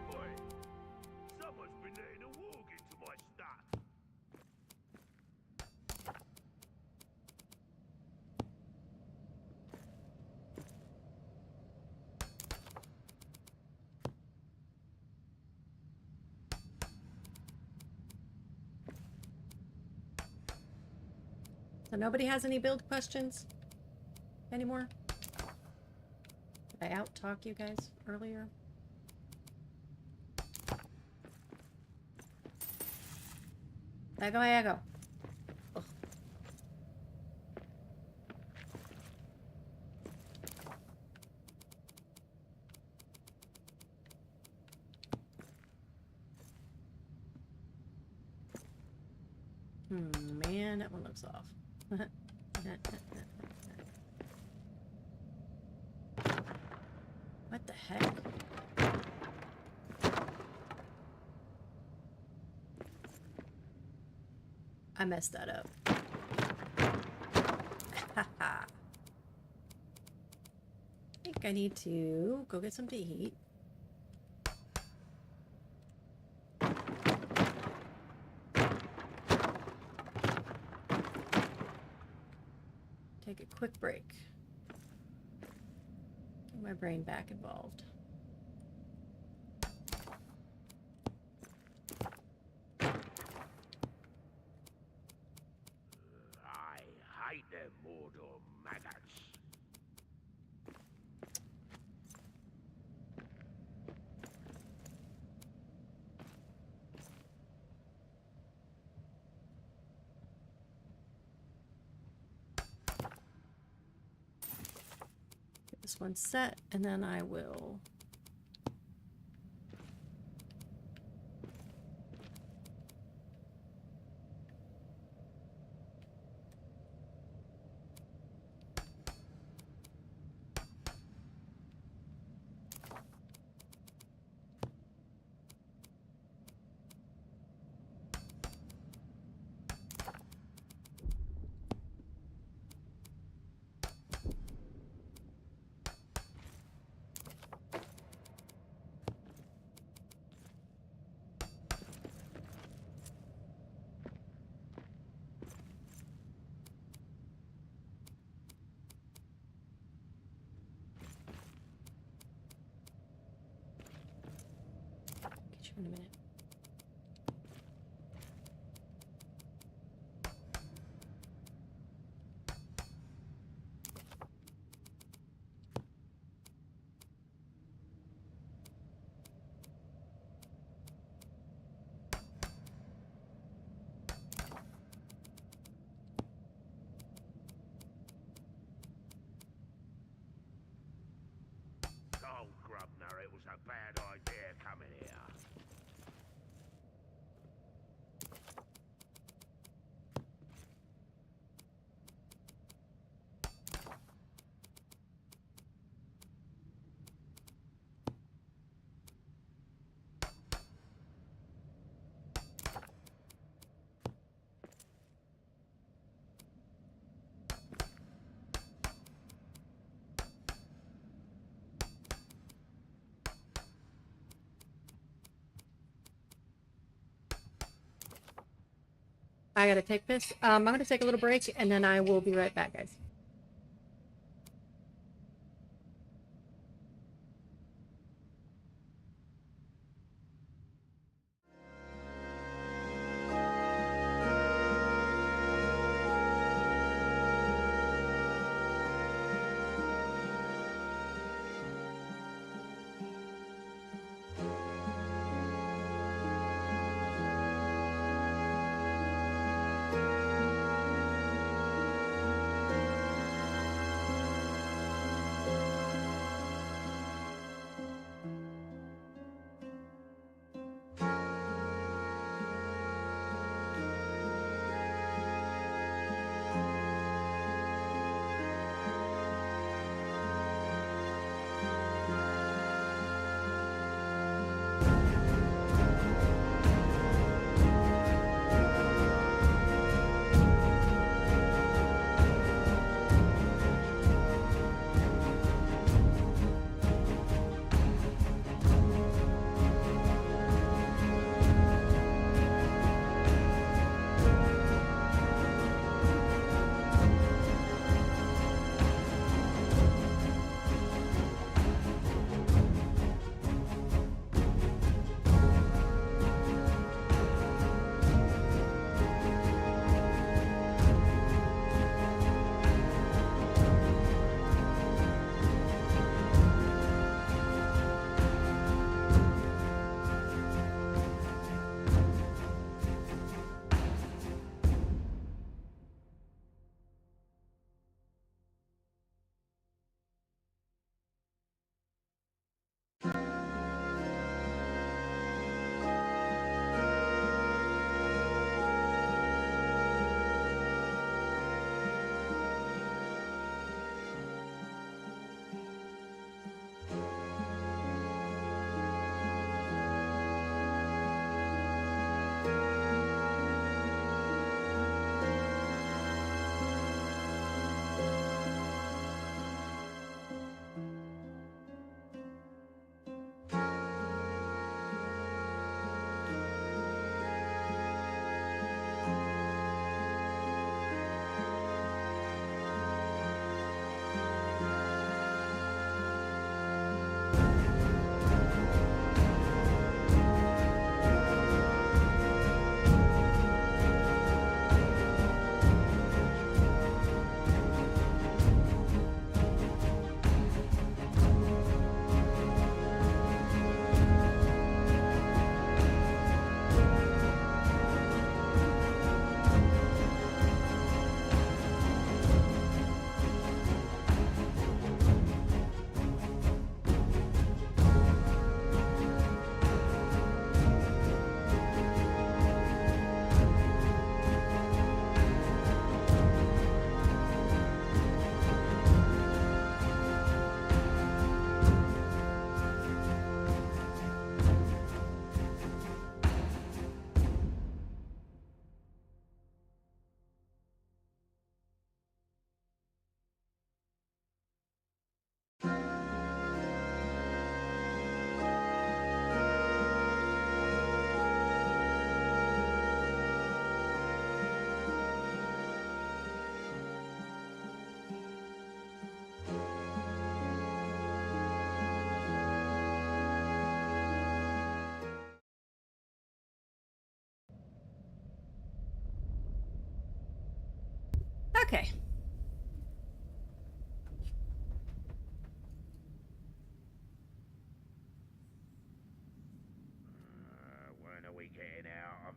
Boy, someone's been letting a warg into my stuff. So nobody has any build questions anymore? Did I out-talk you guys earlier? Echo, echo. Ugh. that one looks off. What the heck? I messed that up. I think I need to go get some to eat. Take a quick break. Get my brain back involved. I hate them Mordor maggots. Get this one set, and then I will get you in a minute. Oh, Grubner, it was a bad idea coming here. I gotta take this. I'm gonna take a little break, and then I will be right back, guys.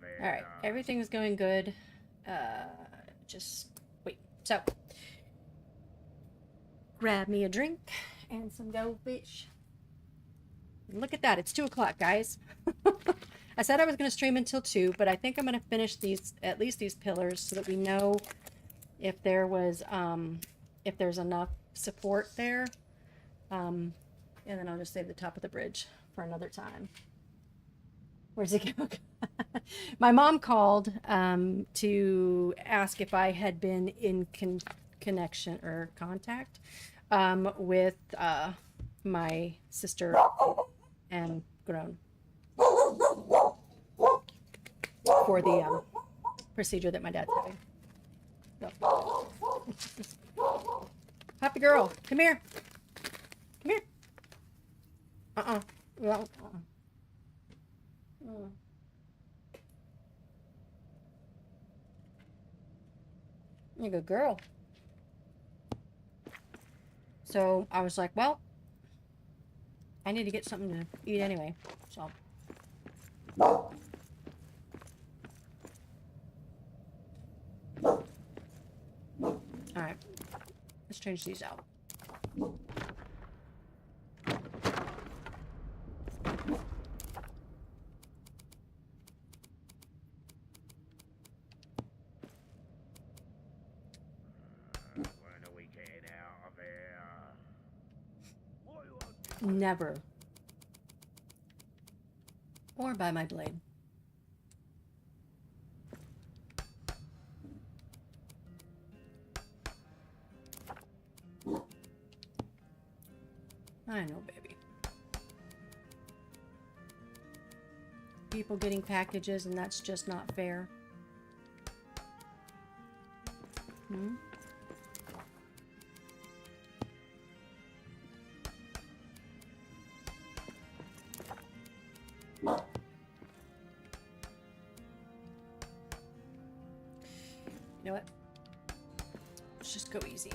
here. All right, everything's going good. Just wait. So, grab me a drink and some goldfish. Look at that. It's 2 o'clock, guys. I said I was going to stream until 2, but I think I'm going to finish these, at least these pillars, so that we know if there was, if there's enough support there. And then I'll just save the top of the bridge for another time. Where's it go? My mom called to ask if I had been in connection or contact with my sister and grown for the procedure that my dad's having. So. Happy girl, come here. Come here. Well, You're a good girl. So I was like, well, I need to get something to eat anyway. So. Alright. Let's change these out. When are we getting out of here? Never. Or by my blade. I know, baby. People getting packages, and that's just not fair. Hmm? You know what? Let's just go easy.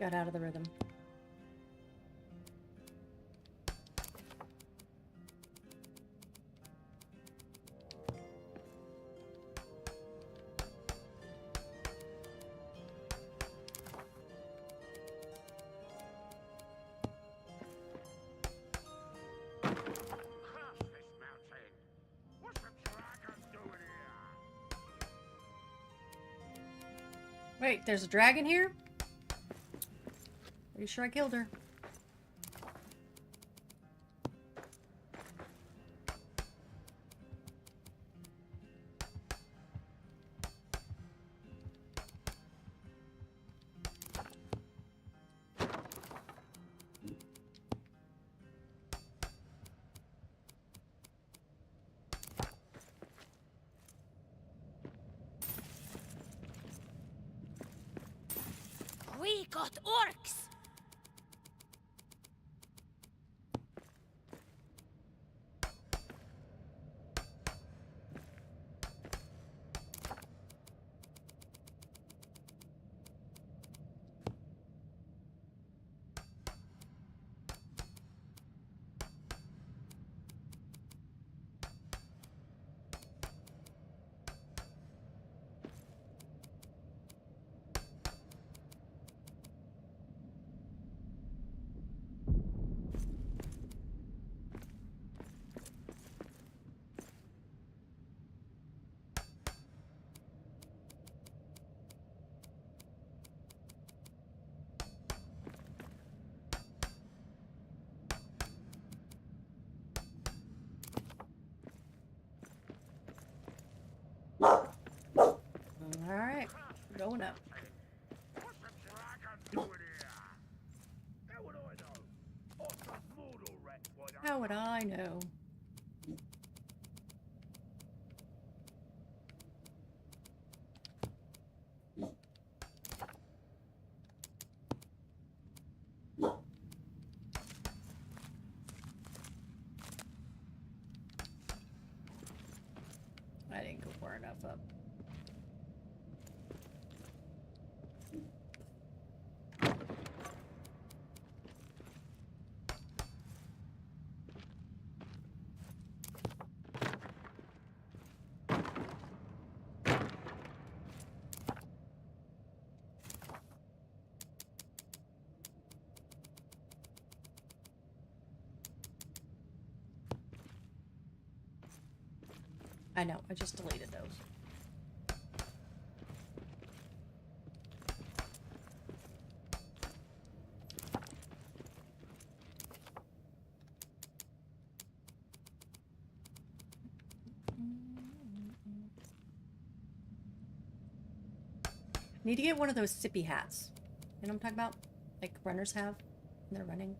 Got out of the rhythm. Cross this mountain. What's the dragon doing here? Wait, there's a dragon here? Pretty sure I killed her. We got orcs. Alright, going up. What's the dragon doing here? How would I know? Or some mortal wretch would I? How would I know? far enough up. I know, I just deleted those. Need to get one of those sippy hats. You know what I'm talking about? Like runners have when they're running.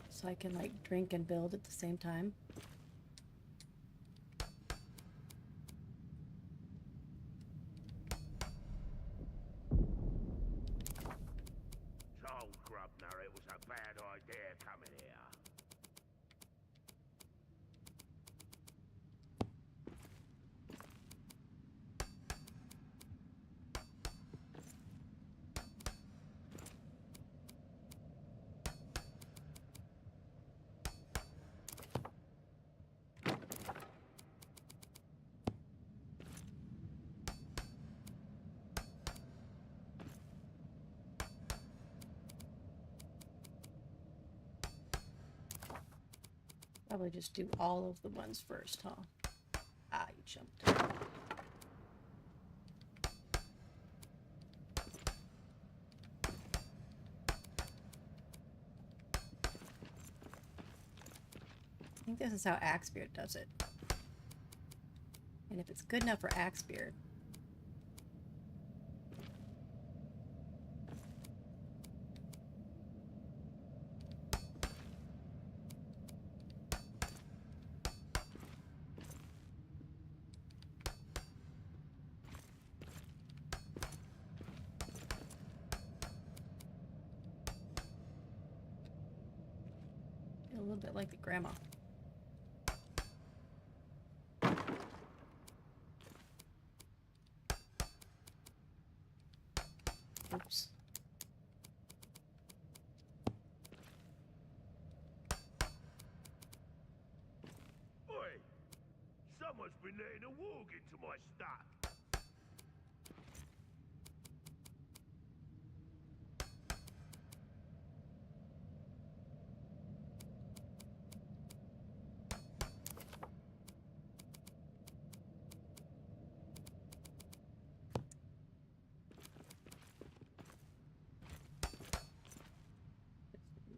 So I can like drink and build at the same time. Told Grubner it was a bad idea coming here. Probably just do all of the ones first, huh? Ah, you jumped. I think this is how Axebeard does it. And if it's good enough for Axebeard, a little bit like the grandma. Oops. Oi! Someone's been letting a warg into my stack.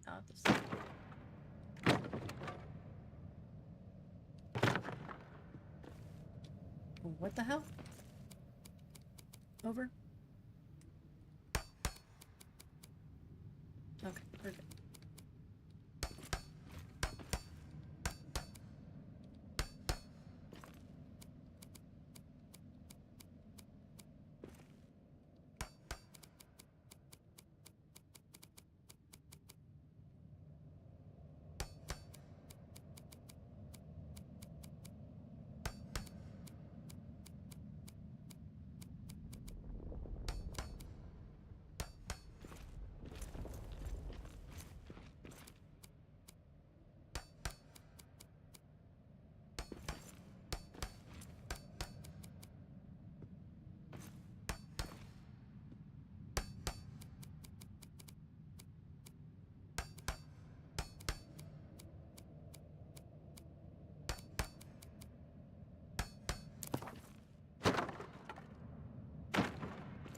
Not the same. What the hell? Over? Okay, we're good.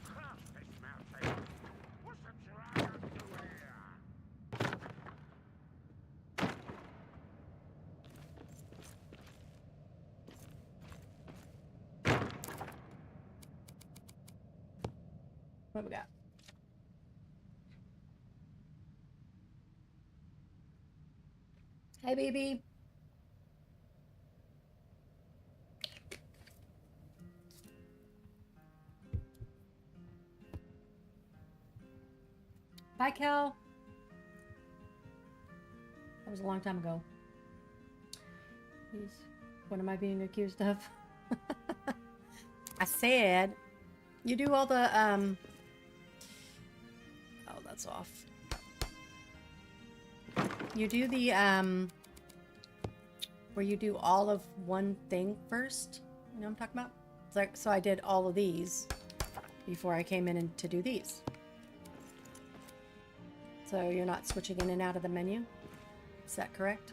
Cross this mountain. What's a dragon doing here? What we got? Hi, baby. Bye, Cal. That was a long time ago. Please What am I being accused of? I said you do all the oh, that's off. You do the where you do all of one thing first. You know what I'm talking about? It's like, so I did all of these before I came in and to do these. So you're not switching in and out of the menu? Is that correct?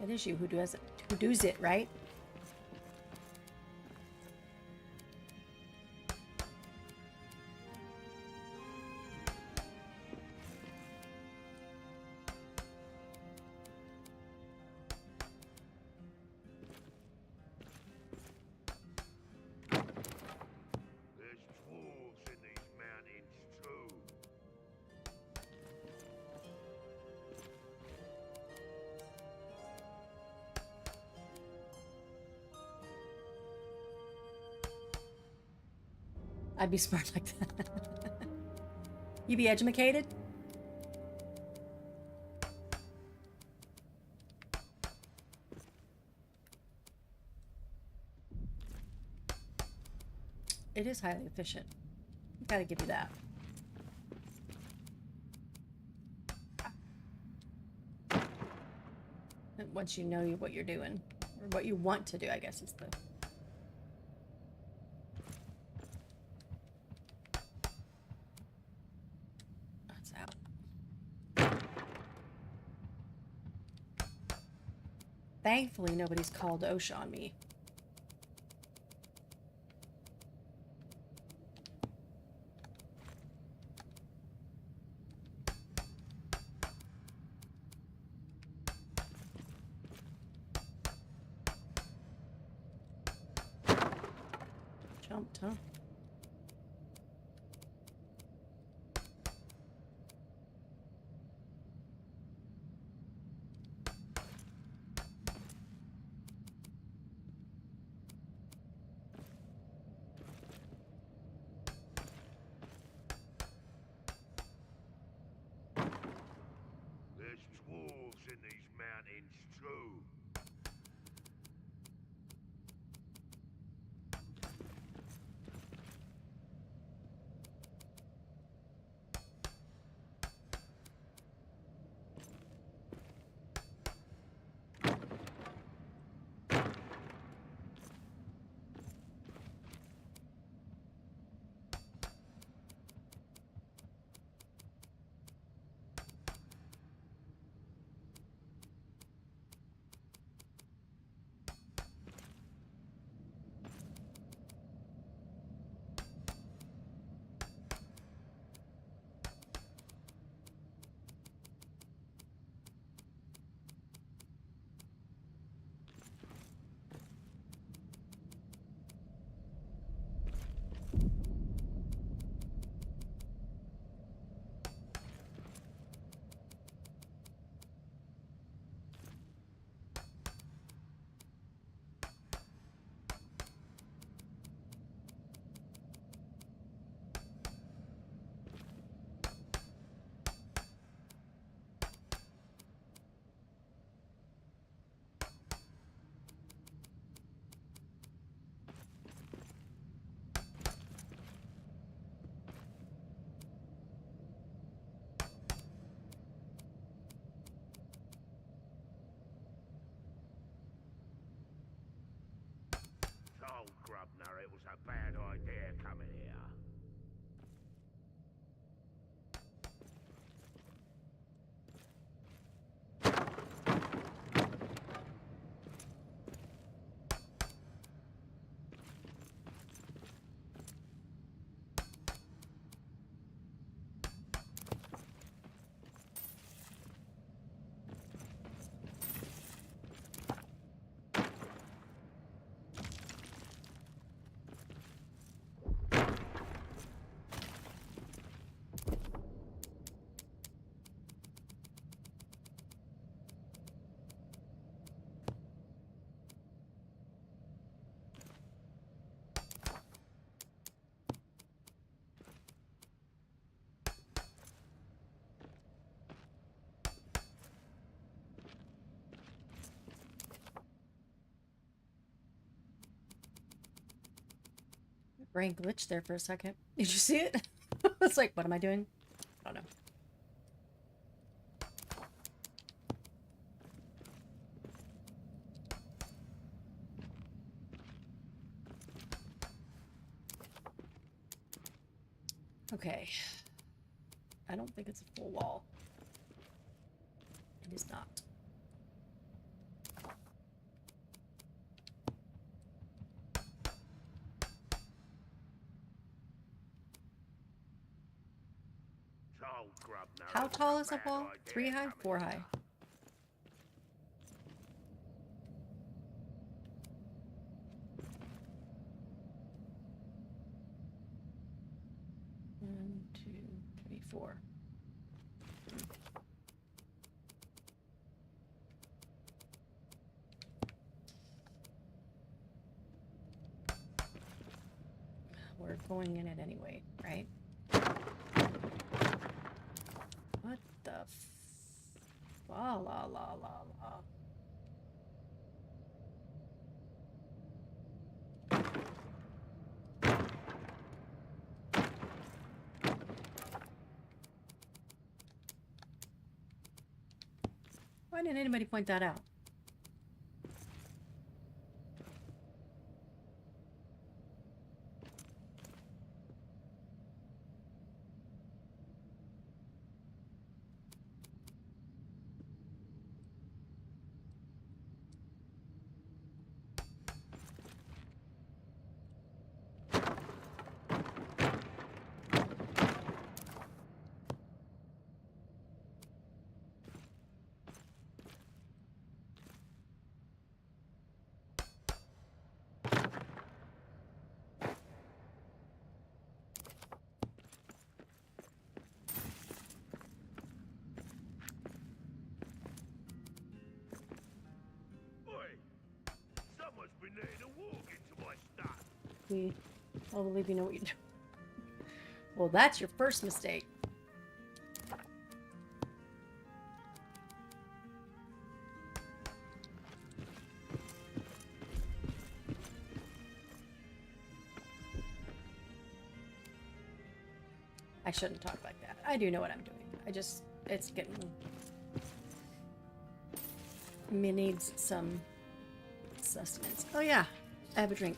It is you who does it, right? There's dwarves in these mountains too. I'd be smart like that. You be educated? It is highly efficient. Gotta give you that. And once you know what you're doing, or what you want to do, I guess is the... That's out. Thankfully, nobody's called OSHA on me. Jumped, huh? There's dwarves in these mountains too. Told Grubner it was a bad idea coming here. brain glitched there for a second. Did you see it? It's like, what am I doing? I don't know. Okay. I don't think it's a full wall. It is not. How tall is that wall? 3 high? 4 high? One, two, three, 4. We're going in it anyway, right? What the la la la la la. Why didn't anybody point that out? We all believe you know what you're doing. Well, that's your first mistake. I shouldn't talk like that. I do know what I'm doing. It's getting... Me needs some sustenance. Oh yeah, I have a drink.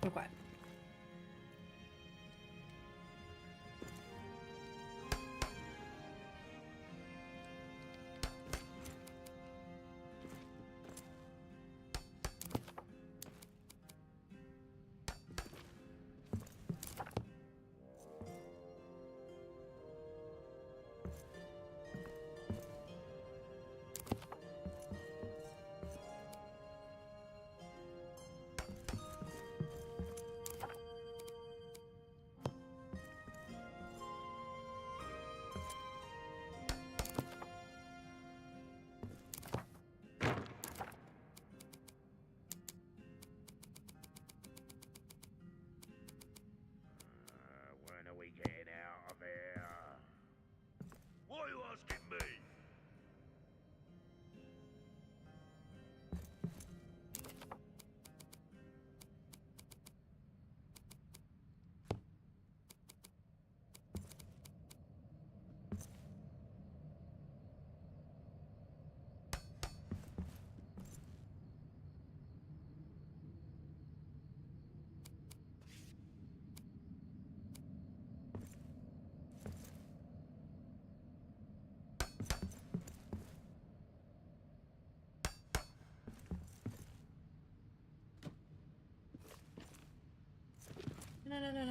Okay.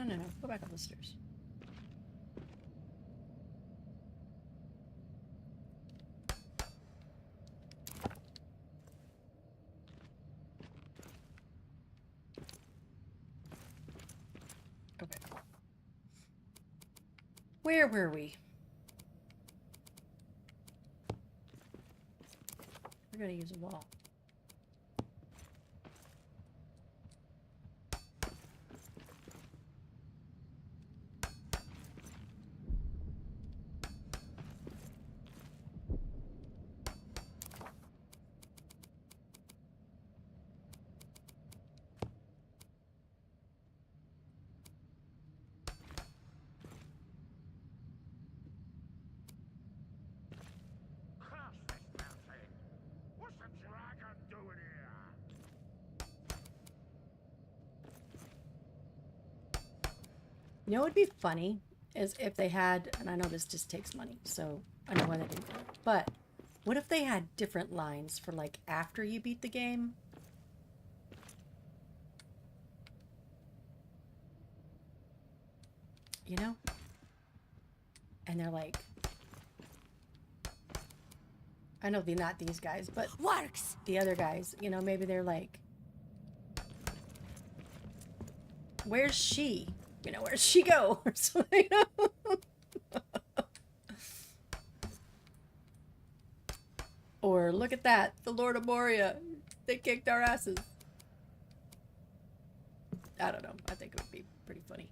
No. Go back up the stairs. Okay. Where were we? We're gonna use a wall. You know what would be funny is if they had, and I know this just takes money, so I know why they didn't do it, but what if they had different lines for like after you beat the game? You know? And they're like, I know they're not these guys, but Works. the other guys, you know, maybe they're like, where's she? You know, where'd she go? Or something. Or look at that, the Lord of Moria. They kicked our asses. I don't know. I think it would be pretty funny.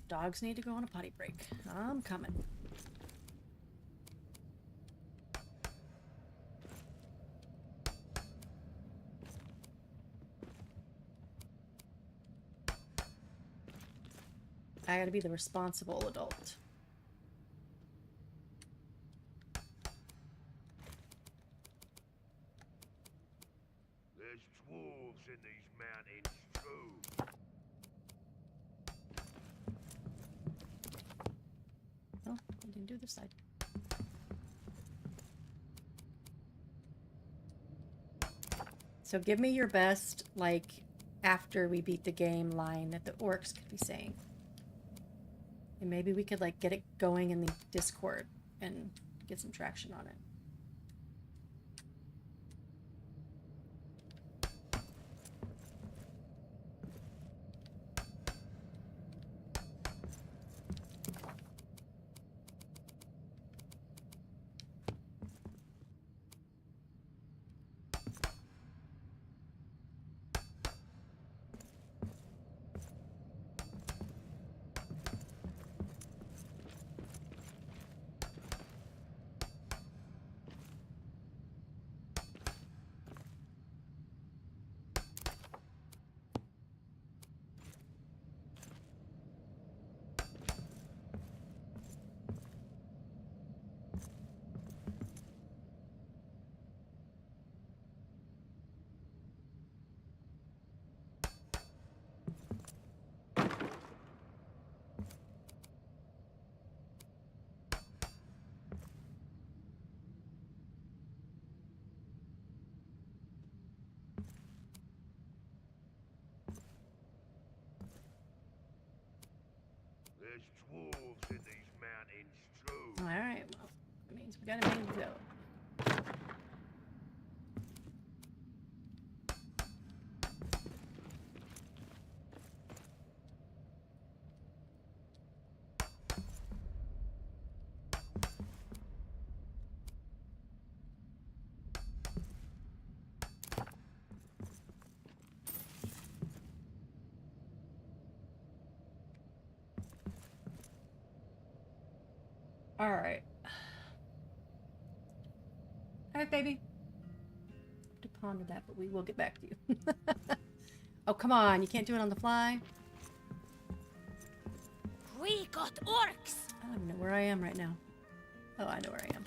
Dogs need to go on a potty break. I'm coming. I gotta be the responsible adult. There's dwarves in these mountains too. Oh, I didn't do this side. So give me your best, like, after we beat the game line that the orcs could be saying. And maybe we could, like, get it going in the Discord and get some traction on it. There's dwarves in these mountains too. Alright, well, that means we gotta make it go. Alright. Alright, baby. To ponder that, but we will get back to you. Oh, come on. You can't do it on the fly? We got orcs. I don't even know where I am right now. Oh, I know where I am.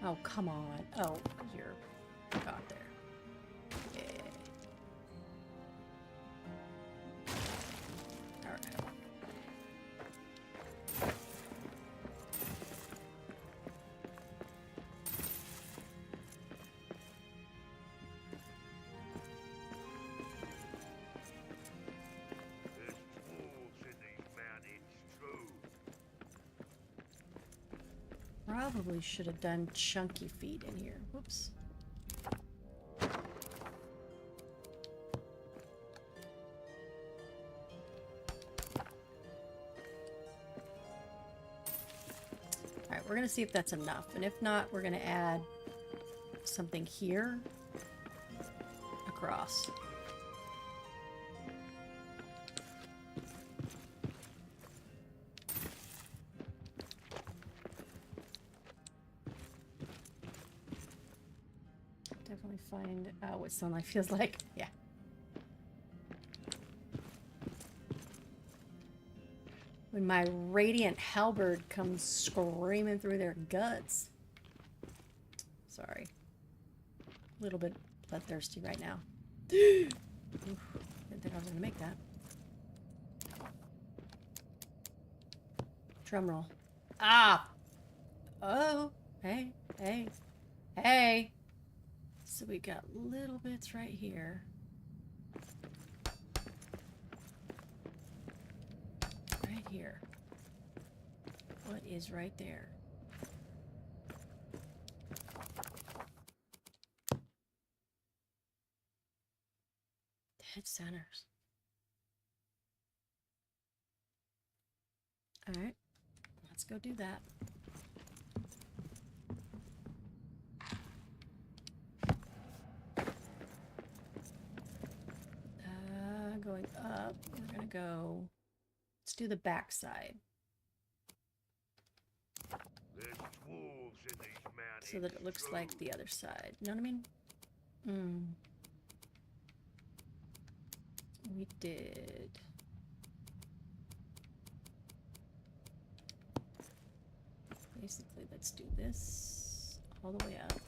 Oh, come on. Oh, you're got there. Yeah. All right. There's dwarves in these mountains too. Probably should have done chunky feet in here. Whoops. Alright, we're gonna see if that's enough. And if not, we're gonna add something here across. Definitely find out what sunlight feels like. Yeah. When my radiant halberd comes screaming through their guts. Sorry. A little bit bloodthirsty right now. Oof, didn't think I was gonna make that. Drum roll. Ah! Oh! Hey, hey, hey! So we got little bits right here. Right here. What is right there? Dead centers. Alright. Let's go do that. Going up. We're gonna go... Let's do the back side. There's dwarves in these mountains. So that it looks like the other side. You know what I mean? Hmm. We did. Basically, let's do this all the way up.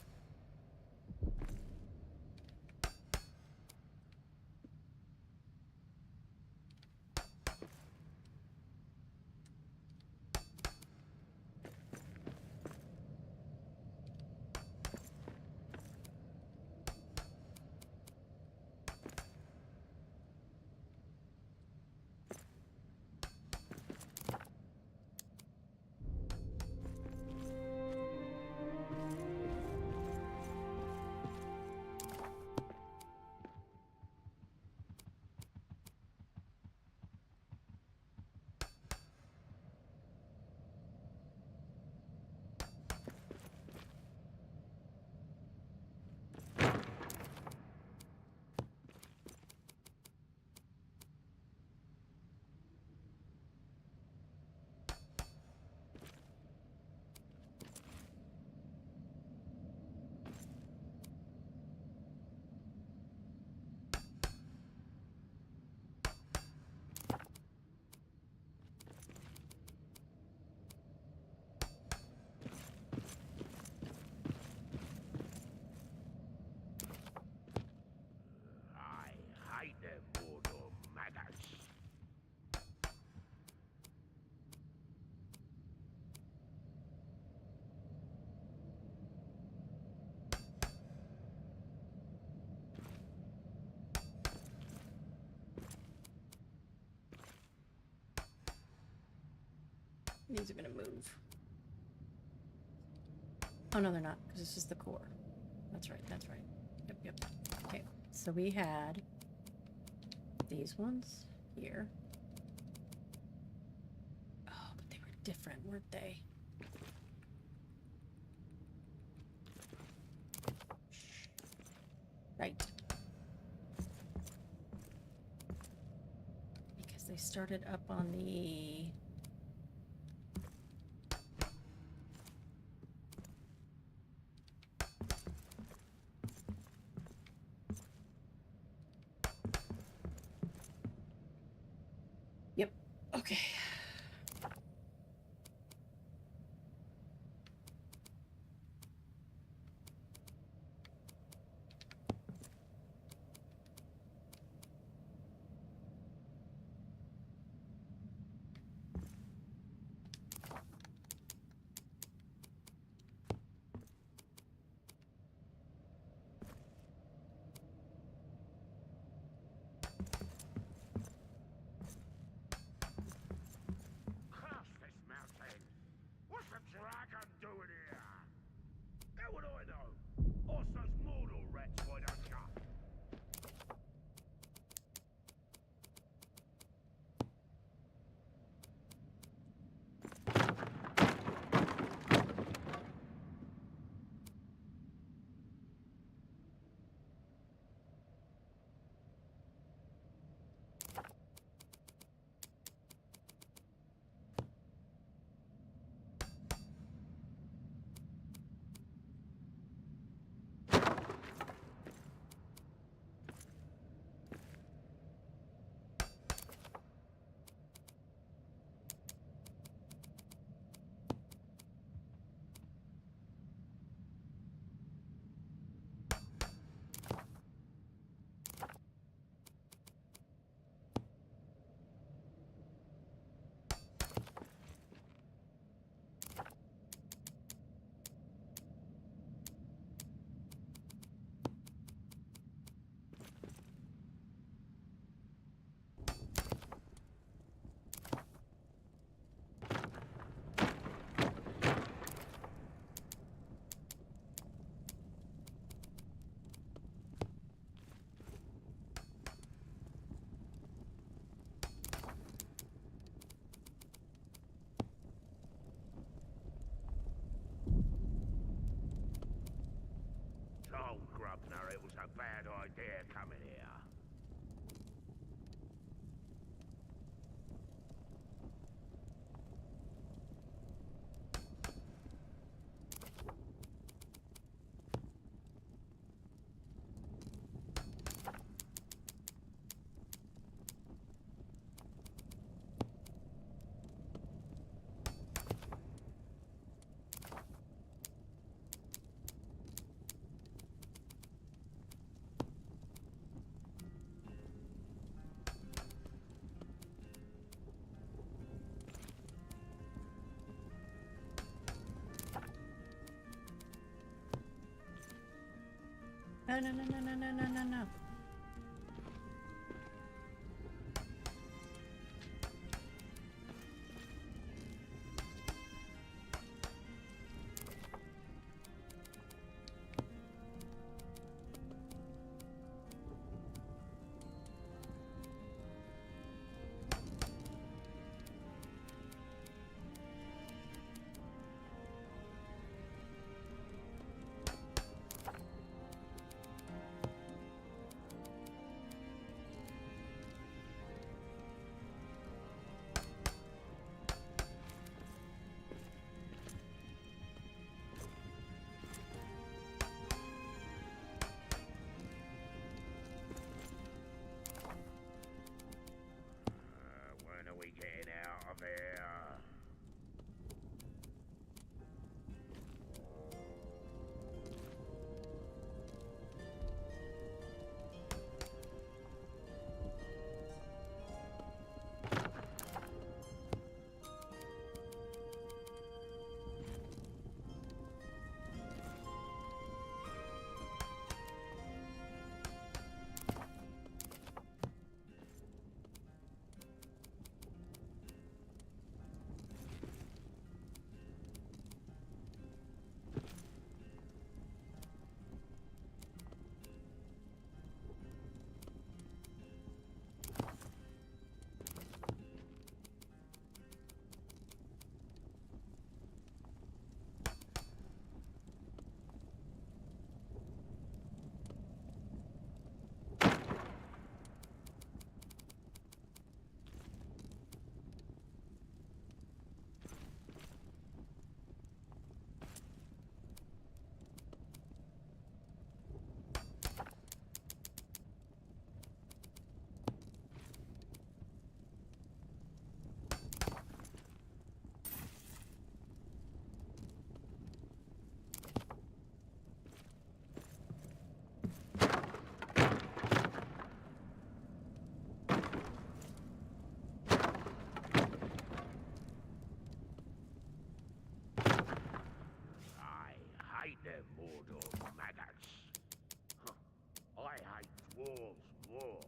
I hate them Mordor maggots. These are gonna move. Oh no, they're not, because this is the core. That's right, that's right. Yep, yep. Okay, so we had these ones here. Oh, but they were different, weren't they? Right. Because they started up on the... Yep. Okay. No, no, no, no, no, no, no, no, no. When are we getting out of here? I hate them Mordor maggots. Huh. I hate dwarves more.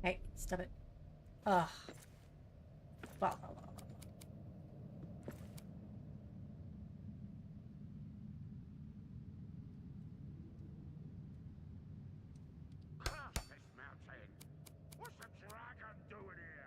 Hey, stop it. Ugh. Wow. Curse this mountain! What's the dragon doing here?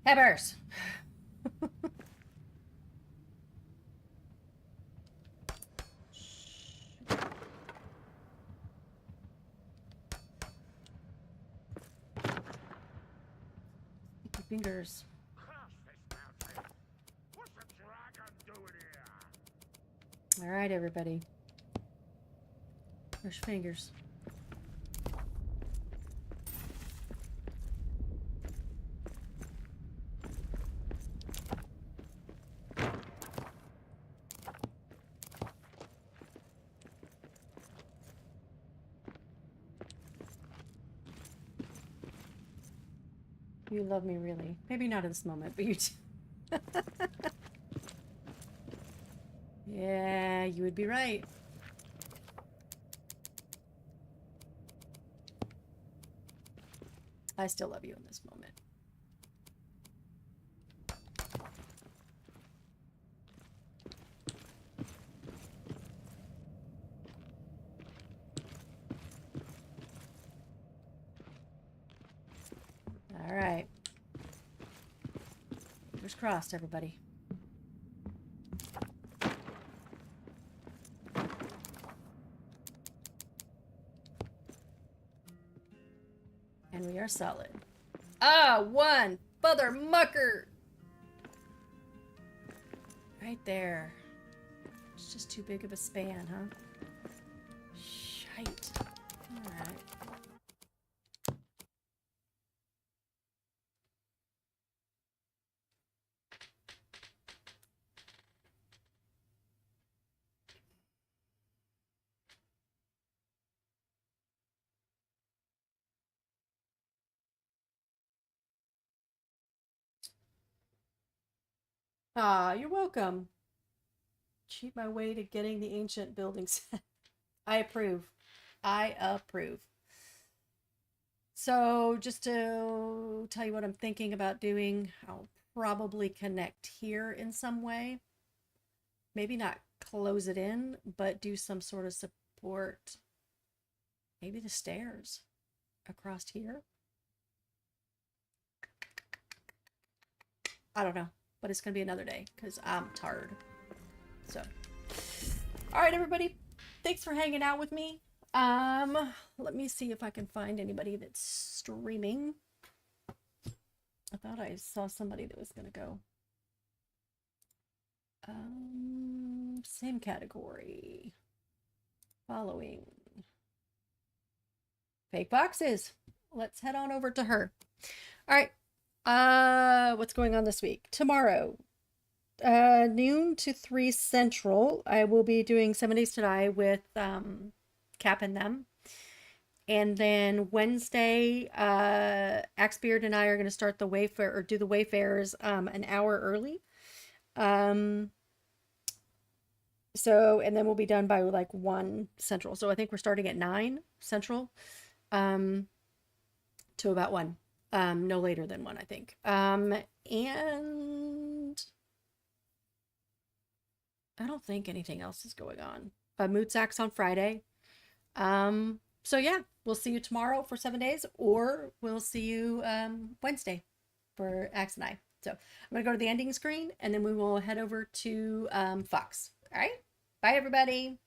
Peppers. Sticky fingers. Cross this mountain. What's a dragon doing here? All right, everybody. Push fingers. You love me, really. Maybe not at this moment, but you do. Yeah, you would be right. I still love you in this moment. All right. Fingers crossed, everybody. And we are solid. Ah, one mother mucker. Right there. It's just too big of a span, huh? Shite. All right. Ah, you're welcome. Cheat my way to getting the ancient buildings. I approve. I approve. So just to tell you what I'm thinking about doing, I'll probably connect here in some way. Maybe not close it in, but do some sort of support. Maybe the stairs across here. I don't know, but it's gonna be another day because I'm tired. So, all right, everybody, thanks for hanging out with me. Let me see if I can find anybody that's streaming. I thought I saw somebody that was gonna go. Same category. Following. Fake boxes. Let's head on over to her. All right. What's going on this week? Tomorrow, noon to 3 Central, I will be doing 7 Days to Die with Cap and them. And then Wednesday, Axebeard and I are going to start the Wayfair or do the Wayfarers an hour early. So, and then we'll be done by like 1 Central. So I think we're starting at 9 Central to about 1. No later than 1, I think. And I don't think anything else is going on. Mood Sacks on Friday. So yeah, we'll see you tomorrow for 7 days, or we'll see you Wednesday for Axe and I. So I'm gonna go to the ending screen, and then we will head over to Fox. All right, bye everybody.